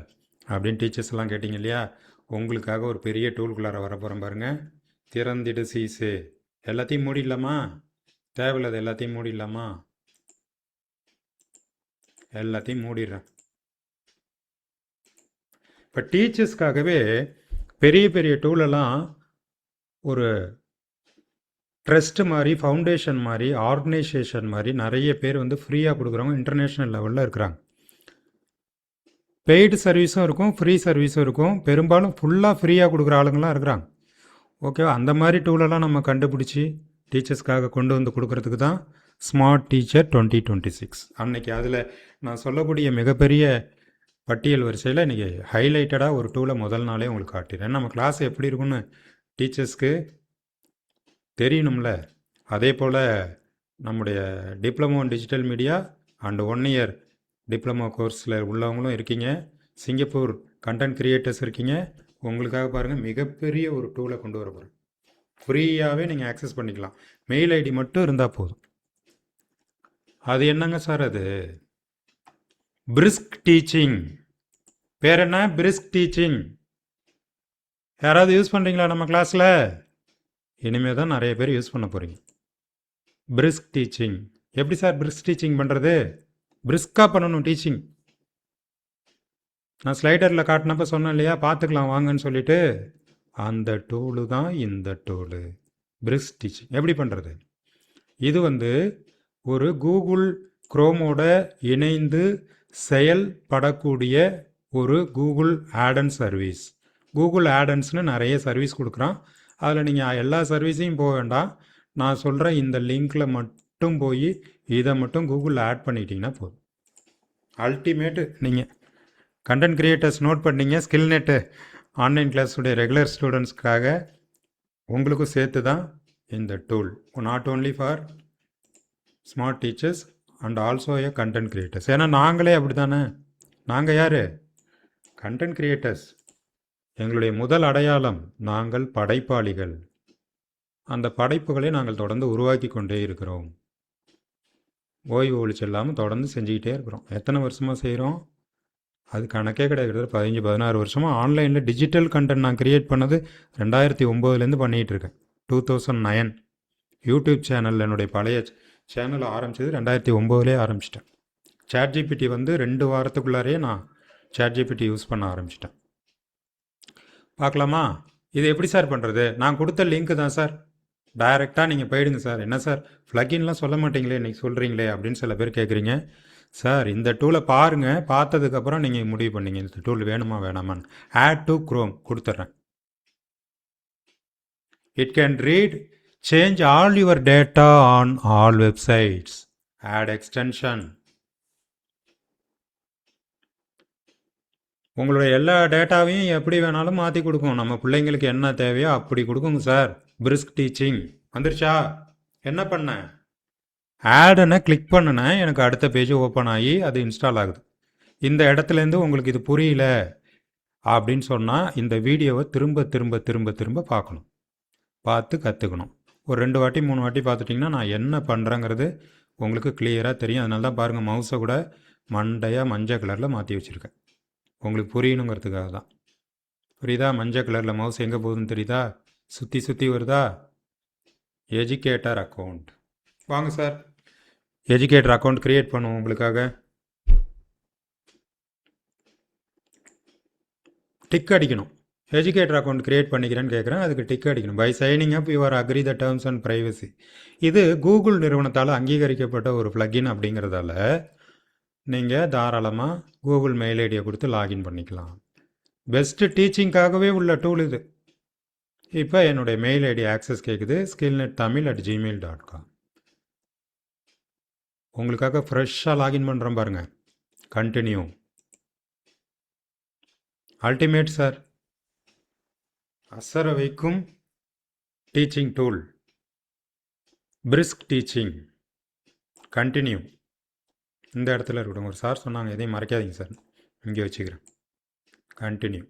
அப்படின்னு டீச்சர்ஸ் எல்லாம் கேட்டிங்க இல்லையா? உங்களுக்காக ஒரு பெரிய டூல்குள்ளார வரப்போகிறோம் பாருங்கள். திறந்திடு சீஸு. எல்லாத்தையும் மூடிடலாமா? தேவையில்லாத எல்லாத்தையும் மூடிடலாமா? எல்லாத்தையும் மூடிடுறேன். இப்போ டீச்சர்ஸ்க்காகவே பெரிய பெரிய டூலெல்லாம் ஒரு ட்ரஸ்ட் மாதிரி, ஃபவுண்டேஷன் மாதிரி, ஆர்கனைசேஷன் மாதிரி நிறைய பேர் வந்து ஃப்ரீயாக கொடுக்குறவங்க இன்டர்நேஷ்னல் லெவலில் இருக்கிறாங்க. பெய்டு சர்வீஸும் இருக்கும், ஃப்ரீ சர்வீஸும் இருக்கும். பெரும்பாலும் ஃபுல்லாக ஃப்ரீயாக கொடுக்குற ஆளுங்களாம் இருக்கிறாங்க. ஓகேவா? அந்த மாதிரி டூலெல்லாம் நம்ம கண்டுபிடிச்சி டீச்சர்ஸ்க்காக கொண்டு வந்து கொடுக்கறதுக்கு தான் ஸ்மார்ட் டீச்சர் 2026. அன்னைக்கு அதில் நான் சொல்லக்கூடிய மிகப்பெரிய பட்டியல் வரிசையில் இன்றைக்கி ஹைலைட்டடாக ஒரு டூலை முதல் நாளே உங்களுக்கு காட்டிடுறேன். நம்ம கிளாஸ் எப்படி இருக்குன்னு டீச்சர்ஸ்க்கு தெரியணும்ல. அதே போல் நம்முடைய diploma in digital media and 1 year diploma கோர்ஸில் உள்ளவங்களும் இருக்கீங்க, சிங்கப்பூர் கண்டென்ட் கிரியேட்டர்ஸ் இருக்கீங்க. உங்களுக்காக பாருங்கள், மிகப்பெரிய ஒரு டூலை கொண்டு வர போகிறேன். ஃப்ரீயாகவே நீங்கள் ஆக்சஸ் பண்ணிக்கலாம். மெயில் ஐடி மட்டும் இருந்தால் போதும். அது என்னங்க சார்? அது பிரிஸ்க் டீச்சிங். பேர் என்ன? Brisk teaching. யாராவது யூஸ் பண்ணுறீங்களா நம்ம கிளாஸில்? இனிமேல் தான் நிறைய பேர் யூஸ் பண்ண போகிறீங்க. Brisk teaching. எப்படி சார் பிரிஸ்க் டீச்சிங் பண்ணுறது? பிரிஸ்காக பண்ணணும் டீச்சிங். நான் ஸ்லைடரில் காட்டினப்ப சொன்னேன் இல்லையா, பார்த்துக்கலாம் வாங்கன்னு சொல்லிட்டு. அந்த டூலு தான் இந்த டூலு, பிரிஸ்க் டீச்சிங். எப்படி பண்ணுறது? இது ஒரு கூகுள் குரோமோட இணைந்து செயல்படக்கூடிய ஒரு கூகுள் ஆடன்ஸ் சர்வீஸ். கூகுள் ஆடன்ஸ்னு நிறைய சர்வீஸ் கொடுக்குறான். அதில் நீங்கள் எல்லா சர்வீஸையும் போக வேண்டாம். நான் சொல்கிற இந்த லிங்க்கில் மட்டும் போய் இதை மட்டும் கூகுளில் ஆட் பண்ணிட்டீங்கன்னா போதும். அல்டிமேட்டு. நீங்கள் கண்டென்ட் கிரியேட்டர்ஸ் நோட் பண்ணீங்க, ஸ்கில் நெட்டு ஆன்லைன் கிளாஸுடைய ரெகுலர் ஸ்டூடெண்ட்ஸ்க்காக உங்களுக்கும் சேர்த்து தான் இந்த tool. Not only for smart teachers and also A content creators. ஏன்னா நாங்களே அப்படி தானே. நாங்கள் யார்? Content creators. எங்களுடைய முதல் அடையாளம் நாங்கள் படைப்பாளிகள். அந்த படைப்புகளை நாங்கள் தொடர்ந்து உருவாக்கி கொண்டே இருக்கிறோம். ஓய்வு ஒழிச்சு இல்லாமல் தொடர்ந்து செஞ்சுக்கிட்டே இருக்கிறோம். எத்தனை வருஷமாக செய்கிறோம்? அது கணக்கே கிடையாது. 15-16 வருஷமாக ஆன்லைனில் டிஜிட்டல் கண்டென்ட் நான் க்ரியேட் பண்ணது 2009 பண்ணிகிட்ருக்கேன். 2009 யூடியூப் சேனலில் என்னுடைய பழைய சேனல் ஆரம்பித்தது 2009 ஆரம்பிச்சிட்டேன். ChatGPT 2 வாரத்துக்குள்ளாரையே நான் ChatGPT யூஸ் பண்ண ஆரம்பிச்சிட்டேன். பார்க்கலாமா? இது எப்படி சார் பண்ணுறது? நான் கொடுத்த லிங்க்கு தான் சார். டைரெக்டாக நீங்கள் போயிடுங்க சார். என்ன சார் ஃப்ளக்கின்லாம் சொல்ல மாட்டீங்களே இன்றைக்கி சொல்கிறீங்களே அப்படின்னு சில பேர் கேட்குறீங்க. சார் இந்த டூலை பாருங்கள், பார்த்ததுக்கப்புறம் நீங்கள் முடிவு பண்ணிங்க இந்த டூல் வேணுமா வேணாமான்னு. ஆட் டு குரோம் கொடுத்துட்றேன். It can read change all your data on all websites. Add extension. உங்களுடைய எல்லா டேட்டாவையும் எப்படி வேணாலும் மாற்றி கொடுக்கும். நம்ம பிள்ளைங்களுக்கு என்ன தேவையோ அப்படி கொடுக்குங்க சார். பிரிஸ்க் டீச்சிங் வந்துருச்சா? என்ன பண்ணேன்? ஆடுன்னு கிளிக் பண்ணினேன். எனக்கு அடுத்த பேஜ் ஓப்பன் ஆகி அது இன்ஸ்டால் ஆகுது. இந்த இடத்துலேருந்து உங்களுக்கு இது புரியல அப்படின்னு சொன்னால் இந்த வீடியோவை திரும்ப திரும்ப திரும்ப திரும்ப பார்க்கணும். பார்த்து கற்றுக்கணும். ஒரு 2 வாட்டி 3 வாட்டி பார்த்துட்டிங்கன்னா நான் என்ன பண்ணுறேங்கிறது உங்களுக்கு கிளியராக தெரியும். அதனால தான் பாருங்கள், மவுஸை கூட மண்டையாக மஞ்சள் கலரில் மாற்றி வச்சுருக்கேன். உங்களுக்கு புரியணுங்கிறதுக்காக தான். புரியுதா? மஞ்சள் கலரில் மவுஸ் எங்கே போகுதுன்னு தெரியுதா? சுற்றி சுற்றி வருதா? Educator account. வாங்க சார், எஜுகேட்டர் அக்கௌண்ட் க்ரியேட் பண்ணுவோம் உங்களுக்காக. டிக் அடிக்கணும். எஜுகேட்டர் அக்கௌண்ட் க்ரியேட் பண்ணிக்கிறேன்னு கேட்குறேன், அதுக்கு டிக் அடிக்கணும். By signing up your agri the terms and privacy. இது கூகுள் நிறுவனத்தால் அங்கீகரிக்கப்பட்ட ஒரு பிளக்இன் அப்படிங்கிறதால நீங்கள் தாராளமாக கூகுள் மெயில் ஐடியை கொடுத்து லாகின் பண்ணிக்கலாம். பெஸ்ட்டு டீச்சிங்காகவே உள்ள டூல் இது. இப்போ என்னுடைய மெயில் ஐடி ஆக்சஸ் கேட்குது, skillnettamil@gmail.com. உங்களுக்காக ஃப்ரெஷ்ஷாக லாகின் பண்ணுறேன் பாருங்கள். கண்டினியூ. Ultimate sir. அசர வைக்கும் teaching tool, Brisk teaching. Continue. இந்த இடத்துல இருக்கட்டும். ஒரு சார் சொன்னாங்க, எதையும் மறைக்காதீங்க சார், இங்கே வச்சுக்கிறேன். Continue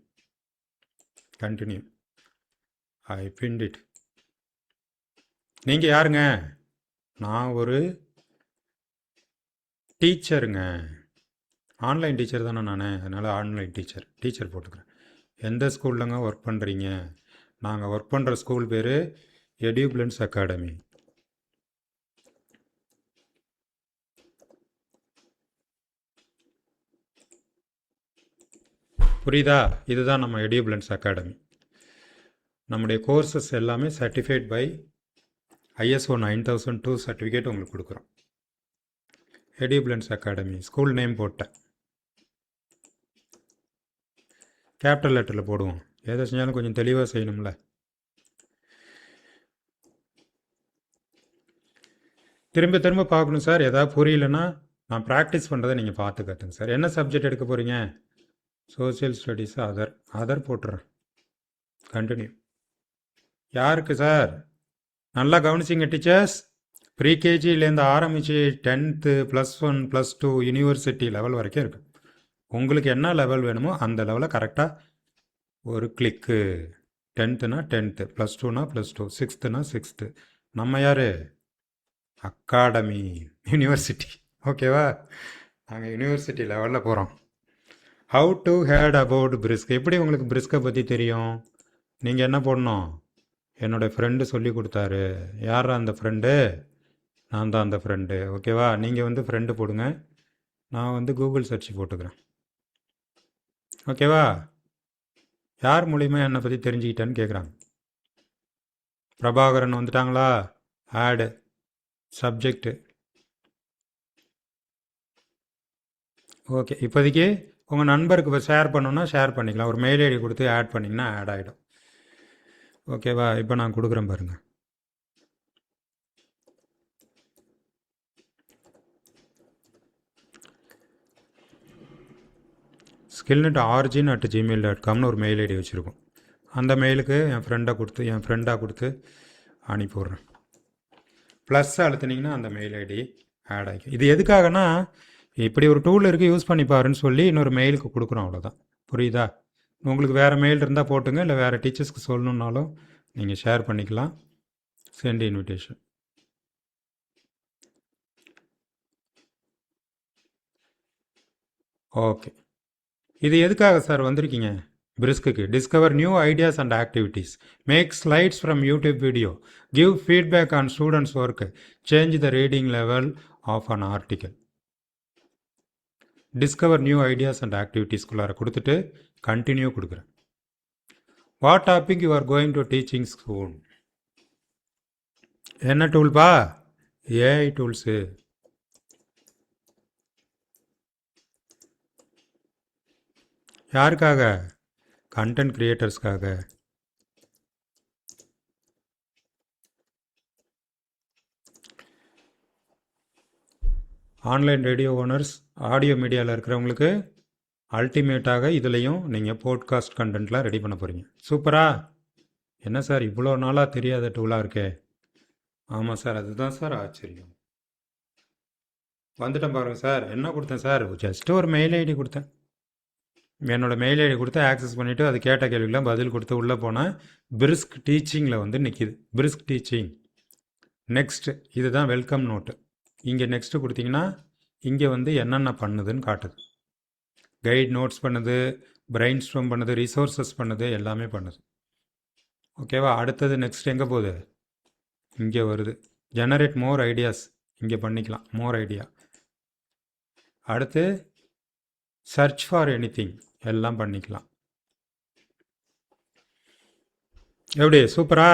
continue. I pinned it. நீங்கள் யாருங்க? நான் ஒரு டீச்சருங்க. ஆன்லைன் டீச்சர் தானே நான், அதனால் ஆன்லைன் டீச்சர் போட்டுக்கிறேன். எந்த ஸ்கூல்லங்க ஒர்க் பண்ணுறீங்க? நாங்கள் ஒர்க் பண்ணுற ஸ்கூல் பேர் எடியூப்ளன்ஸ் அகாடமி. புரியுதா? இதுதான் நம்ம எடியூப்ளன்ஸ் அகாடமி. நம்முடைய கோர்சஸ் எல்லாமே சர்டிஃபைட் பை ISO 9002 சர்டிஃபிகேட் உங்களுக்கு கொடுக்குறோம். எடியூப்ளன்ஸ் அகாடமி ஸ்கூல் நேம் போட்டேன். கேபிட்டல் லெட்டரில் போடுவோம். எதை செஞ்சாலும் கொஞ்சம் தெளிவாக செய்யணும்ல. திரும்ப திரும்ப பார்க்கணும் சார். எதாவது புரியலன்னா நான் ப்ராக்டிஸ் பண்ணுறதை நீங்கள் பார்த்து கற்றுங்க சார். என்ன சப்ஜெக்ட் எடுக்க போகிறீங்க? Social studies. அதர் போட்டுறேன். கண்டினியூ. யாருக்கு சார்? நல்லா கவனிச்சிங்க டீச்சர்ஸ். ப்ரீகேஜிலேருந்து ஆரம்பித்து 10th +1 +2 யூனிவர்சிட்டி லெவல் வரைக்கும் இருக்குது. உங்களுக்கு என்ன லெவல் வேணுமோ அந்த லெவலை கரெக்டாக ஒரு கிளிக்கு. 10th-னா 10th, +2-னா +2, 6th-னா 6th. நம்ம யார்? Academy, university. ஓகேவா? நாங்கள் யூனிவர்சிட்டி லெவலில் போகிறோம். How to hate about Brisk. எப்படி உங்களுக்கு பிரிஸ்கை பற்றி தெரியும்? நீங்கள் என்ன போடணும்? என்னோடய ஃப்ரெண்டு சொல்லி கொடுத்தாரு. யாரா அந்த ஃப்ரெண்டு? நான் தான் அந்த ஃப்ரெண்டு. ஓகேவா? நீங்கள் வந்து ஃப்ரெண்டு போடுங்க, நான் வந்து கூகுள் சர்ச் போட்டுக்கிறேன். ஓகேவா? யார் மூலிமா என்னை பற்றி தெரிஞ்சுக்கிட்டேன்னு கேட்குறாங்க. பிரபாகரன் வந்துட்டாங்களா? ஆடு சப்ஜெக்டு. ஓகே, இப்போதைக்கு உங்கள் நண்பருக்கு இப்போ ஷேர் பண்ணணுன்னா ஷேர் பண்ணிக்கலாம். ஒரு மெயில் ஐடி கொடுத்து ஆட் பண்ணிங்கன்னா ஆட் ஆகிடும். ஓகேவா? இப்போ நான் கொடுக்குறேன் பாருங்கள். skillnet.origin@gmail.comனு ஒரு மெயில் ஐடி வச்சுருக்கோம். அந்த மெயிலுக்கு என் ஃப்ரெண்டாக கொடுத்து அனுப்பிவிட்றேன். ப்ளஸ் அழுத்தினீங்கன்னா அந்த மெயில் ஐடி ஆட் ஆகிக்கும். இது எதுக்காகனா, இப்படி ஒரு டூல் இருக்குது, யூஸ் பண்ணி பாருன்னு சொல்லி இன்னொரு மெயிலுக்கு கொடுக்குறோம், அவ்வளோதான். புரியுதா? உங்களுக்கு வேறு மெயில் இருந்தால் போட்டுங்க, இல்லை வேறு டீச்சர்ஸ்க்கு சொல்லணுன்னாலும் நீங்கள் ஷேர் பண்ணிக்கலாம். Send invitation. ஓகே, இது எதுக்காக சார் வந்திருக்கீங்க? Brisk discover new ideas and activities, make slides from YouTube video, give feedback on students work, change the reading level of an article. Discover new ideas and ஆக்டிவிட்டீஸ்குள்ளார கொடுத்துட்டு continue கொடுக்குறேன். What topic you are going to teaching school. என்ன டூல்பா? AI tools. யாருக்காக? Content கிரியேட்டர்ஸ்க்காக. Online radio owners, audio மீடியாவில் இருக்கிறவங்களுக்கு அல்டிமேட்டாக இதுலேயும் நீங்கள் போட்காஸ்ட் கண்டென்ட்லாம் ரெடி பண்ண போகிறீங்க. சூப்பரா? என்ன சார் இவ்வளோ நாளாக தெரியாத டூலாக இருக்கே? ஆமாம் சார், அதுதான் சார் ஆச்சரியம். வந்துட்டேன் பாருங்கள் சார். என்ன கொடுத்தேன் சார்? ஜஸ்ட்டு ஒரு மெயில் ஐடி கொடுத்தேன். என்னோடய மெயில் ஐடி கொடுத்து ஆக்சஸ் பண்ணிவிட்டு அது கேட்ட கேள்விக்கெலாம் பதில் கொடுத்து உள்ளே போனேன். பிரிஸ்க் டீச்சிங்கில் வந்து நிற்கிது. Brisk teaching. நெக்ஸ்ட்டு இதுதான் வெல்கம் நோட்டு. இங்கே நெக்ஸ்ட்டு கொடுத்தீங்கன்னா இங்கே வந்து என்னென்ன பண்ணுதுன்னு காட்டுது. கைட் நோட்ஸ் பண்ணுது, பிரெயின் ஸ்ட்ரோம் பண்ணுது, ரிசோர்ஸஸ் பண்ணுது, எல்லாமே பண்ணுது. ஓகேவா? அடுத்தது நெக்ஸ்ட் எங்கே போகுது? இங்கே வருது. ஜெனரேட் மோர் ஐடியாஸ். இங்கே பண்ணிக்கலாம் மோர் ஐடியா. அடுத்து சர்ச் ஃபார் எனிதிங், எல்லாம் பண்ணிக்கலாம். எப்படி? சூப்பரா?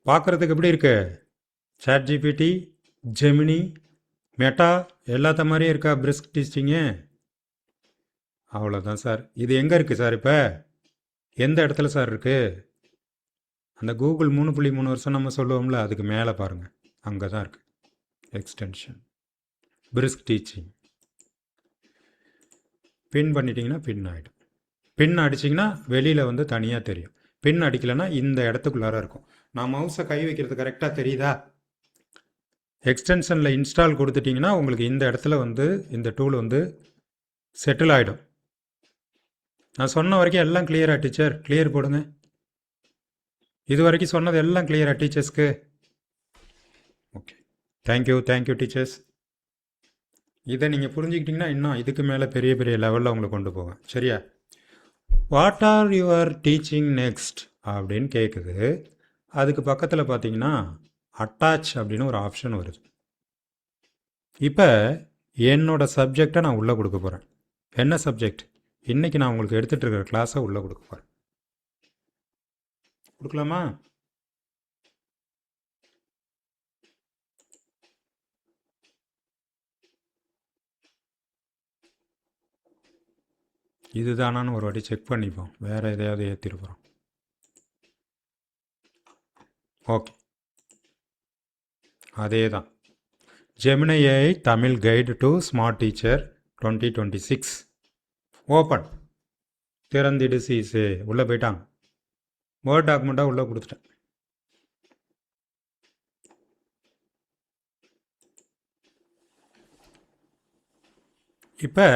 பார்க்குறதுக்கு எப்படி இருக்கு? சாட் ஜிபிடி, ஜெமினி, மெட்டா எல்லாத்த மாதிரியே இருக்கா பிரிஸ்க் டீச்சிங்கு? அவ்வளோதான் சார். இது எங்கே இருக்குது சார்? இப்போ எந்த இடத்துல சார் இருக்குது? அந்த கூகுள் 3.3 வருஷம் நம்ம சொல்லுவோம்ல, அதுக்கு மேலே பாருங்கள், அங்கே தான் இருக்குது எக்ஸ்டென்ஷன் பிரிஸ்க் டீச்சிங். பின் பண்ணிட்டீங்கன்னா பின் ஆகிடும். பின் அடிச்சிங்கன்னா வெளியில் வந்து தனியாக தெரியும். பின் அடிக்கலைன்னா இந்த இடத்துக்குள்ளார இருக்கும். நான் மவுஸை கை வைக்கிறது கரெக்டாக தெரியுதா? எக்ஸ்டென்ஷனில் இன்ஸ்டால் கொடுத்துட்டிங்கன்னா உங்களுக்கு இந்த இடத்துல வந்து இந்த டூல் வந்து செட்டில் ஆகிடும். நான் சொன்ன வரைக்கும் எல்லாம் கிளியரா டீச்சர்? கிளியர் போடுங்க. இது வரைக்கும் சொன்னது எல்லாம் கிளியரா டீச்சர்ஸ்க்கு? Okay, thank you teachers. இதை நீங்கள் புரிஞ்சுக்கிட்டிங்கன்னா இன்னும் இதுக்கு மேலே பெரிய பெரிய லெவலில் உங்களை கொண்டு போவேன். சரியா? What are your teaching next அப்படின்னு கேட்குது. அதுக்கு பக்கத்தில் பார்த்தீங்கன்னா அட்டாச் அப்படின்னு ஒரு ஆப்ஷன் வருது. இப்போ என்னோட சப்ஜெக்டை நான் உள்ளே கொடுக்க போகிறேன். என்ன சப்ஜெக்ட்? இன்றைக்கி நான் உங்களுக்கு எடுத்துகிட்டு இருக்கிற கிளாஸை உள்ளே கொடுக்க போகிறேன். கொடுக்கலாமா? இதுதானான்னு ஒரு வாட்டி செக் பண்ணிப்போம். வேறு எதையாவது ஏற்றிருப்போம். ஓகே, அதே தான். Gemini AI Tamil guide to smart teacher 2026 open. திறந்திடு சீசே. உள்ளே போயிட்டாங்க. வேர்ட் டாக்குமெண்ட்டாக உள்ளே கொடுத்துட்டேன். இப்போ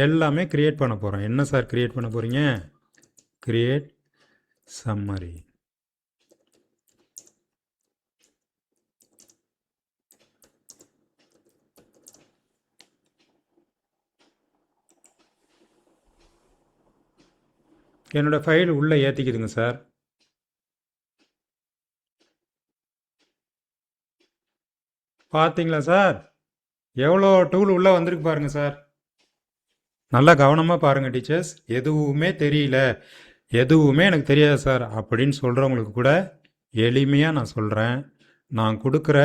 எல்லாமே க்ரியேட் பண்ண போகிறோம். என்ன சார் க்ரியேட் பண்ண போகிறீங்க? Create summary. என்னோடய ஃபைல் உள்ளே ஏற்றிக்குதுங்க சார். பார்த்தீங்களா சார்? எவ்வளோ டூல் உள்ளே வந்திருக்கு பாருங்கள் சார். நல்லா கவனமாக பாருங்கள் டீச்சர்ஸ். எதுவுமே தெரியல, எதுவுமே எனக்கு தெரியாது சார் அப்படின்னு சொல்கிறவங்களுக்கு கூட எளிமையாக நான் சொல்கிறேன். நான் கொடுக்குற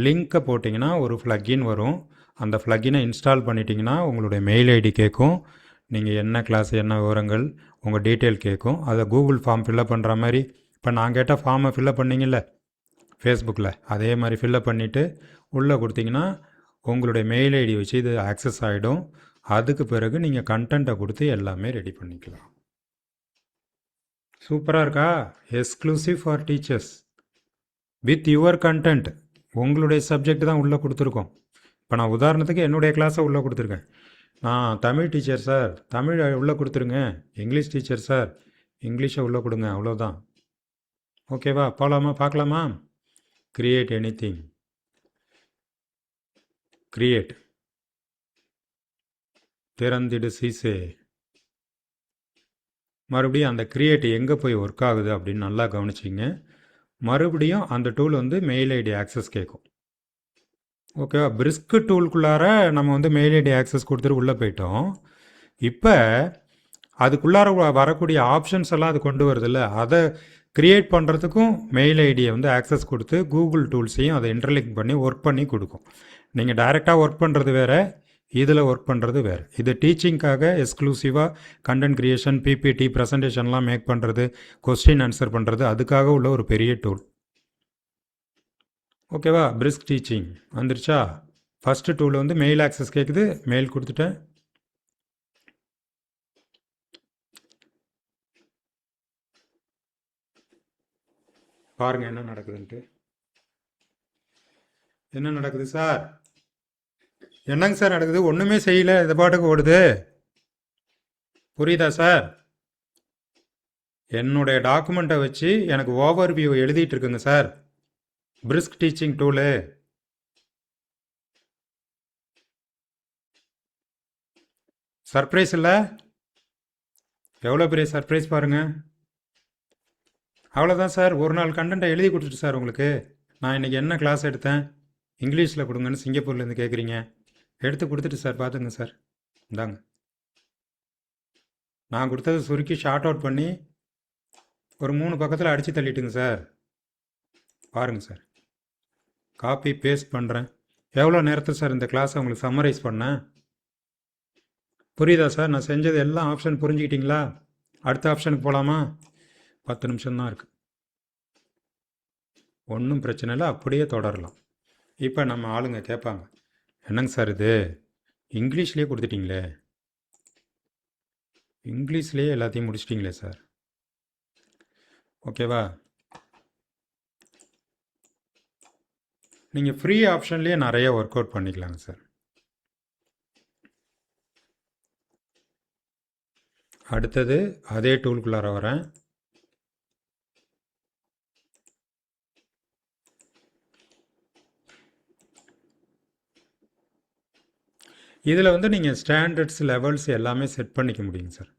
லிங்க்கை போட்டிங்கன்னா ஒரு ஃப்ளக்கின் வரும். அந்த ஃப்ளக்கினை இன்ஸ்டால் பண்ணிட்டீங்கன்னா உங்களுடைய மெயில் ஐடி கேட்கும். நீங்கள் என்ன கிளாஸ், என்ன விவரங்கள், உங்கள் டீட்டெயில் கேட்கும். அதை கூகுள் ஃபார்ம் ஃபில்லப் பண்ணுற மாதிரி, இப்போ நான் கேட்ட ஃபார்மை ஃபில்லப் பண்ணிங்கல்ல ஃபேஸ்புக்கில், அதே மாதிரி ஃபில்லப் பண்ணிவிட்டு உள்ளே கொடுத்தீங்கன்னா உங்களுடைய மெயில் ஐடி வச்சு இது ஆக்சஸ் ஆகிடும். அதுக்கு பிறகு நீங்கள் கண்டென்ட்டை கொடுத்து எல்லாமே ரெடி பண்ணிக்கலாம். சூப்பராக இருக்கா? Exclusive for teachers with your content. உங்களுடைய சப்ஜெக்ட் தான் உள்ளே கொடுத்துருக்கோம். இப்போ நான் உதாரணத்துக்கு என்னுடைய கிளாஸை உள்ளே கொடுத்துருக்கேன். நான் தமிழ் டீச்சர் சார், தமிழ் உள்ளே கொடுத்துருங்க. இங்கிலீஷ் டீச்சர் சார், இங்கிலீஷை உள்ளே கொடுங்க. அவ்வளோதான். ஓகேவா? போகலாமா? பார்க்கலாமா? Create any thing. கிரியேட். திறந்திடு சீசே. மறுபடியும் அந்த கிரியேட் எங்கே போய் ஒர்க் ஆகுது அப்படின்னு நல்லா கவனிச்சிங்க. மறுபடியும் அந்த டூல் வந்து மெயில் ஐடி ஆக்சஸ் கேட்கும். ஓகேவா? பிரிஸ்க் டூலுக்குள்ளார நம்ம வந்து மெயில் ஐடி ஆக்சஸ் கொடுத்துட்டு உள்ளே போயிட்டோம். இப்போ அதுக்குள்ளார வரக்கூடிய ஆப்ஷன்ஸ் எல்லாம் அது கொண்டு வருதில்ல, அதை க்ரியேட் பண்ணுறதுக்கும் மெயில் ஐடியை வந்து ஆக்சஸ் கொடுத்து கூகுள் டூல்ஸையும் அதை இன்டர்லிங்க் பண்ணி ஒர்க் பண்ணி கொடுக்கும். நீங்கள் டைரெக்டாக ஒர்க் பண்ணுறது வேறு, இதில் ஒர்க் பண்ணுறது வேறு. இது டீச்சிங்காக எக்ஸ்க்ளூசிவாக கண்டென்ட் க்ரியேஷன், பிபிடி, ப்ரெசன்டேஷன்லாம் மேக் பண்ணுறது, கொஸ்டின் ஆன்சர் பண்ணுறது, அதுக்காக உள்ள ஒரு பெரிய டூல். ஓகேவா? பிரிஸ்க் டீச்சிங் வந்துருச்சா? ஃபஸ்ட்டு டூல் வந்து மெயில் ஆக்சஸ் கேட்குது, மெயில் கொடுத்துட்டேன். பாருங்கள் என்ன நடக்குதுன்ட்டு. என்ன நடக்குது சார்? என்னங்க சார் நடக்குது? ஒன்றுமே செய்யலை, இது பாட்டுக்கு ஓடுது. புரியுதா சார்? என்னுடைய டாக்குமெண்ட்டை வச்சு எனக்கு ஓவர் வியூ எழுதிட்டு இருக்குங்க sir. Brisk teaching tool. Surprise இல்லை? எவ்வளோ பெரிய சர்ப்ரைஸ் பாருங்கள். அவ்வளோதான் சார். ஒரு நாள் கண்டென்ட்டை எழுதி கொடுத்துட்டு சார் உங்களுக்கு. நான் இன்றைக்கி என்ன கிளாஸ் எடுத்தேன், இங்கிலீஷில் கொடுங்கன்னு சிங்கப்பூர்லேருந்து கேட்குறீங்க. எடுத்து கொடுத்துட்டு சார் பார்த்துங்க சார். இந்தாங்க, நான் கொடுத்தது சுருக்கி ஷார்ட் அவுட் பண்ணி ஒரு 3 பக்கத்தில் அடித்து தள்ளிட்டுங்க சார். பாருங்கள் சார், காப்பி பேஸ்ட் பண்ணுறேன். எவ்வளோ நேரத்தில் சார் இந்த கிளாஸை உங்களுக்கு சம்மரைஸ் பண்ணேன்? புரியுதா சார்? நான் செஞ்சது எல்லாம் ஆப்ஷன் புரிஞ்சுக்கிட்டீங்களா? அடுத்த ஆப்ஷனுக்கு போகலாமா? 10 நிமிஷம்தான் இருக்குது. ஒன்றும் பிரச்சனை இல்லை, அப்படியே தொடரலாம். இப்போ நம்ம ஆளுங்க கேட்பாங்க, என்னங்க சார் இது இங்கிலீஷ்லேயே கொடுத்துட்டிங்களே, இங்கிலீஷ்லேயே எல்லாத்தையும் முடிச்சிட்டிங்களே சார். ஓகேவா? நீங்கள் ஃப்ரீ ஆப்ஷன்லேயே நிறைய ஒர்க் அவுட் பண்ணிக்கலாங்க சார். அடுத்தது அதே டூலுக்குள்ளார வரேன். இதில் வந்து நீங்கள் ஸ்டாண்டர்ட்ஸ், லெவல்ஸ் எல்லாமே செட் பண்ணிக்க முடியுங்க சார்.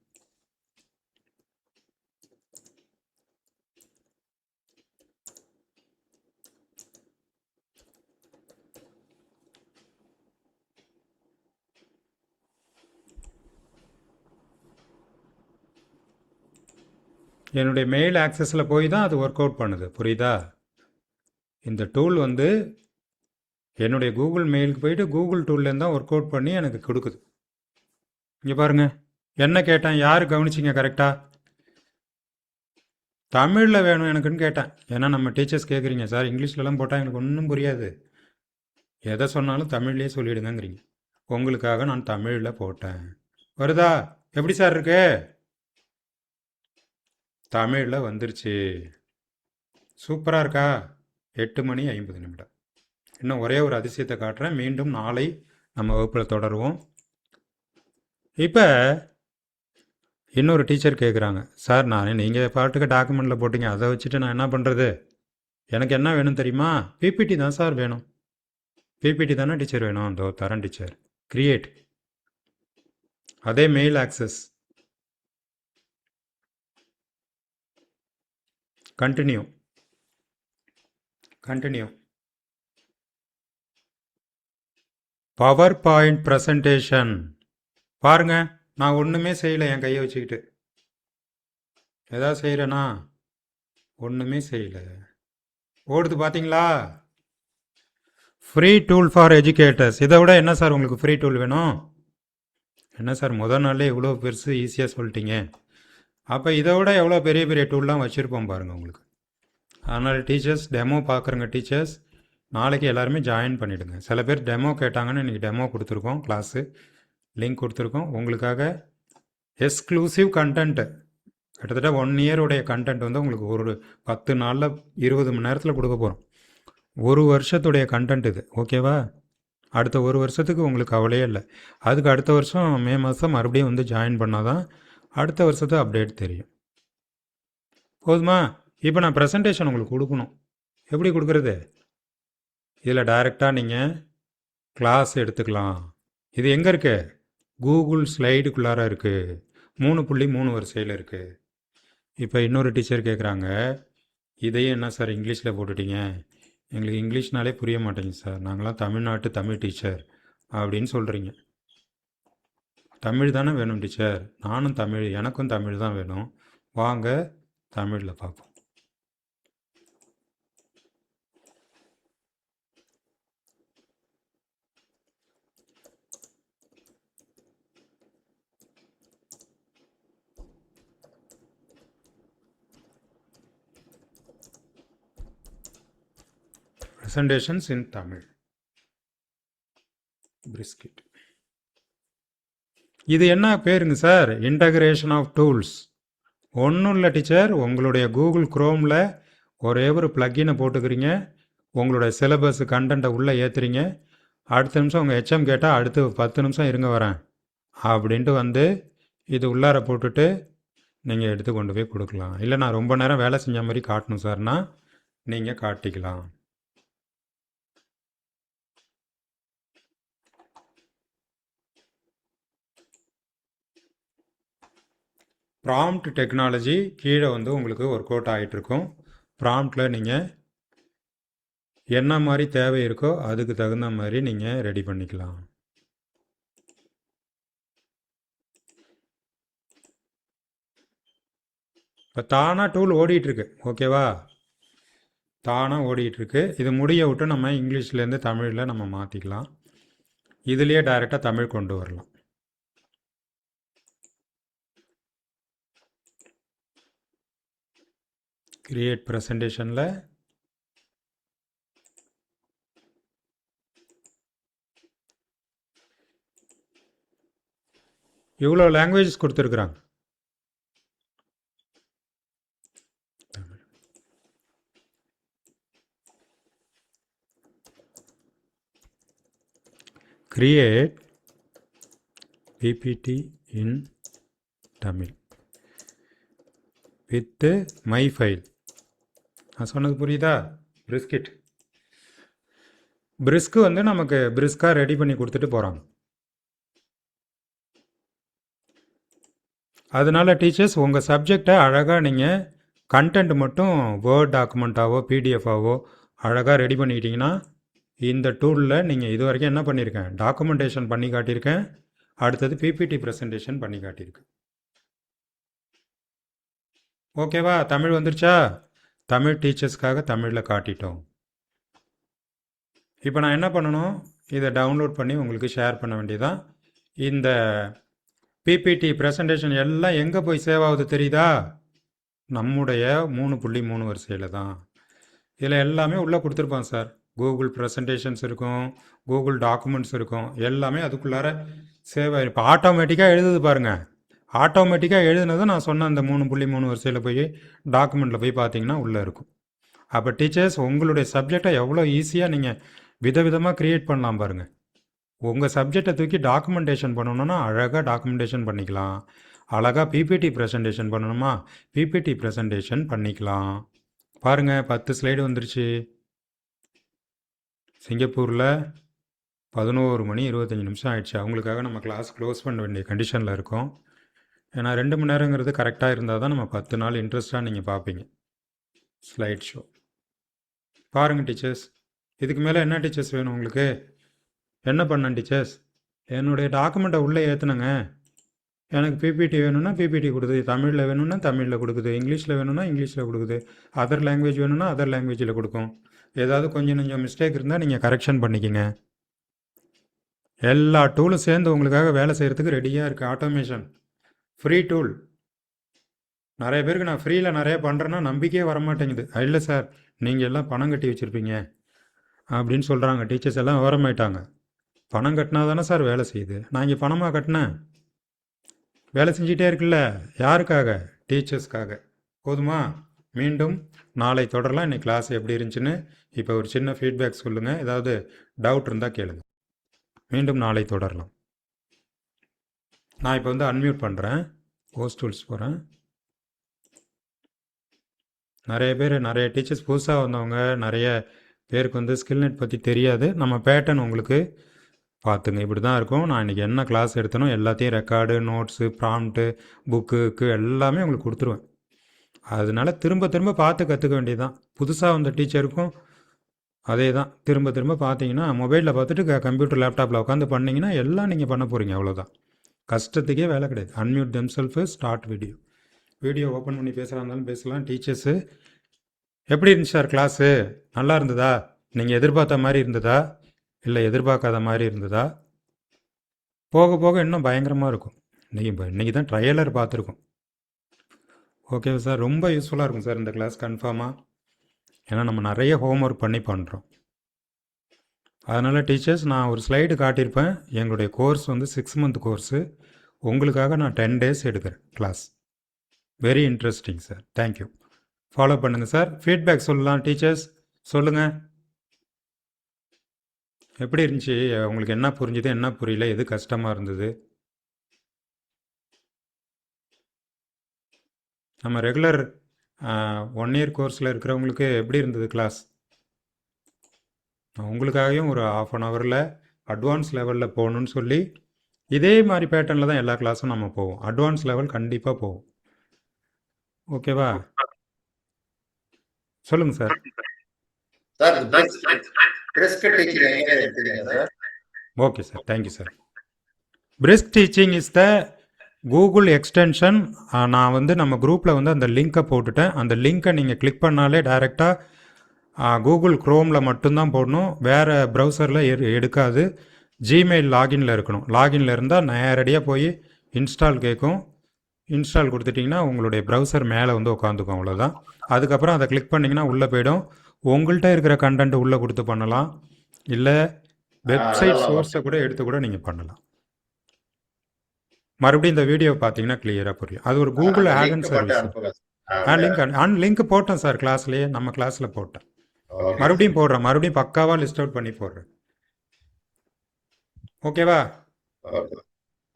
என்னுடைய மெயில் ஆக்சஸில் போய் தான் அது ஒர்க் அவுட் பண்ணுது. புரியுதா? இந்த டூல் வந்து என்னுடைய கூகுள் மெயிலுக்கு போயிட்டு கூகுள் டூல்லேருந்து தான் ஒர்க் அவுட் பண்ணி எனக்கு கொடுக்குது. இங்கே பாருங்க, என்ன கேட்டேன், யார் கவனிச்சிங்க கரெக்டாக? தமிழில் வேணும் எனக்குன்னு கேட்டேன். ஏன்னா நம்ம டீச்சர்ஸ் கேட்குறீங்க, சார் இங்கிலீஷ்லலாம் போட்டால் எனக்கு ஒன்றும் புரியாது, எதை சொன்னாலும் தமிழ்லேயே சொல்லிவிடுங்கங்கிறீங்க. உங்களுக்காக நான் தமிழில் போட்டேன். வருதா? எப்படி சார் இருக்கு? தமிழில் வந்துருச்சு. சூப்பராக இருக்கா? 8:50. இன்னும் ஒரே ஒரு அதிசயத்தை காட்டுறேன். மீண்டும் நாளை நம்ம வகுப்பில் தொடருவோம். இப்போ இன்னொரு டீச்சர் கேட்குறாங்க, சார் நீங்கள் பாட்டுக்கு டாக்குமெண்ட்டில் போட்டிங்க, அதை வச்சுட்டு நான் என்ன பண்ணுறது? எனக்கு என்ன வேணும் தெரியுமா? பிபிடி தான் சார் வேணும். பிபிடி தானே டீச்சர் வேணும்? அதோ தரேன் டீச்சர். கிரியேட், அதே mail access, continue, power point presentation. பாருங்க, நான் ஒன்றுமே செய்யலை என் கையை வச்சுக்கிட்டு. ஏதாவது செய்கிறேனா? ஒன்றுமே செய்யலை. ஓடுது பார்த்தீங்களா? Free tool for educators. இதை விட என்ன சார் உங்களுக்கு ஃப்ரீ டூல் வேணும்? என்ன சார் முதல் நாளே இவ்வளோ பெருசு ஈஸியாக சொல்லிட்டீங்க. அப்போ இதை விட எவ்வளோ பெரிய பெரிய டூல்லாம் வச்சுருப்போம் பாருங்கள் உங்களுக்கு. அதனால் டீச்சர்ஸ், டெமோ பார்க்குறங்க டீச்சர்ஸ், நாளைக்கு எல்லாருமே ஜாயின் பண்ணிவிடுங்க. சில பேர் டெமோ கேட்டாங்கன்னு இன்றைக்கி டெமோ கொடுத்துருக்கோம், கிளாஸு லிங்க் கொடுத்துருக்கோம் உங்களுக்காக. எக்ஸ்க்ளூசிவ் கண்டென்ட்டு, கிட்டத்தட்ட 1 இயருடைய கண்டென்ட் வந்து உங்களுக்கு ஒரு 10 நாளில் 20 மணி நேரத்தில் கொடுக்க போகிறோம். ஒரு வருஷத்துடைய கண்டென்ட் இது, ஓகேவா? அடுத்த ஒரு வருஷத்துக்கு உங்களுக்கு கவலையே இல்லை. அதுக்கு அடுத்த வருஷம் மே மாதம் மறுபடியும் வந்து ஜாயின் பண்ணால் தான் அடுத்த வருஷத்து அப்டேட் தெரியும். போதுமா? இப்போ நான் ப்ரெசன்டேஷன் உங்களுக்கு கொடுக்கணும். எப்படி கொடுக்குறது? இதில் டைரெக்டாக நீங்கள் கிளாஸ் எடுத்துக்கலாம். இது எங்கே இருக்கு? கூகுள் ஸ்லைடுக்குள்ளார இருக்குது. 3.3 வரிசையில் இருக்குது. இப்போ இன்னொரு டீச்சர் கேட்குறாங்க, இதையும் என்ன சார் இங்கிலீஷில் போட்டுட்டீங்க, எங்களுக்கு இங்கிலீஷ்னாலே புரிய மாட்டேங்குது சார், நாங்களாம் தமிழ்நாட்டு தமிழ் டீச்சர் அப்படின்னு சொல்கிறீங்க. தமிழ் தானே வேணும் டீச்சர், நானும் தமிழ், எனக்கும் தமிழ் தான் வேணும். வாங்க தமிழில் பார்ப்போம். ப்ரெசன்டேஷன்ஸ் இன் தமிழ். பிரிஸ்கிட். இது என்ன பேருங்க சார்? Integration of tools. ஒன்றும் இல்லை டீச்சர், உங்களுடைய கூகுள் குரோமில் ஒரே ஒரு ப்ளக்கினை போட்டுக்கிறீங்க, உங்களுடைய சிலபஸ் கண்டென்ட்டை உள்ளே ஏற்றுறீங்க. அடுத்த நிமிஷம் உங்கள் ஹெச்எம் கேட்டால் அடுத்து 10 நிமிஷம் இருங்க வரேன் அப்படின்ட்டு வந்து இது உள்ளார போட்டுட்டு நீங்கள் எடுத்து கொண்டு போய் கொடுக்கலாம். இல்லை நான் ரொம்ப நேரம் வேலை செஞ்ச மாதிரி காட்டணும் சார்னா நீங்கள் காட்டிக்கலாம். ப்ராம்ப்ட் டெக்னாலஜி கீழே வந்து உங்களுக்கு ஒர்க் அவுட் ஆகிட்டுருக்கும். ப்ராம்ப்டில் நீங்கள் என்ன மாதிரி தேவை இருக்கோ அதுக்கு தகுந்த மாதிரி நீங்கள் ரெடி பண்ணிக்கலாம். இப்போ தானாக டூல் ஓடிட்டுருக்கு, ஓகேவா? தானாக ஓடிட்டுருக்கு. இது முடிய விட்டு நம்ம இங்கிலீஷ்லேருந்து தமிழில் நம்ம மாற்றிக்கலாம். இதுலேயே டைரெக்டாக தமிழ் கொண்டு வரலாம். கிரியேட் ப்ரெசன்டேஷனில் இவ்வளோ லாங்குவேஜஸ் கொடுத்துருக்குறாங்க. Create PPT in Tamil with my file. நான் சொன்னது புரியுதா? பிரிஸ்கிட், பிரிஸ்க்கு வந்து நமக்கு பிரிஸ்காக ரெடி பண்ணி கொடுத்துட்டு போகிறாங்க. அதனால் டீச்சர்ஸ் உங்கள் சப்ஜெக்டை அழகாக நீங்கள் கண்டென்ட் மட்டும் வேர்ட் டாக்குமெண்ட்டாவோ பிடிஎஃபாவோ அழகாக ரெடி பண்ணிக்கிட்டிங்கன்னா இந்த டூலில் நீங்கள் இது வரைக்கும் என்ன பண்ணியிருக்கேன், டாக்குமெண்டேஷன் பண்ணி காட்டியிருக்கேன், அடுத்தது பிபிடி ப்ரெசன்டேஷன் பண்ணி காட்டியிருக்கேன். ஓகேவா? தமிழ் வந்துருச்சா? தமிழ் டீச்சர்ஸ்க்காக தமிழில் காட்டிட்டோம். இப்போ நான் என்ன பண்ணணும், இதை டவுன்லோட் பண்ணி உங்களுக்கு ஷேர் பண்ண வேண்டியதான். இந்த பிபிடி ப்ரெசன்டேஷன் எல்லாம் எங்கே போய் சேவ் ஆகுது தெரியுதா? நம்முடைய 3.3 வரிசையில் தான். இதில் எல்லாமே உள்ளே கொடுத்துருப்பான் சார். கூகுள் ப்ரெசன்டேஷன்ஸ் இருக்கும், கூகுள் டாக்குமெண்ட்ஸ் இருக்கும், எல்லாமே அதுக்குள்ளார சேவ் ஆகிடும். இப்போ ஆட்டோமேட்டிக்காக எழுதுது பாருங்கள். ஆட்டோமேட்டிக்காக எழுதுனதை நான் சொன்ன அந்த 3.3 வரிசையில் போய் டாக்குமெண்ட்டில் போய் பார்த்தீங்கன்னா உள்ளே இருக்கும். அப்போ டீச்சர்ஸ் உங்களுடைய சப்ஜெக்டை எவ்வளோ ஈஸியாக நீங்கள் விதவிதமாக க்ரியேட் பண்ணலாம் பாருங்கள். உங்கள் சப்ஜெக்டை தூக்கி டாக்குமெண்டேஷன் பண்ணணுன்னா அழகாக டாக்குமெண்டேஷன் பண்ணிக்கலாம். அழகாக பிபிடி ப்ரெசன்டேஷன் பண்ணணுமா பிபிடி ப்ரெசன்டேஷன் பண்ணிக்கலாம். பாருங்கள் 10 ஸ்லைடு வந்துருச்சு. சிங்கப்பூரில் 11:25 ஆயிடுச்சு. அவங்களுக்காக நம்ம கிளாஸ் க்ளோஸ் பண்ண வேண்டிய கண்டிஷனில் இருக்கோம். ஏன்னா 2 மணி நேரங்கிறது கரெக்டாக இருந்தால் தான் நம்ம 10 நாள் இன்ட்ரெஸ்ட்டாக நீங்கள் பார்ப்பீங்க. ஸ்லைட் ஷோ பாருங்கள் டீச்சர்ஸ். இதுக்கு மேலே என்ன டீச்சர்ஸ் வேணும் உங்களுக்கு? என்ன பண்ணேன் டீச்சர்ஸ்? என்னுடைய டாக்குமெண்ட்டை உள்ளே ஏற்றுனங்க. எனக்கு பிபிடி வேணும்னா பிபிடி கொடுக்குது, தமிழில் வேணும்னா தமிழில் கொடுக்குது, இங்கிலீஷில் வேணும்னா இங்கிலீஷில் கொடுக்குது, அதர் லாங்குவேஜ் வேணும்னா அதர் லாங்குவேஜில் கொடுக்கும். ஏதாவது கொஞ்சம் மிஸ்டேக் இருந்தால் நீங்கள் கரெக்ஷன் பண்ணிக்கங்க. எல்லா டூலும் சேர்ந்து உங்களுக்காக வேலை செய்கிறதுக்கு ரெடியாக இருக்குது. Automation free tool. நிறைய பேருக்கு நான் ஃப்ரீயில் நிறைய பண்ணுறேன்னா நம்பிக்கையே வரமாட்டேங்குது. இல்லை சார், நீங்கள் எல்லாம் பணம் கட்டி வச்சுருப்பீங்க அப்படின்னு சொல்கிறாங்க. டீச்சர்ஸ் எல்லாம் விவரமாயிட்டாங்க. பணம் கட்டினா தானே சார் வேலை செய்யுது. நான் இங்கே பணமாக கட்டினேன், வேலை செஞ்சிட்டே இருக்குல்ல. யாருக்காக? டீச்சர்ஸ்க்காக. போதுமா? மீண்டும் நாளை தொடரலாம். இன்னைக்கு கிளாஸ் எப்படி இருந்துச்சுன்னு இப்போ ஒரு சின்ன ஃபீட்பேக் சொல்லுங்கள். ஏதாவது டவுட் இருந்தால் கேளுங்க. மீண்டும் நாளை தொடரலாம். நான் இப்போ வந்து அன்மியூட் பண்ணுறேன். ஹோஸ்ட் டூல்ஸ் போகிறேன். நிறைய டீச்சர்ஸ் புதுசாக வந்தவங்க, நிறைய பேருக்கு வந்து ஸ்கில்நெட் பற்றி தெரியாது. நம்ம பேட்டர்ன் உங்களுக்கு பார்த்துங்க, இப்படி தான் இருக்கும். நான் இன்றைக்கி என்ன கிளாஸ் எடுத்தனோ எல்லாத்தையும் ரெக்கார்டு, நோட்ஸு, ப்ராம்ப்ட்டு, புக்கு எல்லாமே உங்களுக்கு கொடுத்துருவேன். அதனால திரும்ப திரும்ப பார்த்து கற்றுக்க வேண்டியது தான். புதுசாக வந்த டீச்சருக்கும் அதே தான். திரும்ப திரும்ப பார்த்தீங்கன்னா மொபைலில் பார்த்துட்டு கம்ப்யூட்டர் லேப்டாப்பில் உட்காந்து பண்ணிங்கன்னா எல்லாம் நீங்கள் பண்ண போகிறீங்க. அவ்வளோதான். கஷ்டத்துக்கே வேலை கிடையாது. அன்மியூட் தெம்செல்ஃபு, ஸ்டார்ட் வீடியோ ஓப்பன் பண்ணி பேசுகிறா இருந்தாலும் பேசலாம். டீச்சர்ஸு எப்படி இருந்துச்சு சார் கிளாஸு? நல்லா இருந்ததா? நீங்கள் எதிர்பார்த்த மாதிரி இருந்ததா இல்லை எதிர்பார்க்காத மாதிரி இருந்ததா? போக போக இன்னும் பயங்கரமாக இருக்கும். இன்றைக்கி தான் ட்ரையலர் பார்த்துருக்கோம். ஓகே சார், ரொம்ப யூஸ்ஃபுல்லாக இருக்கும் சார் இந்த கிளாஸ் கன்ஃபார்மாக. ஏன்னா நம்ம நிறைய ஹோம்ஒர்க் பண்ணி பண்ணுறோம். அதனால் டீச்சர்ஸ், நான் ஒரு ஸ்லைடு காட்டியிருப்பேன். எங்களுடைய கோர்ஸ் வந்து 6 மந்த் கோர்ஸு. உங்களுக்காக நான் 10 டேஸ் எடுக்கிறேன் class. Very interesting sir. Thank you. Follow பண்ணுங்கள் சார். ஃபீட்பேக் சொல்லலாம் டீச்சர்ஸ், சொல்லுங்கள். எப்படி இருந்துச்சு? உங்களுக்கு என்ன புரிஞ்சுது, என்ன புரியல, எது கஷ்டமாக இருந்தது? நம்ம ரெகுலர் 1 இயர் கோர்ஸில் இருக்கிறவங்களுக்கு எப்படி இருந்தது கிளாஸ்? உங்களுக்காகவும் ஒரு 1/2 ஹவரில் அட்வான்ஸ் லெவலில் போகணுன்னு சொல்லி இதே மாதிரி பேட்டர்னில் தான் எல்லா கிளாஸும் நம்ம போவோம். அட்வான்ஸ் லெவல் கண்டிப்பாக போவோம். ஓகேவா? சொல்லுங்கள் sir. Okay sir, thank you sir. Brisk teaching is the Google extension. நான் வந்து நம்ம குரூப்பில் வந்து அந்த லிங்க்கை போட்டுட்டேன். அந்த லிங்க்கை நீங்கள் கிளிக் பண்ணாலே டைரெக்டாக கூகுள் க்ரோமில் மட்டும்தான் போடணும். வேறு ப்ரௌசரில் எடுக்காது. ஜிமெயில் லாகின்ல இருக்கணும். லாகின்ல இருந்தால் நேரடியாக போய் இன்ஸ்டால் கேட்கும். இன்ஸ்டால் கொடுத்துட்டிங்கன்னா உங்களுடைய ப்ரௌசர் மேலே வந்து உட்காந்துக்கும். அவ்வளோதான். அதுக்கப்புறம் அதை கிளிக் பண்ணிங்கன்னா உள்ளே போயிடும். உங்கள்கிட்ட இருக்கிற கண்டென்ட் உள்ளே கொடுத்து பண்ணலாம். இல்லை வெப்சைட் சோர்ஸை கூட எடுத்து கூட நீங்கள் பண்ணலாம். மறுபடியும் இந்த வீடியோ பார்த்தீங்கன்னா கிளியராக புரியும். அது ஒரு கூகுள் ஆட் சர்வீஸ். லிங்க் போட்டேன் சார் கிளாஸ்லேயே, நம்ம கிளாஸில் போட்டேன். மறுபடியும் போடுறேன். மறுபடியும் பக்காவாக லிஸ்ட் அவுட் பண்ணி போடுறேன். ஓகேவா?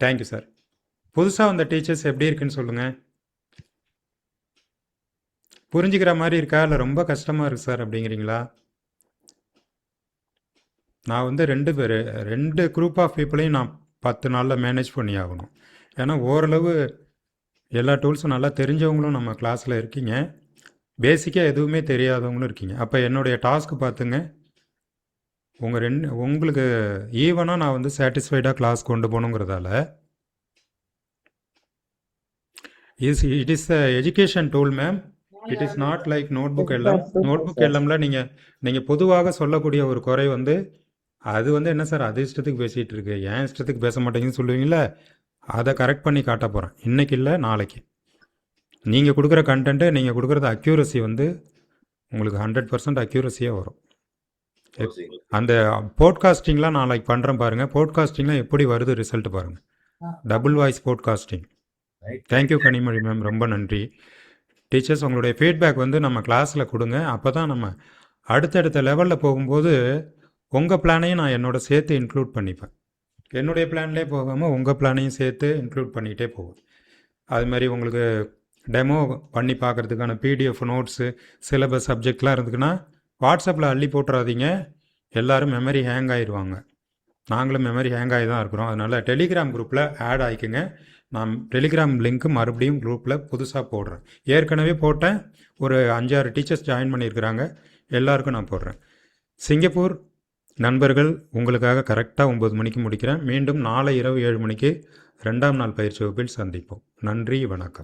Thank you sir. புதுசாக வந்த டீச்சர்ஸ் எப்படி இருக்குன்னு சொல்லுங்கள். புரிஞ்சுக்கிற மாதிரி இருக்கா இல்லை ரொம்ப கஷ்டமாக இருக்குது சார் அப்படிங்கிறீங்களா? நான் வந்து 2 குரூப் ஆஃப் பீப்புளையும் நான் 10 நாளில் மேனேஜ் பண்ணி ஆகணும். ஏன்னா ஓரளவு எல்லா டூல்ஸும் நல்லா தெரிஞ்சவங்களும் நம்ம கிளாஸில் இருக்கீங்க, பேசிக்காக எதுவுமே தெரியாதவங்களும் இருக்கீங்க. அப்போ என்னுடைய டாஸ்க்கு பார்த்துங்க. உங்களுக்கு ஈவனாக நான் வந்து சாட்டிஸ்ஃபைடாக கிளாஸ் கொண்டு போகணுங்கிறதால it is a education tool ma'am. It is not like notebook எல்லாம். நோட்புக் எல்லாம்ல நீங்கள் பொதுவாக சொல்லக்கூடிய ஒரு குறை வந்து அது வந்து என்ன சார் அது இஷ்டத்துக்கு பேசிகிட்டு இருக்கு, ஏன் இஷ்டத்துக்கு பேச மாட்டேங்குன்னு சொல்லுவீங்களே, அதை கரெக்ட் பண்ணி காட்ட போகிறேன். இன்றைக்கி இல்லை, நாளைக்கு. நீங்கள் கொடுக்குற கண்டென்ட்டு, நீங்கள் கொடுக்குறது அக்யூரசி வந்து உங்களுக்கு 100% அக்யூரஸியாக வரும். அந்த போட்காஸ்டிங்லாம் நாளைக்கு பண்ணுறேன் பாருங்கள். போட்காஸ்டிங்லாம் எப்படி வருது ரிசல்ட் பாருங்கள். Double voice podcasting. Thank you Kanimozhi ma'am, ரொம்ப நன்றி. டீச்சர்ஸ், உங்களுடைய ஃபீட்பேக் வந்து நம்ம கிளாஸில் கொடுங்க. அப்போ தான் நம்ம அடுத்தடுத்த லெவலில் போகும்போது உங்கள் பிளானையும் நான் என்னோட சேர்த்து இன்க்ளூட் பண்ணிப்பேன். என்னுடைய பிளான்லேயே போகாமல் உங்கள் பிளானையும் சேர்த்து இன்க்ளூட் பண்ணிகிட்டே போகும். அதுமாதிரி உங்களுக்கு டெமோ பண்ணி பார்க்குறதுக்கான பிடிஎஃப் நோட்ஸு, சிலபஸ் சப்ஜெக்ட்லாம் இருந்துக்குன்னா வாட்ஸ்அப்பில் அள்ளி போட்டுறாதீங்க. எல்லோரும் மெமரி ஹேங் ஆகிடுவாங்க. நாங்களும் மெமரி ஹேங் ஆகி தான் இருக்கிறோம். அதனால் டெலிகிராம் குரூப்பில் ஆட் ஆகிக்குங்க. நான் டெலிகிராம் லிங்க்கு மறுபடியும் குரூப்பில் புதுசாக போடுறேன். ஏற்கனவே போட்டேன், ஒரு 5-6 டீச்சர்ஸ் ஜாயின் பண்ணியிருக்கிறாங்க. எல்லாருக்கும் நான் போடுறேன். சிங்கப்பூர் நண்பர்கள், உங்களுக்காக கரெக்டாக 9 மணிக்கு முடிக்கிறேன். மீண்டும் நாளை இரவு 7 மணிக்கு 2ஆம் நாள் பயிற்சி வகுப்பில் சந்திப்போம். நன்றி, வணக்கம்.